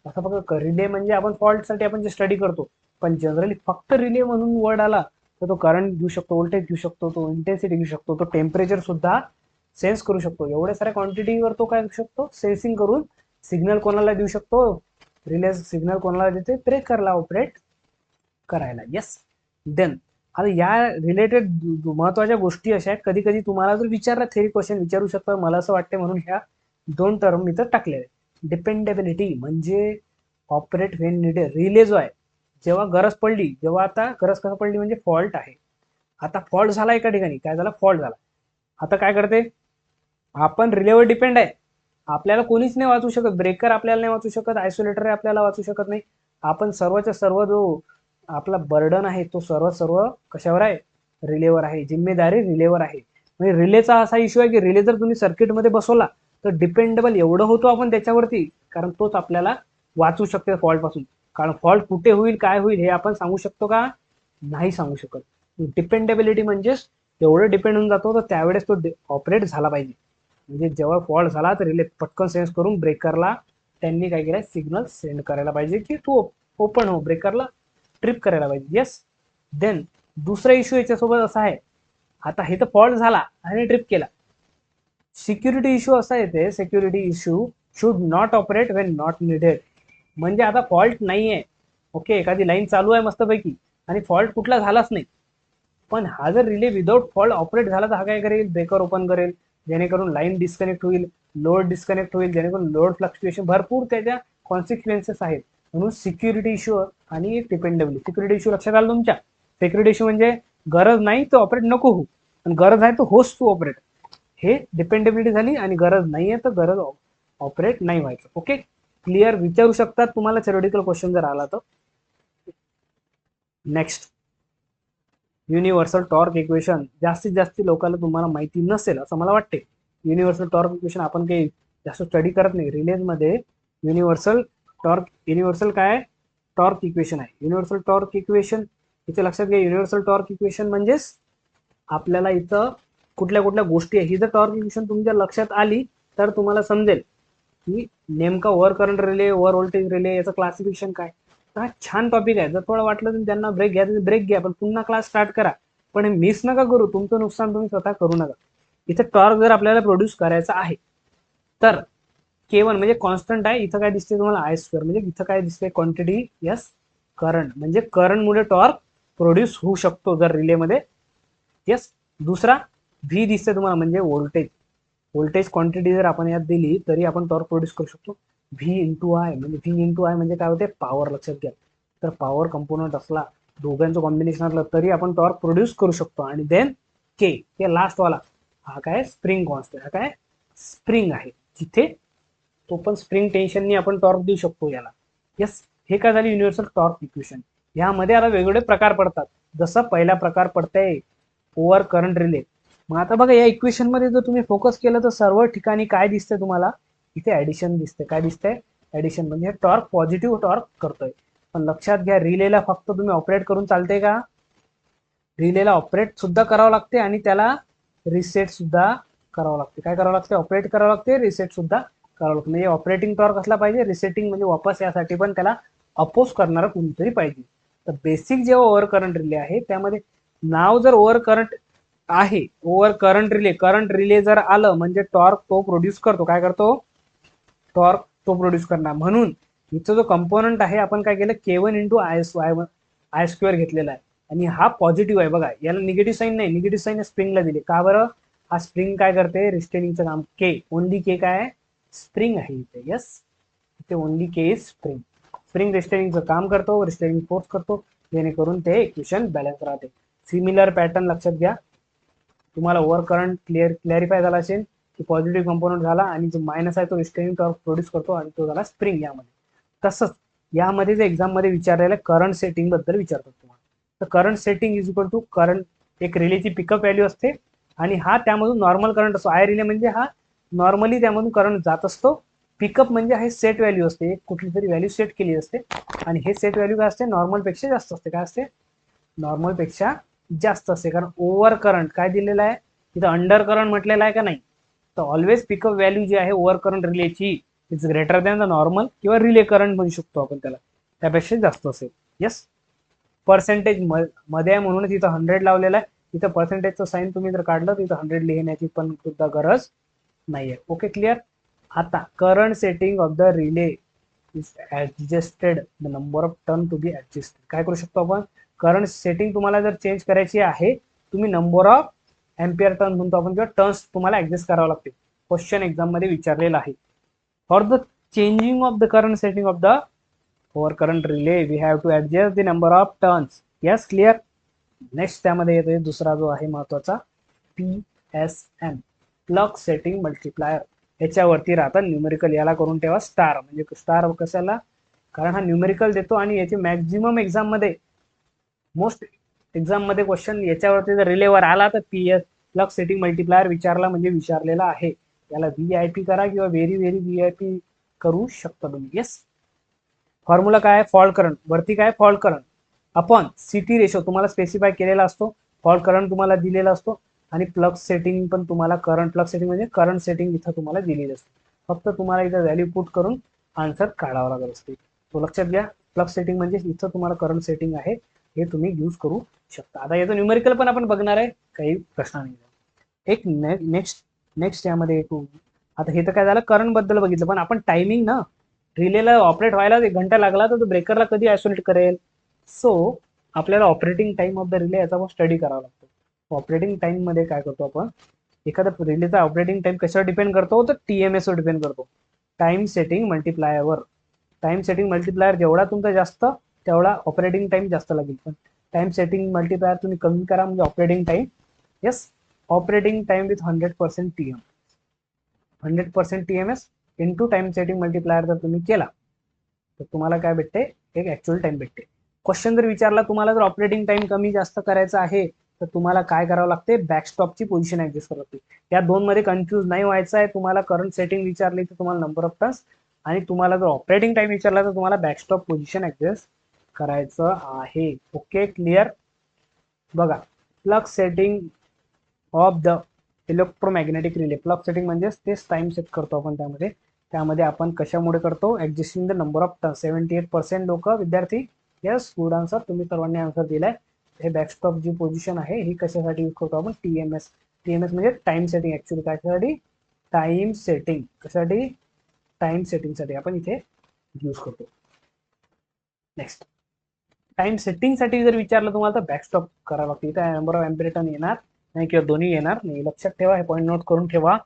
[SPEAKER 1] असं बघा, रिले म्हणजे आपण फॉल्टसाठी आपण जे स्टडी करतो, पण जनरली फक्त रिले म्हणून वर्ड आला तर तो करंट घेऊ शकतो, व्होल्टेज घेऊ शकतो, तो इंटेन्सिटी घेऊ शकतो, तो टेम्परेचर सुद्धा सेन्स करू शकतो. एवढ्या साऱ्या क्वांटिटीवर तो काय करू शकतो, सेन्सिंग करून सिग्नल कोणाला देऊ शकतो, रिले सिग्नल कोणाला देते, ब्रेकरला ऑपरेट करायला. येस, देन आता या रिलेटेड महत्वाच्या गोष्टी अशा आहेत, कधी कधी तुम्हाला जर विचारला थेरी क्वेश्चन विचारू शकतो, मला असं वाटते, म्हणून ह्या दोन टर्म इथं टाकलेले. डिपेंडेबिलिटी म्हणजे ऑपरेट व्हेन नीडेड. रिले जो आहे जेव्हा गरज पडली, जेव्हा आता गरज कसं पडली म्हणजे फॉल्ट आहे, आता फॉल्ट झाला एका ठिकाणी, काय झाला, फॉल्ट झाला. आता काय करते, आपण रिलेवर डिपेंड आहे, आपल्याला कोणीच नाही वाचू शकत, ब्रेकर आपल्याला नाही वाचू शकत, आयसोलेटर आपल्याला वाचू शकत नाही. आपण सर्वच्या सर्व जो आपला बर्डन आहे तो सर्व कशावर आहे, रिलेवर आहे, जिम्मेदारी रिलेवर आहे. म्हणजे रिलेचा असा इश्यू आहे की रिले जर तुम्ही सर्किटमध्ये बसवला तर डिपेंडेबल एवढं होतो आपण त्याच्यावरती, कारण तोच आपल्याला वाचू शकते फॉल्ट पासून. कारण फॉल्ट कुठे होईल, काय होईल हे आपण सांगू शकतो का, नाही सांगू शकत. डिपेंडेबिलिटी म्हणजेच एवढं डिपेंड होऊन जातो तर त्यावेळेस तो ऑपरेट झाला पाहिजे. म्हणजे जेव्हा फॉल्ट झाला तर रिले पटकन सेन्स करून ब्रेकरला त्यांनी काय केलं, सिग्नल सेंड करायला पाहिजे की तू ओपन हो, ब्रेकरला ट्रिप करायला पाहिजे. येस, देन दुसरा इश्यू याच्यासोबत असा आहे, आता हे तर फॉल्ट झाला आणि ट्रिप केला, सिक्युरिटी इश्यू असा येते, security issue should not operate Wien not needed. म्हणजे आता फॉल्ट नाहीये, ओके, एखादी लाईन चालू आहे मस्तपैकी आणि फॉल्ट कुठला झालाच नाही, पण हा जर रिले विदाउट फॉल्ट ऑपरेट झाला तर हा काय करेल, ब्रेकर ओपन करेल, जेणेकरून लाईन डिस्कनेक्ट होईल, लोड डिस्कनेक्ट होईल, जेणेकरून लोड फ्लक्च्युएशन भरपूर त्याच्या कॉन्सिक्वेन्सेस आहेत. म्हणून सिक्युरिटी इश्यू आणि डिपेंडेबिलिटी. सिक्युरिटी इश्यू लक्षात आलं तुमच्या. सिक्युरिटी इश्यू म्हणजे गरज नाही तर ऑपरेट नको हो, आणि गरज आहे तर होस टू ऑपरेट. हे डिपेंडेबिलिटी झाली, आणि गरज नाहीये तर गरज ऑपरेट नाही व्हायचं. Okay, clear. विचारू शकतात तुम्हाला थेरोटिकल क्वेश्चन जर आला तर. Next, universal torque equation. जास्तीत जास्त लोकांना तुम्हाला माहिती नसेल असं मला वाटते. युनिव्हर्सल टॉर्क इक्वेशन आपण काही जास्त स्टडी करत नाही रिलेज मध्ये. युनिव्हर्सल काय टॉर्क इक्वेशन आहे. युनिव्हर्सल टॉर्क इक्वेशन इथे लक्षात घ्या. युनिव्हर्सल टॉर्क इक्वेशन म्हणजेच आपल्याला इथं कुठल्या कुठल्या गोष्टी आहे, ही जर टॉर्क इक्वेशन तुमच्या लक्षात आली तर तुम्हाला समजेल की नेमका over current relay, over voltage relay याचं क्लासिफिकेशन काय. हा छान टॉपिक आहे. जर थोडं वाटलं तर त्यांना ब्रेक घ्या, ब्रेक घ्या, पण पुन्हा क्लास स्टार्ट करा. पण हे मिस नका करू, तुमचं नुकसान तुम्ही स्वतः करू नका. इथे टॉर्क जर आपल्याला प्रोड्यूस करायचा आहे तर K1 म्हणजे कॉन्स्टंट आहे. इथं काय दिसते तुम्हाला, आय स्क्वेअर. म्हणजे इथं काय दिसते, क्वांटिटी, यस, करंट. म्हणजे करंटमुळे टॉर्क प्रोड्यूस होऊ शकतो जर रिलेमध्ये. यस. दुसरा व्ही दिसते तुम्हाला, म्हणजे व्होल्टेज. व्होल्टेज क्वांटिटी जर आपण यात दिली तरी आपण टॉर्क प्रोड्यूस करू शकतो. व्ही इंटू आय म्हणजे काय होते, पॉवर. लक्षात घ्या. तर पॉवर कंपोनंट असला, दोघांचं कॉम्बिनेशन असलं तरी आपण टॉर्क प्रोड्यूस करू शकतो. आणि देन के लास्ट वाला, हा काय स्प्रिंग कॉन्स्टंट, हा काय स्प्रिंग आहे जिथे तो पण स्प्रिंग टेन्शननी आपण टॉर्क देऊ शकतो याला. यस. हे काय झाली युनिव्हर्सल टॉर्क इक्वेशन. यामध्ये आता वेगवेगळे प्रकार पडतात. जसं पहिला प्रकार पडतंय ओव्हर करंट रिले. मग आता बघा, या इक्वेशन मध्ये जर तुम्ही फोकस केलं तर सर्व ठिकाणी काय दिसतंय तुम्हाला, इथे ऍडिशन दिसते. काय दिसतंय, ऍडिशन. म्हणजे टॉर्क पॉझिटिव्ह टॉर्क करतोय. पण लक्षात घ्या, रिलेला फक्त तुम्ही ऑपरेट करून चालते का, रिलेला ऑपरेट सुद्धा करावं लागते आणि त्याला रिसेट सुद्धा करावं लागते. काय करावं लागते, ऑपरेट करावं लागते, रिसेट सुद्धा करावं लागतं. म्हणजे ऑपरेटिंग टॉर्क असला पाहिजे, रिसेटिंग म्हणजे वापस यासाठी पण त्याला अपोज करणारा कोणीतरी पाहिजे. तर बेसिक जेव्हा ओव्हर करंट रिले आहे त्यामध्ये नाव जर ओव्हर करंट आहे, ओव्हर करंट रिले जर आलं म्हणजे टॉर्क तो प्रोड्यूस करतो. काय करतो, टॉर्क तो प्रोड्यूस करणार. म्हणून इथं जो कंपोनंट आहे आपण काय केलं, K1 इंटू आय स्क्वेअर घेतलेला आहे. आणि हा पॉझिटिव्ह आहे बघा, याला निगेटिव्ह साईन नाही, निगेटिव्ह साईन स्प्रिंगला दिले. का बरं, हा स्प्रिंग काय करते, रिस्टेनिंगचं काम. ओनली के काय स्प्रिंग आहे इथे. यस, इथे only K is spring. Spring रिस्टेनिंगचं काम करतो, रिस्टेनिंग फोर्स करतो, जेणेकरून ते इक्वेशन बॅलन्स राहते. सिमिलर पॅटर्न लक्षात घ्या. तुम्हाला ओव्हर करंट क्लिअरिफाय झाला असेल की पॉझिटिव्ह कंपोनंट झाला आणि जो मायनस आहे तो रिस्टेनिंग टॉर्क प्रोड्यूस करतो आणि तो झाला स्प्रिंग. यामध्ये तसंच यामध्ये जे एक्झाम मध्ये विचारलेलं करंट सेटिंग बद्दल विचारतात तुम्हाला. तर current setting is equal to current, एक रिलेची पिकअप व्हॅल्यू असते आणि हा त्यामधून नॉर्मल करंट असतो. आय रिले म्हणजे हा नॉर्मली त्यामधून करंट जात असतो. पिकअप म्हणजे हे सेट व्हॅल्यू असते, एक कुठली तरी व्हॅल्यू सेट केली असते आणि हे सेट व्हॅल्यू काय असते, नॉर्मल पेक्षा जास्त असते. काय असते, नॉर्मल पेक्षा जास्त असते. कारण ओव्हर करंट काय दिलेलं आहे तिथं, अंडर करंट म्हटलेलं आहे का नाही. तर ऑलवेज पिकअप व्हॅल्यू जी आहे ओव्हर करंट रिलेची is greater than the normal, किंवा रिले करंट म्हणू शकतो आपण त्याला, त्यापेक्षा जास्त असेल. येस. पर्सेंटेज मध्ये आहे म्हणून तिथं 100 लावलेलं आहे. तिथं पर्सेंटेजचं साईन तुम्ही जर काढलं तिथं 100 लिहिण्याची पण सुद्धा गरज नाहीये. Okay, clear. आता current setting of the relay is adjusted the number of turn to be adjusted. काय करू शकतो आपण, करंट सेटिंग तुम्हाला जर चेंज करायची आहे, तुम्ही नंबर ऑफ एम्पियर टर्न म्हणतो आपण, किंवा टर्न्स तुम्हाला ऍडजस्ट करावं लागते. क्वेश्चन एक्झाम मध्ये विचारलेला आहे. For the changing of the current setting of the over current relay we have to adjust the number of turns. Yes, clear. Next त्यामध्ये येतो दुसरा जो आहे महत्वाचा, PSM, प्लग सेटिंग मल्टिप्लायर. याच्यावरती राहतात न्यूमेरिकल. याला करून ठेवा स्टार. म्हणजे स्टार कशाला, कारण हा न्यूमेरिकल देतो आणि याची मॅक्झिमम एक्झाम मध्ये, मोस्ट एक्झाम मध्ये क्वेश्चन याच्यावरती जर रिलेवर आला तर प्लग सेटिंग मल्टिप्लायर विचारला म्हणजे विचारलेला आहे. याला VIP करा किंवा व्हेरी व्हेरी VIP करू शकता तुम्ही. येस. फॉर्म्युला काय, फॉल्ट करंट वरती काय, fault current upon CT ratio तुम्हाला स्पेसिफाय केलेला असतो. फॉल्ट करंट तुम्हाला दिलेला असतो आणि प्लग सेटिंग पण तुम्हाला, करंट प्लग सेटिंग म्हणजे करंट सेटिंग इथं तुम्हाला दिलेली असते. फक्त तुम्हाला इथं व्हॅल्यू पुट करून आन्सर काढावा लागत असते. तो लक्षात घ्या. प्लग सेटिंग म्हणजे इथं तुम्हाला करंट सेटिंग आहे, हे तुम्ही यूज करू शकता. आता याचं न्यूमेरिकल पण आपण बघणार आहे, काही प्रश्न नाही. एक नेक्स्ट नेक्स्ट यामध्ये आता हे तर काय झालं करंट बद्दल बघितलं, पण आपण टायमिंग ना, रिलेला ऑपरेट व्हायला 1 घंटा लागला तर तो ब्रेकरला कधी आयसोलेट करेल. सो आपल्याला operating time of the relay याचा पण स्टडी करावा लागतो. ऑपरेटिंग टाइम मध्ये काय करतो आपण, एखादा रिलेचा ऑपरेटिंग टाइम कशावर डिपेंड करतो, तर टीएमएस वर डिपेंड करतो, टाइम सेटिंग मल्टिप्लायरवर. टाइम सेटिंग मल्टिप्लायर जेवढा तुमचा जास्त तेवढा ऑपरेटिंग टाइम जास्त लागेल, पण टाइम सेटिंग मल्टिप्लायर तुम्ही कमी करा म्हणजे operating time, yes, operating time with 100% TM, 100% TMS into time setting multiplier जर तुम्ही केला तर तुम्हाला काय भेटते, एक ऍक्च्युअल टाइम भेटते. क्वेश्चन जर विचारला तुम्हाला जर ऑपरेटिंग टाइम कमी जास्त करायचा आहे तर तुम्हाला काय करावं लागते, बॅकस्टॉपची पोझिशन ऍडजस्ट करावी लागते. या दोन मध्ये कन्फ्युज नाही व्हायचं आहे. तुम्हाला करंट सेटिंग विचारली तर तुम्हाला नंबर ऑफ टर्न्स, आणि तुम्हाला जर ऑपरेटिंग टाइम विचारला तर तुम्हाला बॅकस्टॉप पोझिशन ऍडजस्ट करायचं आहे. Okay, clear. बघा, plug setting of the electromagnetic relay. Plug setting म्हणजे तेच टाइम सेट करतो आपण त्यामध्ये. त्यामध्ये आपण कशामुळे करतो, adjusting the number of turns. 78% लोक विद्यार्थी, यस, गुड आन्सर, तुम्ही सर्वांनी आन्सर दिलाय. हे बॅकस्टॉप जी पोझिशन आहे ही कशासाठी यूज करतो आपण, टीएमएस. टीएमएस म्हणजे टाइम सेटिंग. ऍक्च्युअली कशासाठी, टाइम सेटिंग. कशासाठी, टाइम सेटिंगसाठी आपण इथे यूज करतो. नेक्स्ट, टाइम सेटिंगसाठी जर विचारलं तुम्हाला तर बॅकस्टॉप करावं लागतं. इथे नंबर ऑफ एम्पियर टर्न येणार नाही किंवा दोन्ही येणार नाही. लक्षात ठेवा, हे पॉईंट नोट करून ठेवा.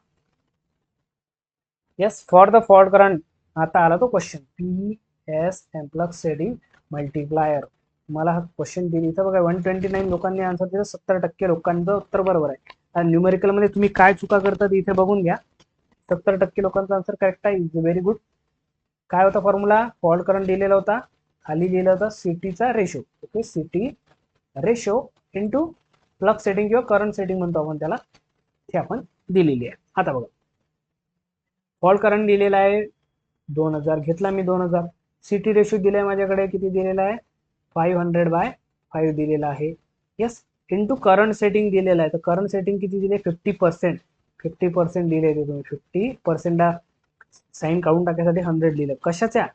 [SPEAKER 1] Yes, for the fault current, आता आला तो question, P S M plug setting multiplier. मला हा क्वेश्चन दिली इथं बघा, 129 लोकांनी आन्सर दिलं, 70% लोकांचं उत्तर बरोबर आहे. आणि न्यूमेरिकल मध्ये तुम्ही काय चुका करतात इथे बघून घ्या. 70% लोकांचा आन्सर करेक्ट आहे, इज व्हेरी गुड. काय होता फॉर्म्युला, फॉल्ट करंट दिलेला होता, खाली लिहिलं होतं सीटीचा ratio. Okay, CT ratio into plug setting किंवा करंट सेटिंग म्हणतो आपण त्याला, ते आपण दिलेली आहे. आता बघा, फॉल्ट करंट दिलेला आहे 2000, घेतला मी 2000. सीटी रेशो दिलाय माझ्याकडे, किती दिलेला आहे, 500/5 दिलेला आहे. यस, इंटू करंट सेटिंग दिलेला आहे. तर करंट सेटिंग किती दिले, 50%. 50% दिले ते तुम्ही, 50%ला साईन काढून टाकायसाठी 100 लिहिलं. कशाच्या,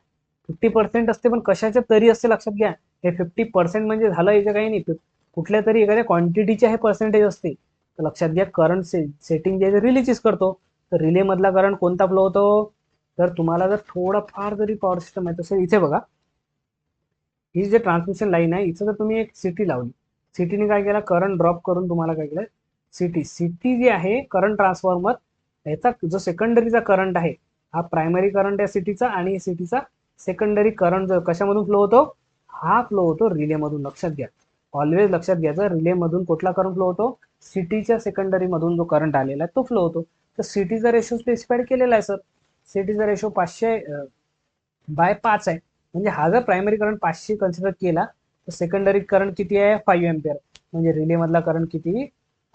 [SPEAKER 1] 50% असते पण कशाच्या तरी असते, लक्षात घ्या. हे 50% म्हणजे झालं याचं काही नाही, कुठल्या तरी एखाद्या क्वांटिटीचे हे पर्सेंटेज असते. तर लक्षात घ्या, करंट सेटिंग जे रिलेचीच करतो. तर रिले मधला करंट कोणता फ्लो होतो, तर तुम्हाला जर थोडाफार जरी पॉवर सिस्टम माहित असेल, इथे बघा, ही जे ट्रान्समिशन लाईन आहे इथं जर तुम्ही एक सिटी लावली, सिटीने काय केलं, करंट ड्रॉप करून तुम्हाला काय केलं, सिटी जी आहे करंट ट्रान्सफॉर्मर, याचा जो सेकंडरीचा करंट आहे, हा प्रायमरी करंट आहे सिटीचा, आणि सिटीचा सेकंडरी करंट जो कशामधून फ्लो होतो, हा फ्लो होतो रिले मधून. लक्षात घ्या, ऑलवेज लक्षात घ्यायचं, रिले मधून कुठला करंट फ्लो होतो, सिटीच्या सेकंडरी मधून जो करंट आलेला आहे तो फ्लो होतो. तर सिटीचा रेशो स्पेसिफाईड केलेला आहे सर, सिटीचा रेशो 500/5 आहे. म्हणजे हा जर प्रायमरी करंट 500 कन्सिडर केला तर सेकंडरी करंट किती आहे, 5 एम्पियर. म्हणजे रिले मधला करंट किती,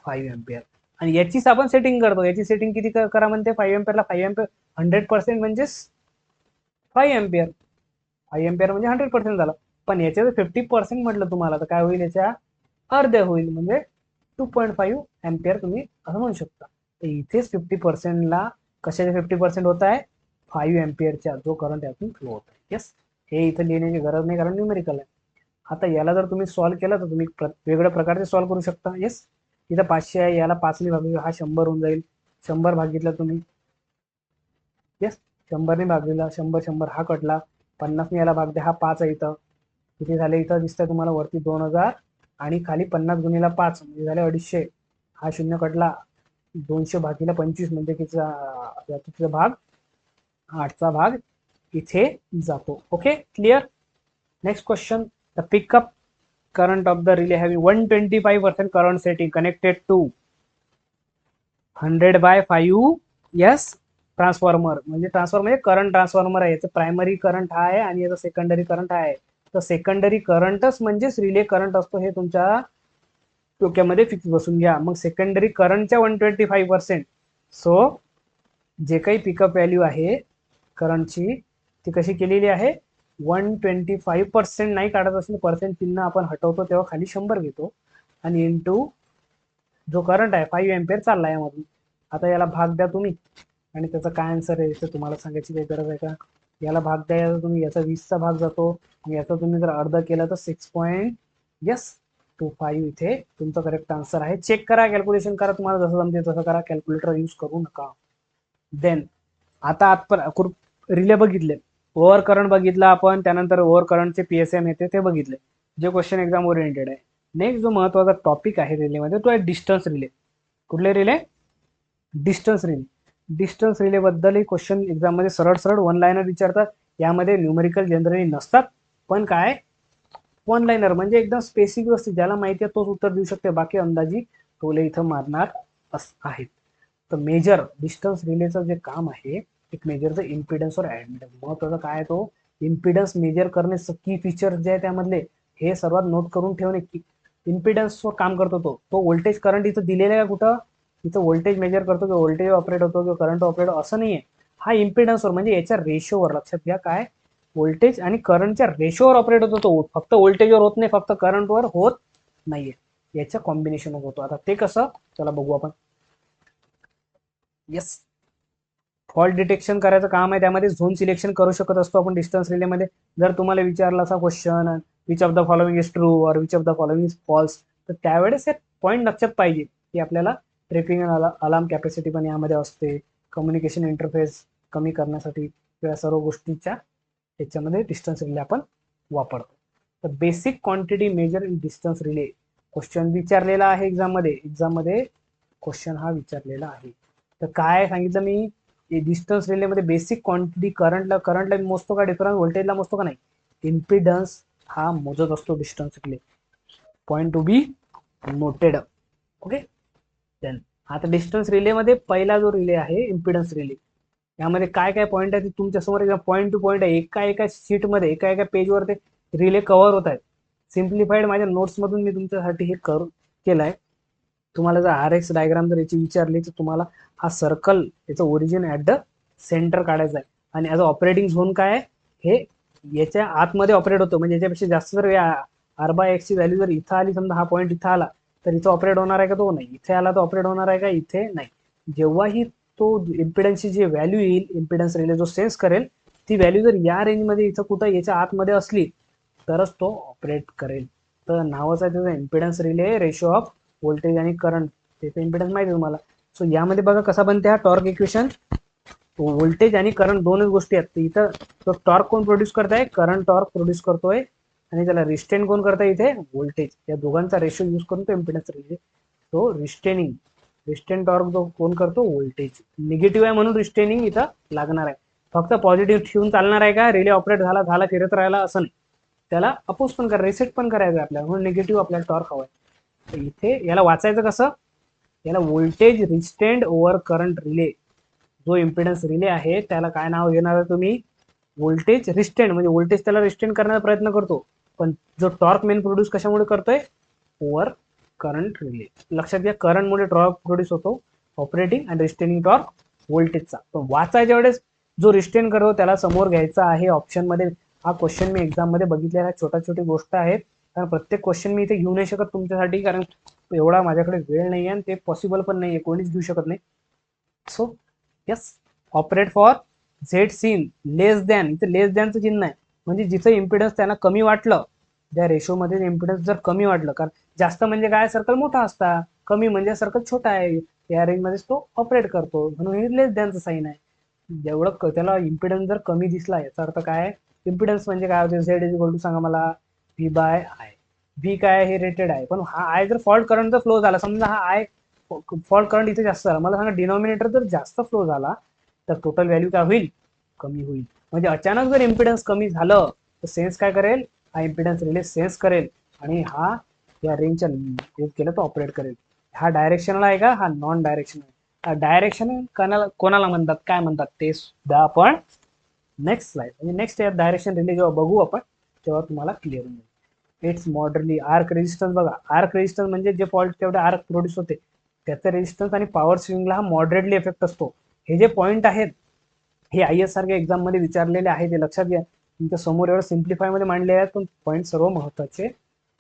[SPEAKER 1] 5 एम्पियर. आणि याचीच आपण सेटिंग करतो, याची सेटिंग किती करा म्हणते, 5 एम्पियरला 5 एम्पियर, 100% म्हणजे 5 एम्पियर. 5 एम्पियर म्हणजे 100% झालं. पण याच्या जर 50% म्हटलं तुम्हाला तर काय होईल, याच्या अर्धे होईल, म्हणजे 2.5 एम्पियर तुम्ही असं म्हणू शकता. तर इथेच 50%ला कशाचे 50% होत आहे, 5 एम्पियरच्या जो करंट यातून फ्लो होत आहे. येस, हे इथं लिहिण्याची गरज नाही कारण न्यूमेरिकल आहे. आता याला जर तुम्ही सॉल्व्ह केलं तर तुम्ही वेगवेगळ्या प्रकारचे सॉल्व्ह करू शकता. येस, इथं 500 आहे, याला 5 ने भागले, हा 100 होऊन जाईल. 100 भागितला तुम्ही, येस, 100 ने भागलेला, 100 हा कटला, 50 ने याला भाग द्या, हा 5 आहे. इथं किती झाले, इथं दिसतंय तुम्हाला वरती 2000 आणि खाली 50 गुणिला 5 म्हणजे झाले 250. हा शून्य कटला, 200 भागीला 25 म्हणजे कितीचा भाग, 8चा भाग इथे जातो. Okay, clear. Next question, the pickup current of the relay having 125% current setting connected to 100/5 yes transformer. म्हणजे ट्रान्सफॉर्मर म्हणजे करंट ट्रान्सफॉर्मर आहे, याचं प्रायमरी करंट हा आहे आणि याचा सेकंडरी करंट हा आहे. तर सेकंडरी करंटच म्हणजेच रिले करंट असतो, हे तुमच्या डोक्यामध्ये फिक्स बसून घ्या. मग सेकंडरी करंटच्या 125%, सो जे काही पिकअप व्हॅल्यू आहे करंटची ती कशी केलेली आहे, 125% नाही काढत असेल, पर्सेंट चिन्ह आपण हटवतो तेव्हा खाली 100 घेतो, आणि इंटू जो करंट आहे 5 एम्पियर चालला यामधून. आता याला भाग द्या तुम्ही, आणि त्याचा काय आन्सर आहे ते तुम्हाला सांगायची काही गरज आहे का, याला भाग द्या तुम्ही, याचा 20चा भाग जातो, याचा तुम्ही जर अर्धा केला तर 6. यस 825 इथे तुमचं करेक्ट आन्सर आहे. चेक करा, कॅल्क्युलेशन करा, तुम्हाला जसं जमते तसं करा, कॅल्क्युलेटर यूज करू नका. देन आता रिले बघितले, ओव्हर करंट बघितला आपण, त्यानंतर ओव्हर करंटचे पीएसएम येते ते बघितले, जे क्वेश्चन एक्झाम ओरिएंटेड आहे. नेक्स्ट जो महत्वाचा टॉपिक आहे रिलेमध्ये तो आहे डिस्टन्स रिले. कुठले relay? Distance relay. Distance relay बद्दलही क्वेश्चन एक्झाम मध्ये सरळ सरळ वन लाईनर विचारतात. यामध्ये न्यूमेरिकल जनरली नसतात, पण काय वन लाईनर म्हणजे एकदम स्पेसिफिक असते, ज्याला माहिती आहे तोच उत्तर देऊ शकते, बाकी अंदाजी टोले इथं मारणार आहेत. तर मेजर डिस्टन्स रिलेचं जे काम आहे, एक मेजरचं इम्पिडन्स और ऍडमिटन्स. महत्वाचं काय आहे तो इम्पिडन्स मेजर करणे, की फीचर जे आहे त्यामधले हे सर्वात नोट करून ठेवणे. की इम्पिडन्सवर काम करतो तो व्होल्टेज करंट इथं दिलेलं आहे, कुठं इथं व्होल्टेज मेजर करतो किंवा व्होल्टेज ऑपरेट होतो किंवा करंट ऑपरेट असं नाहीये. हा इम्पिडन्सवर म्हणजे याच्या रेशोवर, लक्षात घ्या काय व्होल्टेज आणि करंटच्या रेशोवर ऑपरेट होतो तो, फक्त व्होल्टेजवर होत नाही, फक्त करंटवर होत नाहीये, याच्या कॉम्बिनेशन होतो. आता ते कसं, चला बघू आपण. येस, फॉल्ट डिटेक्शन करायचं काम आहे, त्यामध्ये झोन सिलेक्शन करू शकत असतो आपण डिस्टन्स रिलेमध्ये. जर तुम्हाला विचारला असा question which of the following is true और which of the following is false, तर त्यावेळेस एक पॉईंट लक्षात पाहिजे की आपल्याला ट्रिपिंग अलार्म कॅपॅसिटी पण यामध्ये असते, कम्युनिकेशन इंटरफेस कमी करण्यासाठी या सर्व गोष्टींच्या याच्यामध्ये डिस्टन्स रिले आपण वापरतो. तर basic quantity measure in distance relay question विचारलेला आहे एक्झाममध्ये क्वेश्चन हा विचारलेला आहे. तर काय सांगितलं मी, डिस्टन्स रिलेमध्ये बेसिक क्वांटिटी करंटला मोजतो का, डिफरन्स व्होल्टेजला मोजतो का, नाही, इम्पिडन्स हा मोजत असतो distance relay. Point to be noted. Okay. Then आता डिस्टन्स रिलेमध्ये पहिला जो रिले आहे इम्पिडन्स रिले, यामध्ये काय काय पॉईंट आहे ते तुमच्या समोर एकदम पॉईंट टू पॉईंट आहे, एका शीटमध्ये एका पेजवर ते रिले कव्हर होत आहेत. सिम्प्लिफाईड माझ्या नोट्समधून मी तुमच्यासाठी हे केलं आहे. तुम्हाला जर आर एक्स डायग्राम जर याची विचारली तर तुम्हाला हा सर्कल याचं ओरिजिन ऍट द सेंटर काढायचा आहे, आणि ॲज अ ऑपरेटिंग झोन काय आहे, हे याच्या आतमध्ये ऑपरेट होतो. म्हणजे याच्यापेक्षा जास्त जर आर बाय एक्सची व्हॅल्यू जर इथं आली, समजा हा पॉईंट इथं आला, तर इथं ऑपरेट होणार आहे का, तो नाही. इथे आला तर ऑपरेट होणार आहे का, इथे नाही. जेव्हाही तो इम्पिडन्सची जी व्हॅल्यू येईल, इम्पिडन्स रिले जो सेन्स करेल, ती व्हॅल्यू जर या रेंजमध्ये इथं कुठं याच्या आतमध्ये असली तरच तो ऑपरेट करेल. तर नावाचा त्याचा impedance relay ratio off voltage आणि करंट, त्याचा इम्पिडन्स माहिती आहे तुम्हाला. सो यामध्ये बघा कसा बनते हा टॉर्क इक्वेशन. व्होल्टेज आणि करंट दोनच गोष्टी आहेत. इथं तो टॉर्क कोण प्रोड्यूस करताय, करंट टॉर्क प्रोड्यूस करतोय, आणि त्याला रिस्टेन कोण करताय, इथे व्होल्टेज. या दोघांचा रेशो यूज करून तो इम्पिडन्स रिले, तो रिस्टेन टॉर्क जो कोण करतो, व्होल्टेज. निगेटिव्ह आहे म्हणून रिस्टेनिंग इथं लागणार आहे. फक्त पॉझिटिव्ह ठेवून चालणार आहे का, रिले ऑपरेट झाला फिरत राहिला असं नाही, त्याला अपोज पण करा, रिसेट पण करायचं आहे आपल्याला, म्हणून निगेटिव्ह आपल्याला टॉर्क हवाय. इथे याला वाचायचं कसं, याला व्होल्टेज रिस्टेंड ओव्हर करंट रिले. जो इम्पिडन्स रिले आहे त्याला काय नाव घेणार आहे तुम्ही, व्होल्टेज रिस्टेंड. म्हणजे व्होल्टेज त्याला रिस्टेंड करण्याचा प्रयत्न करतो, पण जो टॉर्क मेन प्रोड्यूस कशामुळे करतोय, ओव्हर करंट रिले. लक्षात घ्या, करंटमुळे टॉर्क प्रोड्यूस होतो, ऑपरेटिंग आणि रिस्टेनिंग टॉर्क व्होल्टेजचा. पण वाचायच्या वेळेस जो रिस्टेन करतो त्याला समोर घ्यायचा आहे ऑप्शन मध्ये. हा क्वेश्चन मी एक्झाम मध्ये बघितलेला, छोटी गोष्ट आहेत, कारण प्रत्येक क्वेश्चन मी इथे घेऊ नाही शकत तुमच्यासाठी, कारण एवढा माझ्याकडे वेळ नाही आहे आणि ते पॉसिबल पण नाही आहे, कोणीच घेऊ शकत नाही. So yes, operate for Z seen less than, इथे लेस दॅनचं चिन्ह आहे, म्हणजे जिथं इम्पिडन्स त्यांना कमी वाटलं, त्या रेशोमध्ये इम्पिडन्स जर कमी वाटलं, कारण जास्त म्हणजे काय, सर्कल मोठा असता, कमी म्हणजे सर्कल छोटा आहे, या रेंजमध्येच तो ऑपरेट करतो, म्हणून हे लेस दॅनचं साईन आहे. जेवढं त्याला इम्पिडन्स जर कमी दिसला, याचा अर्थ काय, इम्पिडन्स म्हणजे काय होते, झेड इज इक्वल टू सांगा मला, व्ही बाय आय. व्ही काय, हे रेटेड आहे, पण हा आय जर फॉल्ट करंट जर फ्लो झाला, समजा हा आय फॉल्ट करंट इथे जास्त झाला, मला सांगा डिनॉमिनेटर जर जास्त फ्लो झाला तर टोटल व्हॅल्यू काय होईल, कमी होईल. म्हणजे अचानक जर इम्पिडन्स कमी झालं तर सेन्स काय करेल, हा इम्पिडन्स रिले सेन्स करेल, आणि हा या रेंजच्या केलं तर ऑपरेट करेल. हा डायरेक्शनल आहे का, हा नॉन डायरेक्शनल. डायरेक्शन कोणाला म्हणतात, काय म्हणतात, ते सुद्धा आपण नेक्स्ट स्लाइड म्हणजे नेक्स्ट यात डायरेक्शन रिले जेव्हा बघू आपण तेव्हा तुम्हाला क्लिअर होईल. It's moderately arc resistance. बघा, आर्क रेजिस्टन्स म्हणजे जे फॉल्ट तेवढे आर्क प्रोड्यूस होते त्याचा रेजिस्टन्स आणि पॉवर स्विंगला हा मॉडरेटली इफेक्ट असतो. हे जे पॉईंट आहेत हे आय एस सारख्या एक्झाम मध्ये विचारलेले आहेत, ते लक्षात घ्या. तुमच्या समोर एवढं सिम्प्लिफाय मध्ये मांडले आहेत, पण पॉईंट सर्व महत्वाचे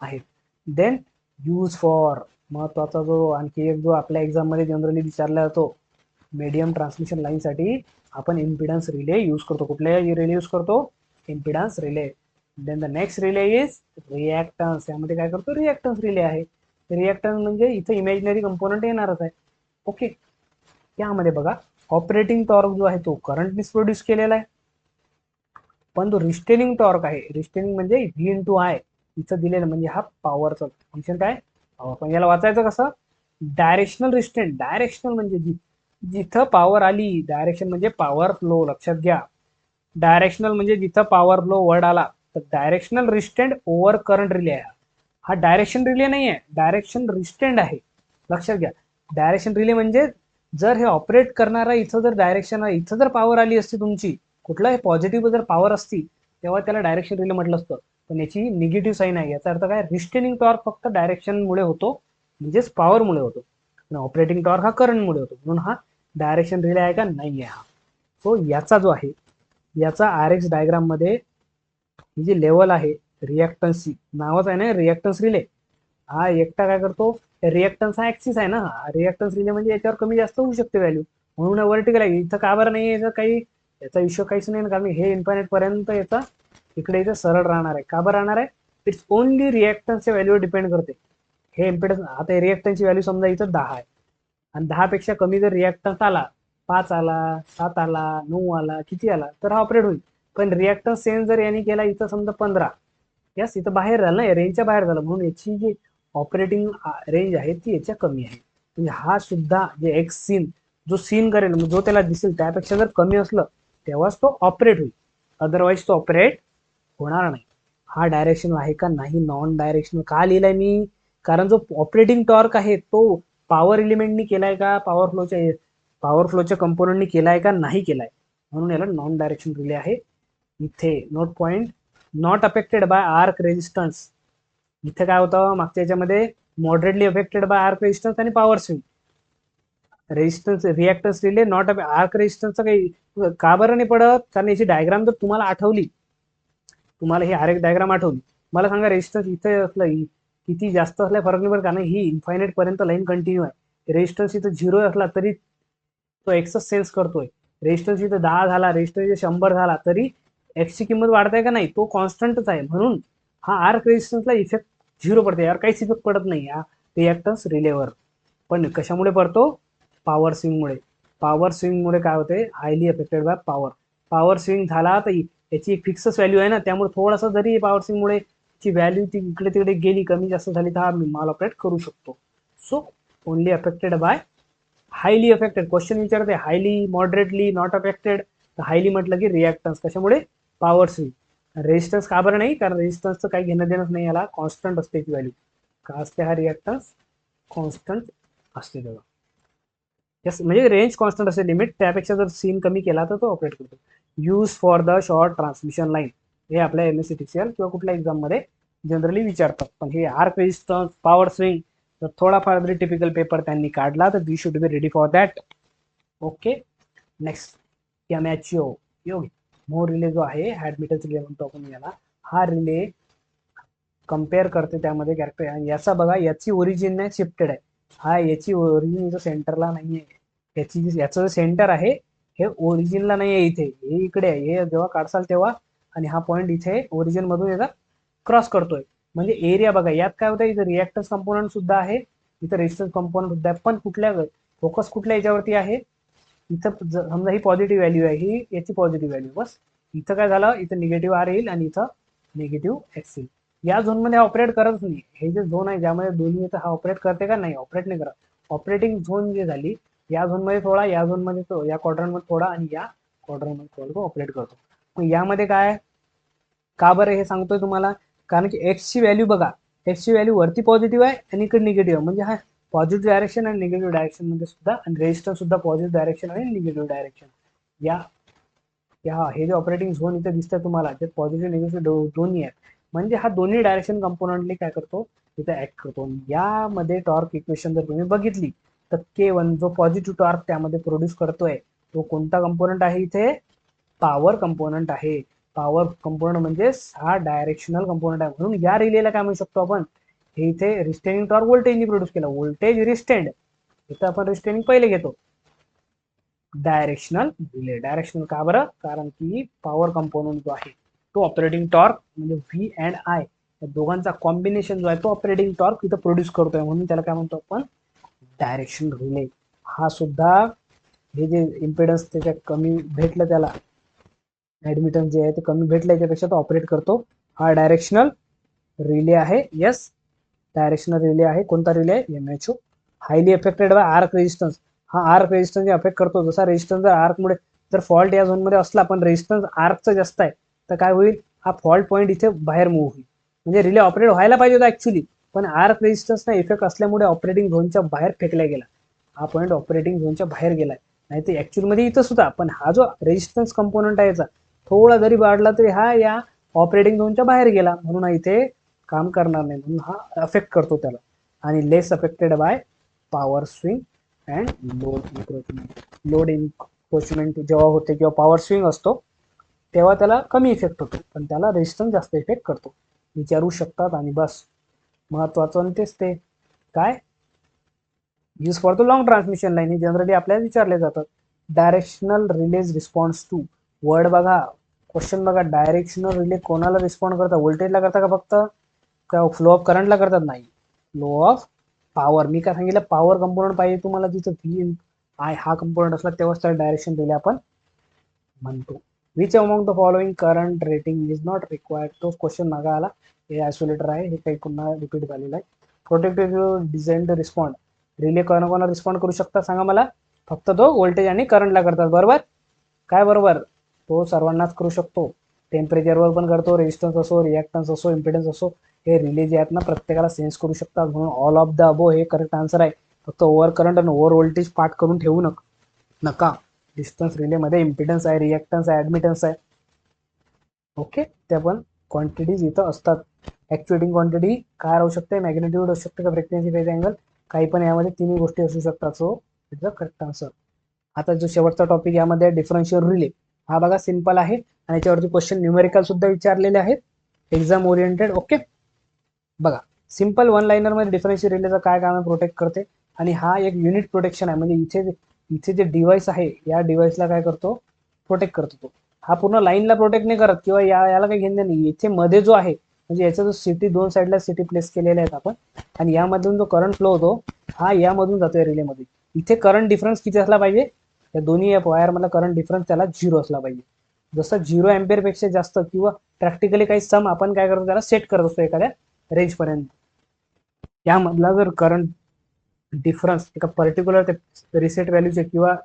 [SPEAKER 1] आहेत. देन यूज फॉर, महत्वाचा जो आणखी एक जो आपल्या एक्झाम मध्ये जनरली विचारला जातो, मीडियम ट्रान्समिशन लाईनसाठी आपण इम्पिडन्स रिले यूज करतो. कुठले रिले यूज करतो, impedance relay. Then the next relay is reactance. यामध्ये काय करतो, रिॲक्टन्स रिले आहे. रिॲक्टन्स म्हणजे इथे इमॅजिनरी कंपोनंट येणारच आहे. ओके, यामध्ये बघा ऑपरेटिंग टॉर्क जो आहे तो करंटनीच प्रोड्यूस केलेला आहे, पण जो रिस्टेनिंग टॉर्क आहे, रिस्टेनिंग म्हणजे व्ही इंटू आय इथं दिलेलं, म्हणजे हा पॉवरचं फंक्शन काय, पॉवर. पण याला वाचायचं कसं, डायरेक्शनल रिस्टेंट. डायरेक्शनल म्हणजे जिथं पॉवर आली, डायरेक्शन म्हणजे पॉवर फ्लो, लक्षात घ्या. डायरेक्शनल म्हणजे जिथं पॉवर फ्लो वर्ड आला, तर डायरेक्शनल रिस्टेंट ओव्हर करंट रिले आहे. हा डायरेक्शन रिले नाही आहे, डायरेक्शन रिस्टेंट आहे, लक्षात घ्या. डायरेक्शन रिले म्हणजे जर हे ऑपरेट करणारा इथं जर डायरेक्शन, इथं जर पॉवर आली असती तुमची, कुठलाही पॉझिटिव्ह जर पॉवर असती, तेव्हा त्याला डायरेक्शन रिले म्हटलं असतं. पण याची निगेटिव्ह साईन आहे. याचा अर्थ काय, रिस्टेनिंग टॉर्क फक्त डायरेक्शनमुळे होतो, म्हणजेच पॉवरमुळे होतो, आणि ऑपरेटिंग टॉर्क हा करंटमुळे होतो. म्हणून हा डायरेक्शन रिले आहे का, नाही आहे हा. सो याचा जो आहे, याचा आर एक्स डायग्राम मध्ये ही जी लेवल आहे रिॲक्टन्सची, नावच आहे ना रिॲक्टन्स रिले, हा एकटा काय करतो, रिॲक्टन्स हा ऍक्सिस आहे ना, रिॲक्टन्स रिले म्हणजे याच्यावर कमी जास्त होऊ शकते व्हॅल्यू, म्हणून वर्टिकल आहे. इथं का बरं नाही, याचा काही, याचा इश्यू काहीच नाही, कारण हे इन्फायनाइट पर्यंत याचा इकडे इथे सरळ राहणार आहे. का बरं राहणार आहे, इट्स ओनली रिॲक्टन्सच्या व्हॅल्यूवर डिपेंड करते. हे इम्पिडन्स, आता रिॲक्टन्सची व्हॅल्यू समजा इथं 10 आहे, आणि 10 पेक्षा कमी जर रिॲक्टन्स आला, 5 आला, 7 आला, 9 आला, किती आला, तर हा ऑपरेट होईल. पण रिॲक्टन्स सेन्स जर यांनी केला इथं समजा 15, यस इथं बाहेर झालं ना, रेंजच्या बाहेर झालं, म्हणून याची जी ऑपरेटिंग रेंज आहे ती याच्या कमी आहे. म्हणजे हा सुद्धा जे एक्स सीन जो सीन करेल, जो त्याला दिसेल त्यापेक्षा जर कमी असलं तेव्हाच तो ऑपरेट होईल, अदरवाईज तो ऑपरेट होणार नाही. हा डायरेक्शनल आहे का, नाही. नॉन डायरेक्शनल का लिहिलाय मी, कारण जो ऑपरेटिंग टॉर्क आहे तो पॉवर एलिमेंटनी केलाय का, पॉवर फ्लोच्या कंपोनंटनी केलाय का, नाही केलाय, म्हणून याला नॉन डायरेक्शन रिले आहे. इथे note point, not affected by arc resistance. इथे काय होतं, मागच्या याच्यामध्ये moderately affected by arc resistance आणि power swing. Resistance reactance relay not arc रेजिस्टन्सचा काही का बरं नाही पडत, कारण याची डायग्राम जर तुम्हाला आठवली, तुम्हाला ही आर डायग्राम आठवली, मला सांगा रेजिस्टन्स इथे असलं किती जास्त असल्या फरक नाही पडत, कारण ही इन्फायनाइट पर्यंत लाईन कंटिन्यू आहे. रेजिस्टन्स इथं 0 असला तरी तो एक्सच सेन्स करतोय. रेजिस्टन्स इथं 10 झाला, रेजिस्टन्स इथे 100 झाला, तरी एक्सची किंमत वाढते का नाही, तो कॉन्स्टंटच आहे. म्हणून हा आर्क रेजिस्टन्सला इफेक्ट 0 पडते, यार काहीच इफेक्ट पडत नाही या रिॲक्टन्स रिलेवर. पण कशामुळे पडतो, पॉवर स्विंगमुळे. पॉवर स्विंगमुळे काय होते, highly affected by power. Power swing झाला तर याची एक फिक्सच व्हॅल्यू आहे ना, त्यामुळे थोडासा जरी पॉवर स्विंगमुळे ची व्हॅल्यू ती इकडे तिकडे गेली, कमी जास्त झाली, तर हा माल ऑपरेट करू शकतो. So only affected by highly affected. Question विचारते हायली, मॉडरेटली, नॉट अफेक्टेड, तर हायली म्हटलं की रिॲक्टन्स, कशामुळे, पॉवर स्विंग. रेजिस्टन्स का बरं नाही, कारण रेजिस्टन्सचं काही घेणं देणंच नाही, याला कॉन्स्टंट असते ती व्हॅल्यू. का असते, हा रिॲक्टन्स कॉन्स्टंट असते तेव्हा, यस म्हणजे रेंज कॉन्स्टंट असते, लिमिट त्यापेक्षा जर सीन कमी केला तर तो ऑपरेट करतो. Use for the short transmission line, हे आपल्या MSc किंवा कुठल्या एक्झाम मध्ये जनरली विचारतात. पण हे आर्क रेजिस्टन्स, पॉवर स्विंग, तर थोडाफार जरी टिपिकल पेपर त्यांनी काढला तर we should be ready for that. Okay, next कॅमॅचिओ योगी मोर रिले जो आहे, ऍडमिटन्स रिले म्हणतो आपण याला. हा रिले कम्पेअर करते, त्यामध्ये कॅरेक्टर याचा बघा, याची ओरिजिन नाही शिफ्टेड आहे, हा याची ओरिजिन इथं सेंटरला नाहीये. याचं सेंटर आहे हे ओरिजिनला नाही आहे, इथे हे इकडे आहे, हे जेव्हा काढसाल तेव्हा, आणि हा पॉईंट इथे ओरिजिन मधून याचा क्रॉस करतोय. म्हणजे एरिया बघा, यात काय होतं, इथं रिॲक्टन्स कंपोनंट सुद्धा आहे, इथं रेजिस्टन्स कंपोनंट सुद्धा आहे, पण कुठल्या फोकस कुठल्या याच्यावरती आहे, इथं समजा ही पॉझिटिव्ह व्हॅल्यू आहे, ही याची पॉझिटिव्ह व्हॅल्यू, बस. इथं काय झालं, इथं निगेटिव्ह आर येईल आणि इथं निगेटिव्ह एक्स येईल. या झोनमध्ये ऑपरेट करत नाही, हे जे झोन आहे ज्यामध्ये दोन्ही येतं, हा ऑपरेट करते का, नाही ऑपरेट नाही करत. ऑपरेटिंग झोन जी झाली, या झोनमध्ये थोडा, या झोनमध्ये तो, या क्वाड्रंटमध्ये थोडा, आणि या क्वाड्रंटमध्ये थोडा तो ऑपरेट करतो. मग यामध्ये काय, का बरं हे सांगतोय तुम्हाला, कारण की एक्स ची व्हॅल्यू बघा, एक्स ची व्हॅल्यू वरती पॉझिटिव्ह आहे आणि इकडे निगेटिव्ह, म्हणजे हा पॉझिटिव्ह डायरेक्शन आणि निगेटिव्ह डायरेक्शन मध्ये सुद्धा, आणि रेजिस्टन्स सुद्धा पॉझिटिव्ह डायरेक्शन आणि निगेटिव्ह डायरेक्शन. या हे जे ऑपरेटिंग झोन इथे दिसतंय तुम्हाला, ते पॉझिटिव्ह निगेटिव्ह दोन्ही आहेत, म्हणजे हा दोन्ही डायरेक्शन कंपोनंटली काय करतो, इथे ऍक्ट करतो. यामध्ये टॉर्क इक्वेशन जर तुम्ही बघितली, तर K1 जो पॉझिटिव्ह टॉर्क त्यामध्ये प्रोड्यूस करतोय, तो कोणता कंपोनंट आहे, इथे पॉवर कंपोनंट आहे. पॉवर कंपोनंट म्हणजे हा डायरेक्शनल कंपोनंट आहे, म्हणून या रिलेला काय म्हणू शकतो आपण, हे इथे रिस्टेनिंग टॉर्क व्होल्टेजनी प्रोड्यूस केला, व्होल्टेज रिस्टेंड, इथं आपण रिस्टेनिंग पहिले घेतो. डायरेक्शनल रिले, डायरेक्शनल का बरं, कारण की पॉवर कंपोनंट जो आहे तो ऑपरेटिंग टॉर्क म्हणजे व्ही अँड आय या दोघांचा कॉम्बिनेशन जो आहे तो ऑपरेटिंग टॉर्क इथं प्रोड्यूस करतोय, म्हणून त्याला काय म्हणतो आपण, डायरेक्शन रिले. हा सुद्धा हे जे इम्पिडन्स त्याच्या कमी भेटलं, त्याला ऍडमिटन्स जे आहे ते कमी भेटलं याच्यापेक्षा तो ऑपरेट करतो. हा डायरेक्शनल रिले आहे. यस, डायरेक्शनल रिले आहे. कोणता रिले आहे, MHO. Highly affected by arc resistance. हा आर्क रेजिस्टन्स अफेक्ट करतो. जसा रेजिस्टन्स जर आर्कमुळे जर फॉल्ट या झोनमध्ये असला पण रेजिस्टन्स आर्कचं जास्त आहे तर काय होईल, हा फॉल्ट पॉईंट इथे बाहेर मूव्ह होईल. म्हणजे रिले ऑपरेट व्हायला पाहिजे होता ऍक्च्युली, पण आर्क रेजिस्टन्सचा इफेक्ट असल्यामुळे ऑपरेटिंग झोनच्या बाहेर फेकला गेला. हा पॉईंट ऑपरेटिंग झोनच्या बाहेर गेलाय, नाही तर ऍक्च्युअल मध्ये इथं सुद्धा, पण हा जो रेजिस्टन्स कंपोनंट आहे याचा थोडा जरी वाढला तरी हा या ऑपरेटिंग झोनच्या बाहेर गेला, म्हणून इथे काम करणार नाही, म्हणून हा अफेक्ट करतो त्याला. आणि less affected by power swing and load encroachment. Load encroachment जेव्हा होते किंवा पॉवर स्विंग असतो तेव्हा त्याला कमी इफेक्ट होतो, पण त्याला रेजिस्टन्स जास्त इफेक्ट करतो. विचारू शकतात. आणि बस महत्वाचं तेच ते काय, use for the long transmission line, हे जनरली आपल्याला विचारले जातात. Directional relays response to, word बघा, क्वेश्चन बघा, डायरेक्शनल रिले कोणाला रिस्पॉन्ड करतात, व्होल्टेजला करता का फक्त, का फ्लो ऑफ करंटला करतात, नाही, फ्लो ऑफ पॉवर. मी काय सांगितलं, पॉवर कंपोनंट पाहिजे तुम्हाला, जिथं व्ही आय हा कंपोनंट असला तेव्हाच त्याला डायरेक्शन रिले आपण म्हणतो. Which among the following current rating is not required, तो क्वेश्चन मागा आला, हे आयसोलेटर आहे, हे काही पुन्हा रिपीट झालेलं आहे. Protective design to respond, relay कोणा रिस्पॉन्ड करू शकता सांगा मला, फक्त तो व्होल्टेज आणि करंटला करतात, बरोबर. काय बरोबर, तो सर्वांनाच करू शकतो, टेम्परेचरवर पण करतो, रेजिस्टन्स असो, रिॲक्टन्स असो, इम्पिडन्स असो, हे रिले जे आहेत ना प्रत्येकाला सेन्स करू शकतात, म्हणून ऑल ऑफ द अबो हे करेक्ट आन्सर आहे. फक्त ओव्हर करंट आणि ओव्हर व्होल्टेज पाठ करून ठेवू नका. डिस्टन्स रिलेमध्ये इम्पिडन्स आहे, रिॲक्टन्स आहे, ऍडमिटन्स आहे, ओके. त्या पण क्वांटिटीज इथं असतात. ऍक्च्युएटिंग क्वांटिटी काय राहू शकते, मॅग्नेट्यूड असू शकते का फ्रिक्वेन्सी फेज अँगल, काही पण यामध्ये तिन्ही गोष्टी असू शकतात. So it's a correct answer. आता जो शेवटचा टॉपिक यामध्ये डिफरन्शियल रिले, हा बघा सिंपल आहे आणि याच्यावरती क्वेश्चन न्यूमेरिकल सुद्धा विचारलेले आहेत, एक्झाम ओरिएंटेड. ओके, बघा सिंपल वन लाइनर मध्ये डिफरन्शियल रिलेचं काय काम प्रोटेक्ट करते, आणि हा एक युनिट प्रोटेक्शन आहे, म्हणजे इथे जे डिव्हाइस आहे या डिव्हाइसला काय करतो, प्रोटेक्ट करतो. तो हा पूर्ण लाईनला प्रोटेक्ट नाही करत किंवा याला काही घेणं नाही, इथे मध्ये जो आहे म्हणजे याचा जो सिटी दोन साईडला सिटी प्लेस केलेले आहेत आपण, आणि यामधून जो करंट फ्लो होतो हा यामधून जातोय रिलेमध्ये. इथे करंट डिफरन्स किती असला पाहिजे, या दोन्ही वायर मधला करंट डिफरन्स त्याला 0 असला पाहिजे. जसं 0 अँपियर पेक्षा जास्त किंवा प्रॅक्टिकली काही सम आपण काय करतो त्याला सेट करत असतो एखाद्या रेंज पर्यंत, यामधला जर करंट डिफरन्स एका पर्टिक्युलर रिसेट व्हॅल्यूचे किंवा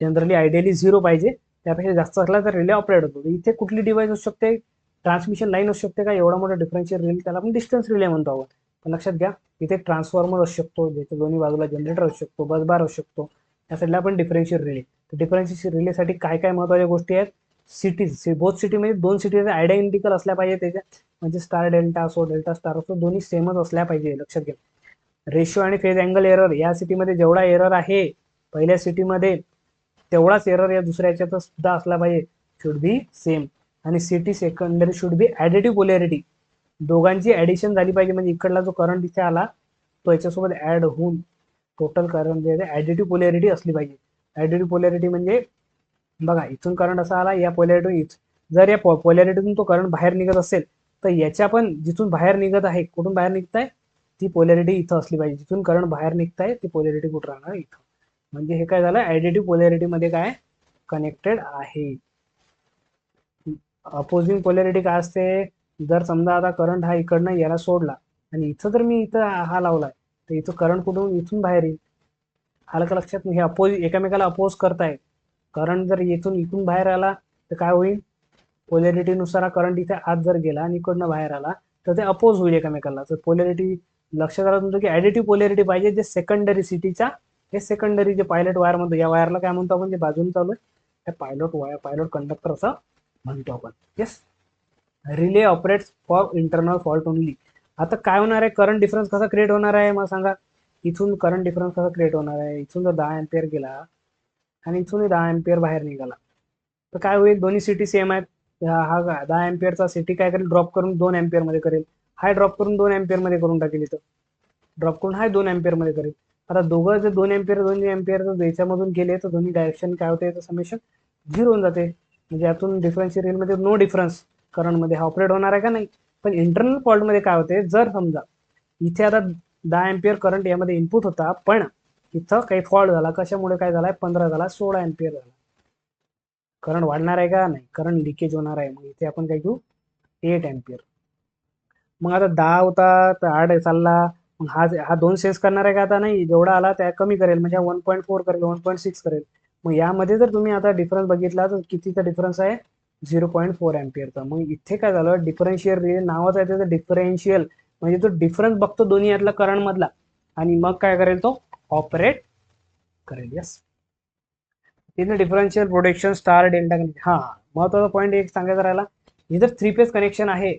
[SPEAKER 1] जनरली आयडियली 0 पाहिजे त्यापेक्षा जास्त असला तर रिले ऑपरेट होतो. इथे कुठली डिव्हाइस असू शकते, ट्रान्समिशन लाईन असू शकते का, एवढा मोठा डिफरन्शियल रिले त्याला आपण डिस्टन्स रिले म्हणतो आहोत. पण लक्षात घ्या इथे ट्रान्सफॉर्मर असू शकतो, ज्याच्या दोन्ही बाजूला जनरेटर असू शकतो, बस बार असू शकतो, त्या साईडला आपण डिफरन्शियल रिले. डिफरन्शियल रिलेसाठी काय काय महत्वाच्या गोष्टी आहेत, सिटीज, बोथ सिटी म्हणजे दोन सिटी आयडेंटिकल असल्या पाहिजे त्याच्या, म्हणजे स्टार डेल्टा असो डेल्टा स्टार असो दोन्ही सेमच असल्या पाहिजे, लक्षात घ्या. रेशिओ आणि फेज अँगल एरर, या सिटीमध्ये जेवढा एरर आहे पहिल्या सिटीमध्ये तेवढाच एरर या दुसऱ्या याच्यात सुद्धा असला पाहिजे, शुड बी सेम. आणि city secondary should be additive polarity, दोघांची ऍडिशन झाली पाहिजे, म्हणजे इकडला जो करंट इथे आला तो याच्यासोबत ऍड होऊन टोटल करंट जे आहे ऍडिटिव्ह पोलॅरिटी असली पाहिजे. ऍडिटिव्ह पोलॅरिटी म्हणजे बघा इथून करंट असा आला, या पोलॅरिटी जर या पोलॅरिटीतून तो करंट बाहेर निघत असेल तर याच्या पण जिथून बाहेर निघत आहे, कुठून बाहेर निघताय, ती पोलॅरिटी इथं असली पाहिजे, जिथून करंट बाहेर निघताय ती पोलॅरिटी कुठं राहणार, इथं. म्हणजे हे काय झालं, ऍडिटिव्ह पोलॅरिटी मध्ये काय कनेक्टेड आहे. अपोजिंग पोलॅरिटी काय असते, जर समजा आता करंट हा इकडनं याला सोडला आणि इथं जर मी इथं हा लावलाय तर इथं करंट कुठून इथून बाहेर येईल, आलं का लक्षात. हे अपोज एकामेकाला अपोज करतायत, करंट जर इथून इथून बाहेर आला तर काय होईल, पोलॅरिटीनुसार करंट इथे आत जर गेला आणि इकडनं बाहेर आला तर ते अपोज होईल एकामेकाला. तर पोलॅरिटी लक्षात आलं तुमचं की ऍडिटिव्ह पोलॅरिटी पाहिजे, जे सेकंडरी सिटीच्या, हे सेकंडरी जे पायलट वायर म्हणतो, या वायरला काय म्हणतो आपण, जे बाजून चालू आहे त्या पायलट वायर, पायलट कंडक्टर असं म्हणतो आपण. Yes, relay operates for internal fault only. आता काय होणार आहे, करंट डिफरन्स कसा क्रिएट होणार आहे मला सांगा, इथून करंट डिफरन्स कसा क्रिएट होणार आहे, इथून जर 10 अँपियर गेला आणि इथूनही 10 अँपियर बाहेर निघाला तर काय होईल, दोन्ही सिटी सेम आहेत. हा 10 अँपियरचा सिटी काय करेल, ड्रॉप करून 2 अँपियर मध्ये करेल, हाय ड्रॉप करून 2 अँपियर मध्ये करून टाकेल, इथं ड्रॉप करून हाय 2 अँपियर मध्ये करेल. आता दोघं जर 2 अँपियर 2 अँपियर जर याच्यामधून गेले तर दोन्ही डायरेक्शन काय होते, याचं समेशन 0 होऊन जाते. म्हणजे यातून डिफरन्शियल मध्ये नो डिफरन्स, करंटमध्ये हा ऑपरेट होणार आहे का नाही. पण इंटरनल फॉल्टमध्ये काय होते, जर समजा इथे आता 10 एम्पियर करंट यामध्ये इनपुट होता, पण इथं काही फॉल्ट झाला, कशामुळे काय झालाय, 15 झाला, 16 एम्पियर झाला. करंट वाढणार आहे का नाही, करंट लिकेज होणार आहे. मग इथे आपण काय घेऊ, 8 एम्पियर. मग आता 10 होता तर 8 चालला, मग हा 2 सेन्स करणार आहे का, आता नाही, जेवढा आला त्या कमी करेल, म्हणजे 1.4 करेल, 1.6 करेल. मग यामध्ये जर तुम्ही आता डिफरन्स बघितला तर कितीचा डिफरन्स आहे, 0.4 एम्पियरचा. मग इथे काय झालं, डिफरन्शियल रिले नावाचं आहे त्याचं, डिफरन्शियल म्हणजे तो डिफरन्स बघतो दोन्ही यातला करंट मधला, आणि मग काय करेल, तो ऑपरेट करेल. यस, तिथे differential protection star delta connection. हा, महत्वाचा पॉईंट एक सांगायचा राहिला, इथं 3 फेज कनेक्शन आहे,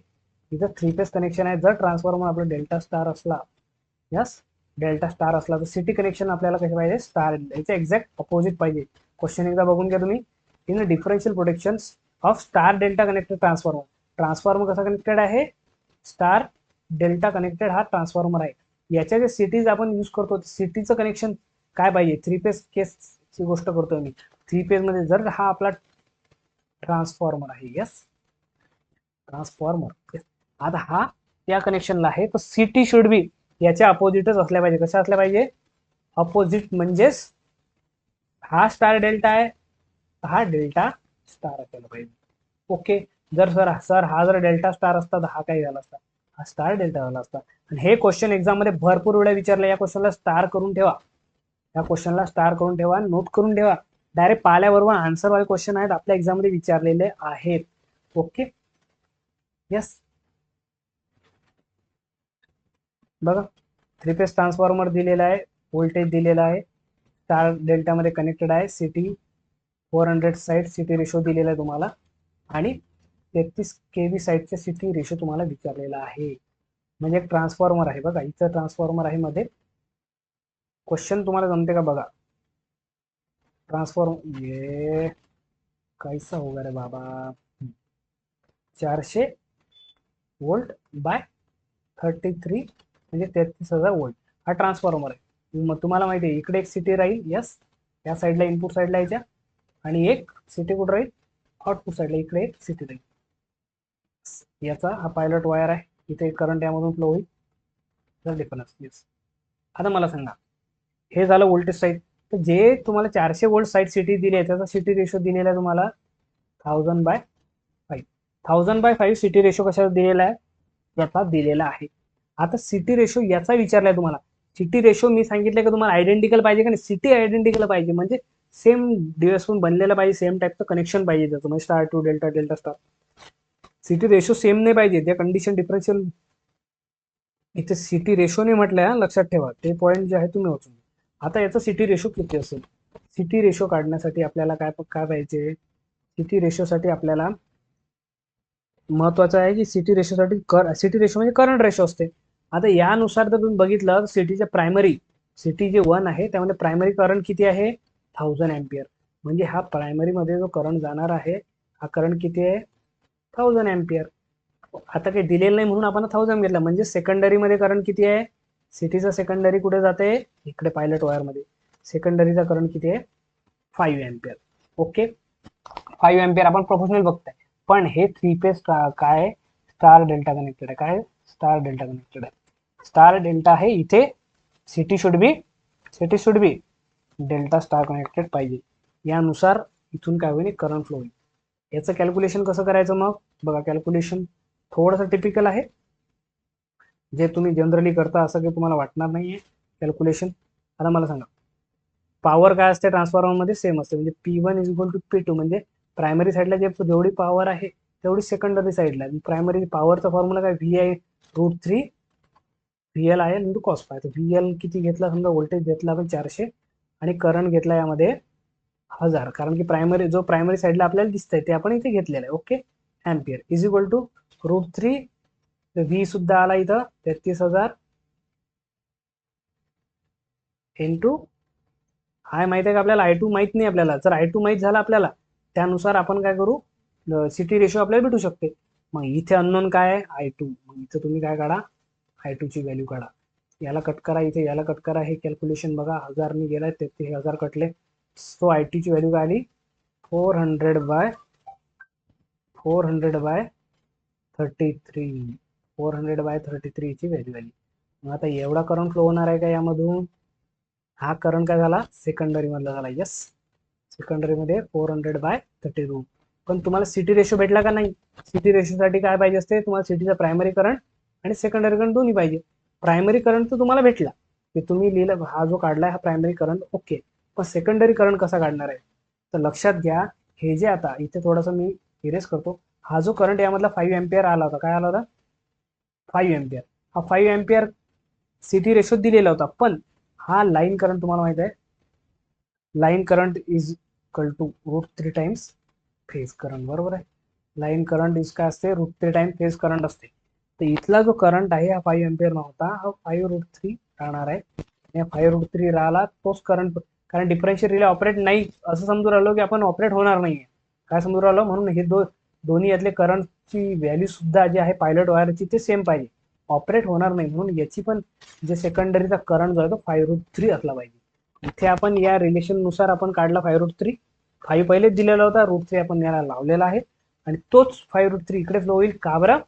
[SPEAKER 1] इथं 3 फेज कनेक्शन आहे. जर ट्रान्सफॉर्मर आपला डेल्टा स्टार असला, यस, डेल्टा स्टार असला तर सिटी कनेक्शन आपल्याला कसे पाहिजे, स्टार, याचे एक्झॅक्ट अपोजिट पाहिजे. क्वेश्चन एकदा बघून घ्या तुम्ही. In differential protection of star delta connected transformer. Transformer कसा कनेक्टेड आहे, स्टार डेल्टा कनेक्टेड हा ट्रान्सफॉर्मर आहे. याच्या जे सिटीज आपण यूज करतो, सिटीचं कनेक्शन काय पाहिजे, 3 फेज केसची गोष्ट करतोय मी. 3 फेज मध्ये जर हा आपला ट्रान्सफॉर्मर आहे, यस, ट्रान्सफॉर्मर, आता हा त्या कनेक्शनला आहे, तर सिटी शुड बी याच्या अपोजिटच असल्या पाहिजे. कशा असल्या पाहिजे, अपोजिट, म्हणजेच हा स्टार डेल्टा आहे, हा डेल्टा स्टार असायला पाहिजे. ओके, जर सर हा जर डेल्टा स्टार असता तर हा काय झाला असता, हा स्टार डेल्टा झाला असता. आणि हे क्वेश्चन एक्झाम मध्ये भरपूर वेळा विचारलं, या क्वेश्चनला स्टार करून ठेवा, या क्वेश्चनला स्टार करून ठेवा, नोट करून ठेवा. डायरेक्ट पाल्याबरोबर आन्सर वाले क्वेश्चन आहेत, आपल्या एक्झाम मध्ये विचारलेले आहेत. ओके, यस, बघा, 3 फेज ट्रान्सफॉर्मर दिलेला आहे, व्होल्टेज दिलेला आहे, स्टार डेल्टा मध्ये कनेक्टेड आहे, सिटी 400 साईड सिटी रेशो दिलेला आहे तुम्हाला, आणि 33 केव्ही साईडचे सिटी रेशो तुम्हाला विचारलेला आहे. म्हणजे एक ट्रान्सफॉर्मर आहे, बघा इथं ट्रान्सफॉर्मर आहे मध्ये. क्वेश्चन तुम्हाला जमते का बघा, ट्रान्सफॉर्मर ये कैसा होगा रे बाबा, 400 वोल्ट बाय 33 म्हणजे 33,000 वोल्ट हा ट्रान्सफॉर्मर आहे. मग तुम्हाला माहिती आहे इकडे एक सिटी राहील, यस, या साईडला इनपुट साईडला याच्या, आणि एक सिटी कुठं राहील, आउटपुट साईडला, इकडे एक सिटी राहील. याचा हा पायलट वायर आहे, इथे करंट यामधून फ्लो होईल, डिफरन्स. यस, आता मला सांगा, हे झालं व्होल्टेज साईड. तर जे तुम्हाला 400 वोल्ट साईड सिटी दिली आहे, त्याचा सिटी रेशो दिलेला आहे तुम्हाला 1000/5. 1000/5 सिटी रेशो कशाला दिलेला आहे, याचा दिलेला आहे. आता सिटी रेशो याचा विचारलाय तुम्हाला. सिटी रेशो मी सांगितलं की तुम्हाला आयडेंटिकल पाहिजे का नाही, सिटी आयडेंटिकल पाहिजे, म्हणजे सेम डिव्हाइसहून बनलेलं पाहिजे, सेम टाईपचं कनेक्शन पाहिजे त्याचं, म्हणजे star to delta, delta star. CT ratio same नाही पाहिजे, त्या कंडिशन डिफरन्शियल, इथे सिटी रेशो नाही म्हटलंय, लक्षात ठेवा, ते पॉईंट जे आहे तुम्ही वाचून. आता याचा सिटी रेशो किती असेल, सिटी रेशो काढण्यासाठी आपल्याला काय काय पाहिजे, सिटी रेशोसाठी आपल्याला महत्वाचं आहे की सिटी रेशोसाठी सिटी रेशो म्हणजे करंट रेशो असते. आता यानुसार जर तुम्ही बघितलं, सिटीच्या प्रायमरी, सिटी जे 1 आहे त्यामध्ये प्रायमरी करंट किती आहे, 1000 एम्पियर. म्हणजे हा प्रायमरी मध्ये जो करंट जाणार आहे, हा करंट किती आहे, 1000 एम्पियर. आता काही दिलेलं नाही म्हणून आपण 1000 घेतला, म्हणजे सेकंडरी मध्ये करंट किती आहे, सिटीचा सेकंडरी कुठे जाते, इकडे पायलट वायर मध्ये, सेकंडरीचा करंट किती आहे, 5 एम्पियर. ओके, 5 एम्पियर आपण प्रोपोर्शनल बघताय, पण हे 3 फेज काय, स्टार डेल्टा कनेक्टेड आहे, काय, स्टार डेल्टा कनेक्टेड आहे, स्टार डेल्टा आहे. इथे city should be delta star connected पाहिजे. यानुसार इथून काय होईल, करंट फ्लो होईल. याचं कॅल्क्युलेशन कसं करायचं, मग बघा, कॅल्क्युलेशन थोडंसं टिपिकल आहे, जे तुम्ही जनरली करता असं काही तुम्हाला वाटणार नाहीये कॅल्क्युलेशन. आता मला सांगा, पॉवर काय असते ट्रान्सफॉर्मर मध्ये, सेम असते, म्हणजे P1 is equal to P2, म्हणजे प्रायमरी साईडला जेवढी पॉवर आहे तेवढी सेकंडरी साईडला. प्रायमरी पॉवरचा फॉर्म्युला काय, VI√3 VL आहे इंटू कॉस फाय. तर VL किती घेतला, समजा व्होल्टेज घेतला आपण 400, आणि करंट घेतला यामध्ये 1000, कारण की प्रायमरी साईडला आपल्याला दिसतंय ते आपण इथे घेतलेलं आहे. Okay, ampere is equal to √3, V सुद्धा आला इथं 33,000 इंटू, हाय माहिती आहे का आपल्याला, I2 माहित नाही आपल्याला. जर I2 माहित झाला आपल्याला, त्यानुसार आपण काय करू, सिटी रेशो आपल्याला भेटू शकते. मग इथे अननोन काय आहे, I2. मग इथे तुम्ही काय काढा, I2 ची व्हॅल्यू काढा, याला कट करा, इथे याला कट करा, हे कॅल्क्युलेशन बघा, 1000 ने गेलाय, ते 1000 कटले. सो I2 ची व्हॅल्यू काय आली, 400/400/5 33 400/33 ची व्हॅल्यू आली. मग आता एवढा करंट फ्लो होणार आहे का यामधून? हा करंट काय झाला? सेकंडरी मधला झाला. यस, सेकंडरी मध्ये 400/32. पण तुम्हाला सिटी रेशो भेटला का नाही? सिटी रेशोसाठी काय पाहिजे असते? तुम्हाला सिटीचा प्रायमरी करंट आणि सेकंडरी करंट दोन्ही पाहिजे. प्रायमरी करंट तर तुम्हाला भेटला, की तुम्ही लिहिलं हा जो काढलाय हा प्रायमरी करंट, ओके. पण सेकंडरी करंट कसा काढणार आहे? तर लक्षात घ्या, हे जे आता इथे थोडंसं मी इरेज करतो, हा जो करंट यामधला 5 एम्पियर आला होता, काय आला होता? 5 एम्पियर. हा 5 एम्पियर सिटी रेशो दिलेला होता, पण हा लाईन करंट तुम्हाला माहित आहे, line current is equal to √3 times phase current, बरोबर आहे. लाईन करंट इज काय असते? √3 टाइम्स फेज करंट असते. तर इथला जो करंट आहे हा 5 एम्पियर नव्हता, हा 5√3 राहणार आहे. या 5√3 राहिला तोच करंट, कारण डिफरन्शियल रिले ऑपरेट नाही असं समजून राहिलो की आपण ऑपरेट होणार नाहीये, काय समजून राहिलो? म्हणून हे दोन्ही यातले करंटची व्हॅल्यू सुद्धा जी आहे पायलट वायरची ते सेम पाहिजे, ऑपरेट होणार नाही. म्हणून याची पण जे सेकंडरीचा करंट जो आहे तो 5√3 असला पाहिजे. इथे आपण या रिलेशन नुसार आपण काढला 5√3. 5 पहिलेच दिलेला होता, √3 आपण याला लावलेला आहे आणि तोच 5√3 इकडे फ्लो होईल. का बरं?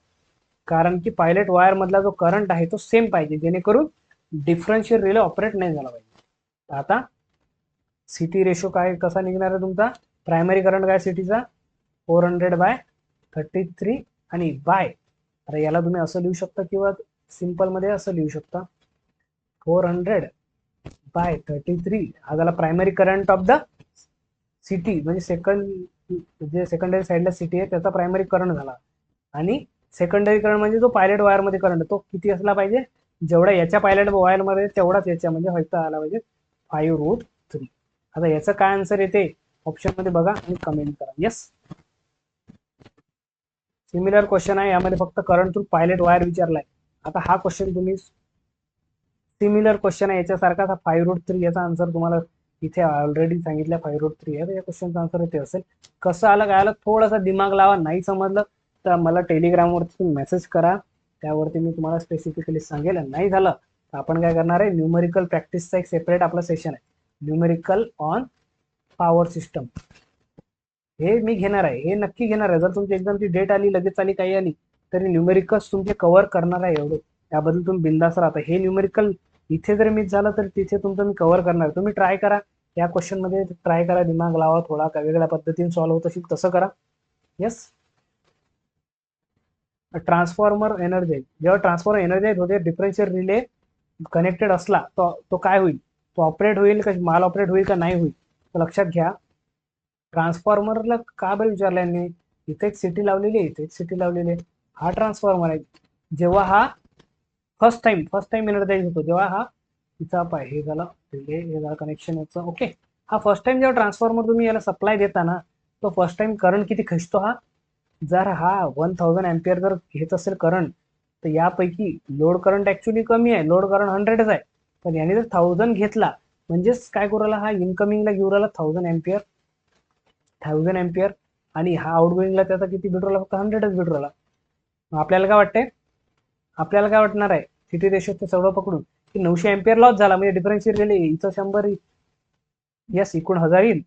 [SPEAKER 1] कारण की पायलट वायर मधला जो करंट आहे तो सेम पाहिजे, जेणेकरून डिफरन्शियल रिले ऑपरेट नाही झाला पाहिजे. आता सिटी रेशो काय कसा निघणार आहे तुमचा? प्रायमरी करंट काय सिटीचा? 400/33 आणि बाय, आता याला तुम्ही असं लिहू शकता किंवा सिंपल मध्ये असं लिहू शकता, 400/33 हा झाला primary current of the city, म्हणजे जे सेकंडरी साईडला सिटी आहे त्याचा प्रायमरी करंट झाला. आणि सेकंडरी करंट म्हणजे जो पायलट वायर मध्ये करंट तो किती असला पाहिजे? जेवढा याच्या पायलट वायर मध्ये तेवढाच याच्या म्हणजे व्हायचा आला पाहिजे, 5√3. आता याचं काय आन्सर येते ऑप्शन मध्ये बघा आणि कमेंट करा. यस, सिमिलर क्वेश्चन आहे, यामध्ये फक्त करंट थ्रू पायलट वायर विचारलाय. आता हा क्वेश्चन तुम्ही सिमिलर क्वेश्चन आहे याच्यासारखा, 5√3 याचा आन्सर तुम्हाला इथे ऑलरेडी सांगितलं 5√3 आहे, तर या क्वेश्चनचा आन्सर इथे असेल. कसं आलं काय आलं थोडासा दिमाग लावा, नाही समजलं तर मला टेलिग्रामवरती तुम्ही मेसेज करा, त्यावरती मी तुम्हाला स्पेसिफिकली सांगेल. नाही झालं तर आपण काय करणार आहे, न्यूमेरिकल प्रॅक्टिसचा एक सेपरेट आपला सेशन आहे, न्यूमेरिकल ऑन पॉवर सिस्टम, हे मी घेणार आहे, हे नक्की घेणार आहे. जर तुमची एक्झामची डेट आली, लगेच आली, काही आली तरी न्यूमेरिकल्स तुमचे कव्हर करणार आहे एवढं, त्याबद्दल तुम्ही बिंदास राहता. हे न्यूमेरिकल इथे जर मिस झालं तर तिथे तुमचं मी कव्हर करणार. तुम्ही ट्राय करा, या क्वेश्चन मध्ये ट्राय करा, दिमाग लावा थोडा, वेगळ्या पद्धतीने सॉल्व्ह होत असेल तसं करा. येस, ट्रान्सफॉर्मर एनर्जी, जेव्हा ट्रान्सफॉर्मर एनर्जाइज होते, डिफरन्शियल रिले कनेक्टेड असला तो काय होईल? तो ऑपरेट होईल का, माल ऑपरेट होईल का नाही होईल? तर लक्षात घ्या, ट्रान्सफॉर्मरला का बरं विचारलं यांनी? इथे एक सिटी लावलेली आहे, इथे एक सिटी लावलेली आहे, हा ट्रान्सफॉर्मर आहे. जेव्हा हा फर्स्ट टाइम एनर्जाइज होतो, जेव्हा हा तिचा पाय हे झालं रिले, हे झालं कनेक्शन याचं, ओके. हा फर्स्ट टाइम जेव्हा ट्रान्सफॉर्मर तुम्ही याला सप्लाय देता ना, तो फर्स्ट टाइम करंट किती खचतो हा? जर हा 1000 एम्पियर जर घेत असेल करंट, तर यापैकी लोड करंट ऍक्च्युली कमी आहे, लोड करंट 100च आहे, पण याने जर 1000 घेतला म्हणजेच काय करू राहिला, हा इनकमिंगला घेऊ राहिला 1000 एम्पियर आणि हा आउटगोईंगला त्याचा किती भेटू राहिला? फक्त 100च भेटू राहिला. आपल्याला काय वाटतंय, आपल्याला काय वाटणार आहे सिटी रेशोचं सगळं पकडून की 900 एम्पियर लॉस झाला, म्हणजे डिफरन्शियल रिले इथं 100 यस इकडून 1000 येईल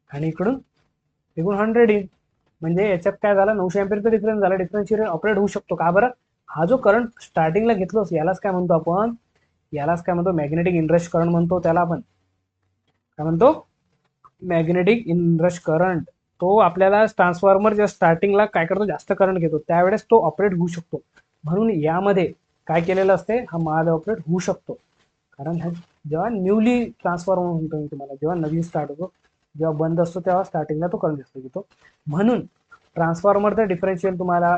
[SPEAKER 1] आणि इकडून 100 येईल, म्हणजे याच्यात काय झालं, 900 एम्पियरचा डिफरन्स झाला, डिफरन्शियल ऑपरेट होऊ शकतो. का बरं? हा जो करंट स्टार्टिंगला घेतलोस यालाच काय म्हणतो आपण? यालाच काय म्हणतो? मॅग्नेटिक इनरश करंट म्हणतो त्याला आपण. काय म्हणतो? Magnetic inrush current. तो आपल्याला ट्रान्सफॉर्मर जेव्हा स्टार्टिंगला काय करतो, जास्त करंट घेतो त्यावेळेस तो ऑपरेट होऊ शकतो. म्हणून यामध्ये काय केलेलं असते, हा माल ऑपरेट होऊ शकतो. कारण हा जेव्हा न्यूली ट्रान्सफॉर्मर म्हणतो मी तुम्हाला, जेव्हा नवीन स्टार्ट होतो, जेव्हा बंद असतो तेव्हा स्टार्टिंगला तो करंट जास्त घेतो. म्हणून ट्रान्सफॉर्मरचा डिफरन्शियल तुम्हाला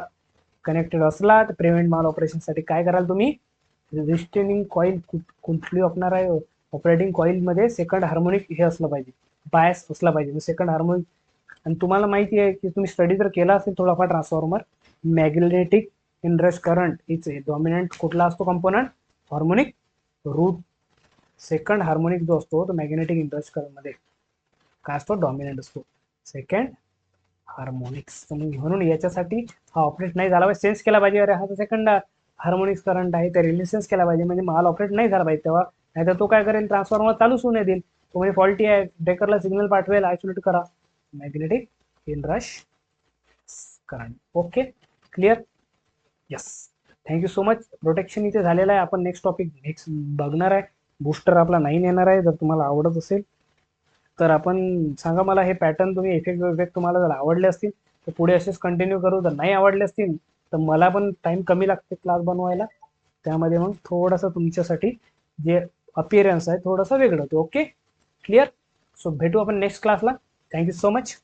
[SPEAKER 1] कनेक्टेड असला तर प्रिव्हेंट माल ऑपरेशनसाठी काय कराल तुम्ही? रिस्टेनिंग कॉईल कुठली वापरणार आहे? ऑपरेटिंग कॉईल मध्ये सेकंड हार्मोनिक हे असलं पाहिजे, बायस असला पाहिजे, सेकंड हार्मोनिक. आणि तुम्हाला माहिती आहे की तुम्ही स्टडी जर केला असेल थोडाफार ट्रान्सफॉर्मर, मॅग्नेटिक इनरश करंट इथे डॉमिनंट कुठला असतो component? Harmonic root. Second harmonic जो असतो तो मॅग्नेटिक इनरश करंट मध्ये काय असतो? डॉमिनंट असतो, सेकंड हार्मोनिक्स. म्हणून याच्यासाठी हा ऑपरेट नाही झाला पाहिजे, सेन्स केला पाहिजे, अरे हा सेकंड हार्मोनिक्स करंट आहे, त्या रिलेशन्स केला पाहिजे, म्हणजे माल ऑपरेट नाही झाला पाहिजे तेव्हा. नाहीतर तो काय करेल, ट्रान्सफॉर्मर चालूच होऊ देईल, तो म्हणजे फॉल्टी आहे, ब्रेकरला सिग्नल पाठवेल, आयसोलेट करा. Magnetic inrush current. Okay, clear. Yes, thank you so much. Protection इथे झालेलं आहे. आपण नेक्स्ट टॉपिक नेक्स्ट बघणार आहे. बूस्टर आपला 9 येणार आहे. जर तुम्हाला आवडत असेल तर आपण सांगा मला, हे पॅटर्न तुम्ही इफेक्ट विफेक्ट तुम्हाला जर आवडले असतील तर पुढे असेच कंटिन्यू करू. जर नाही आवडले असतील तर मला पण टाइम कमी लागते क्लास बनवायला. त्यामध्ये मग थोडंसं तुमच्यासाठी जे अपिअरन्स आहे थोडंसं वेगळं होतं. Okay, clear. सो भेटू आपण नेक्स्ट क्लासला. Thank you so much.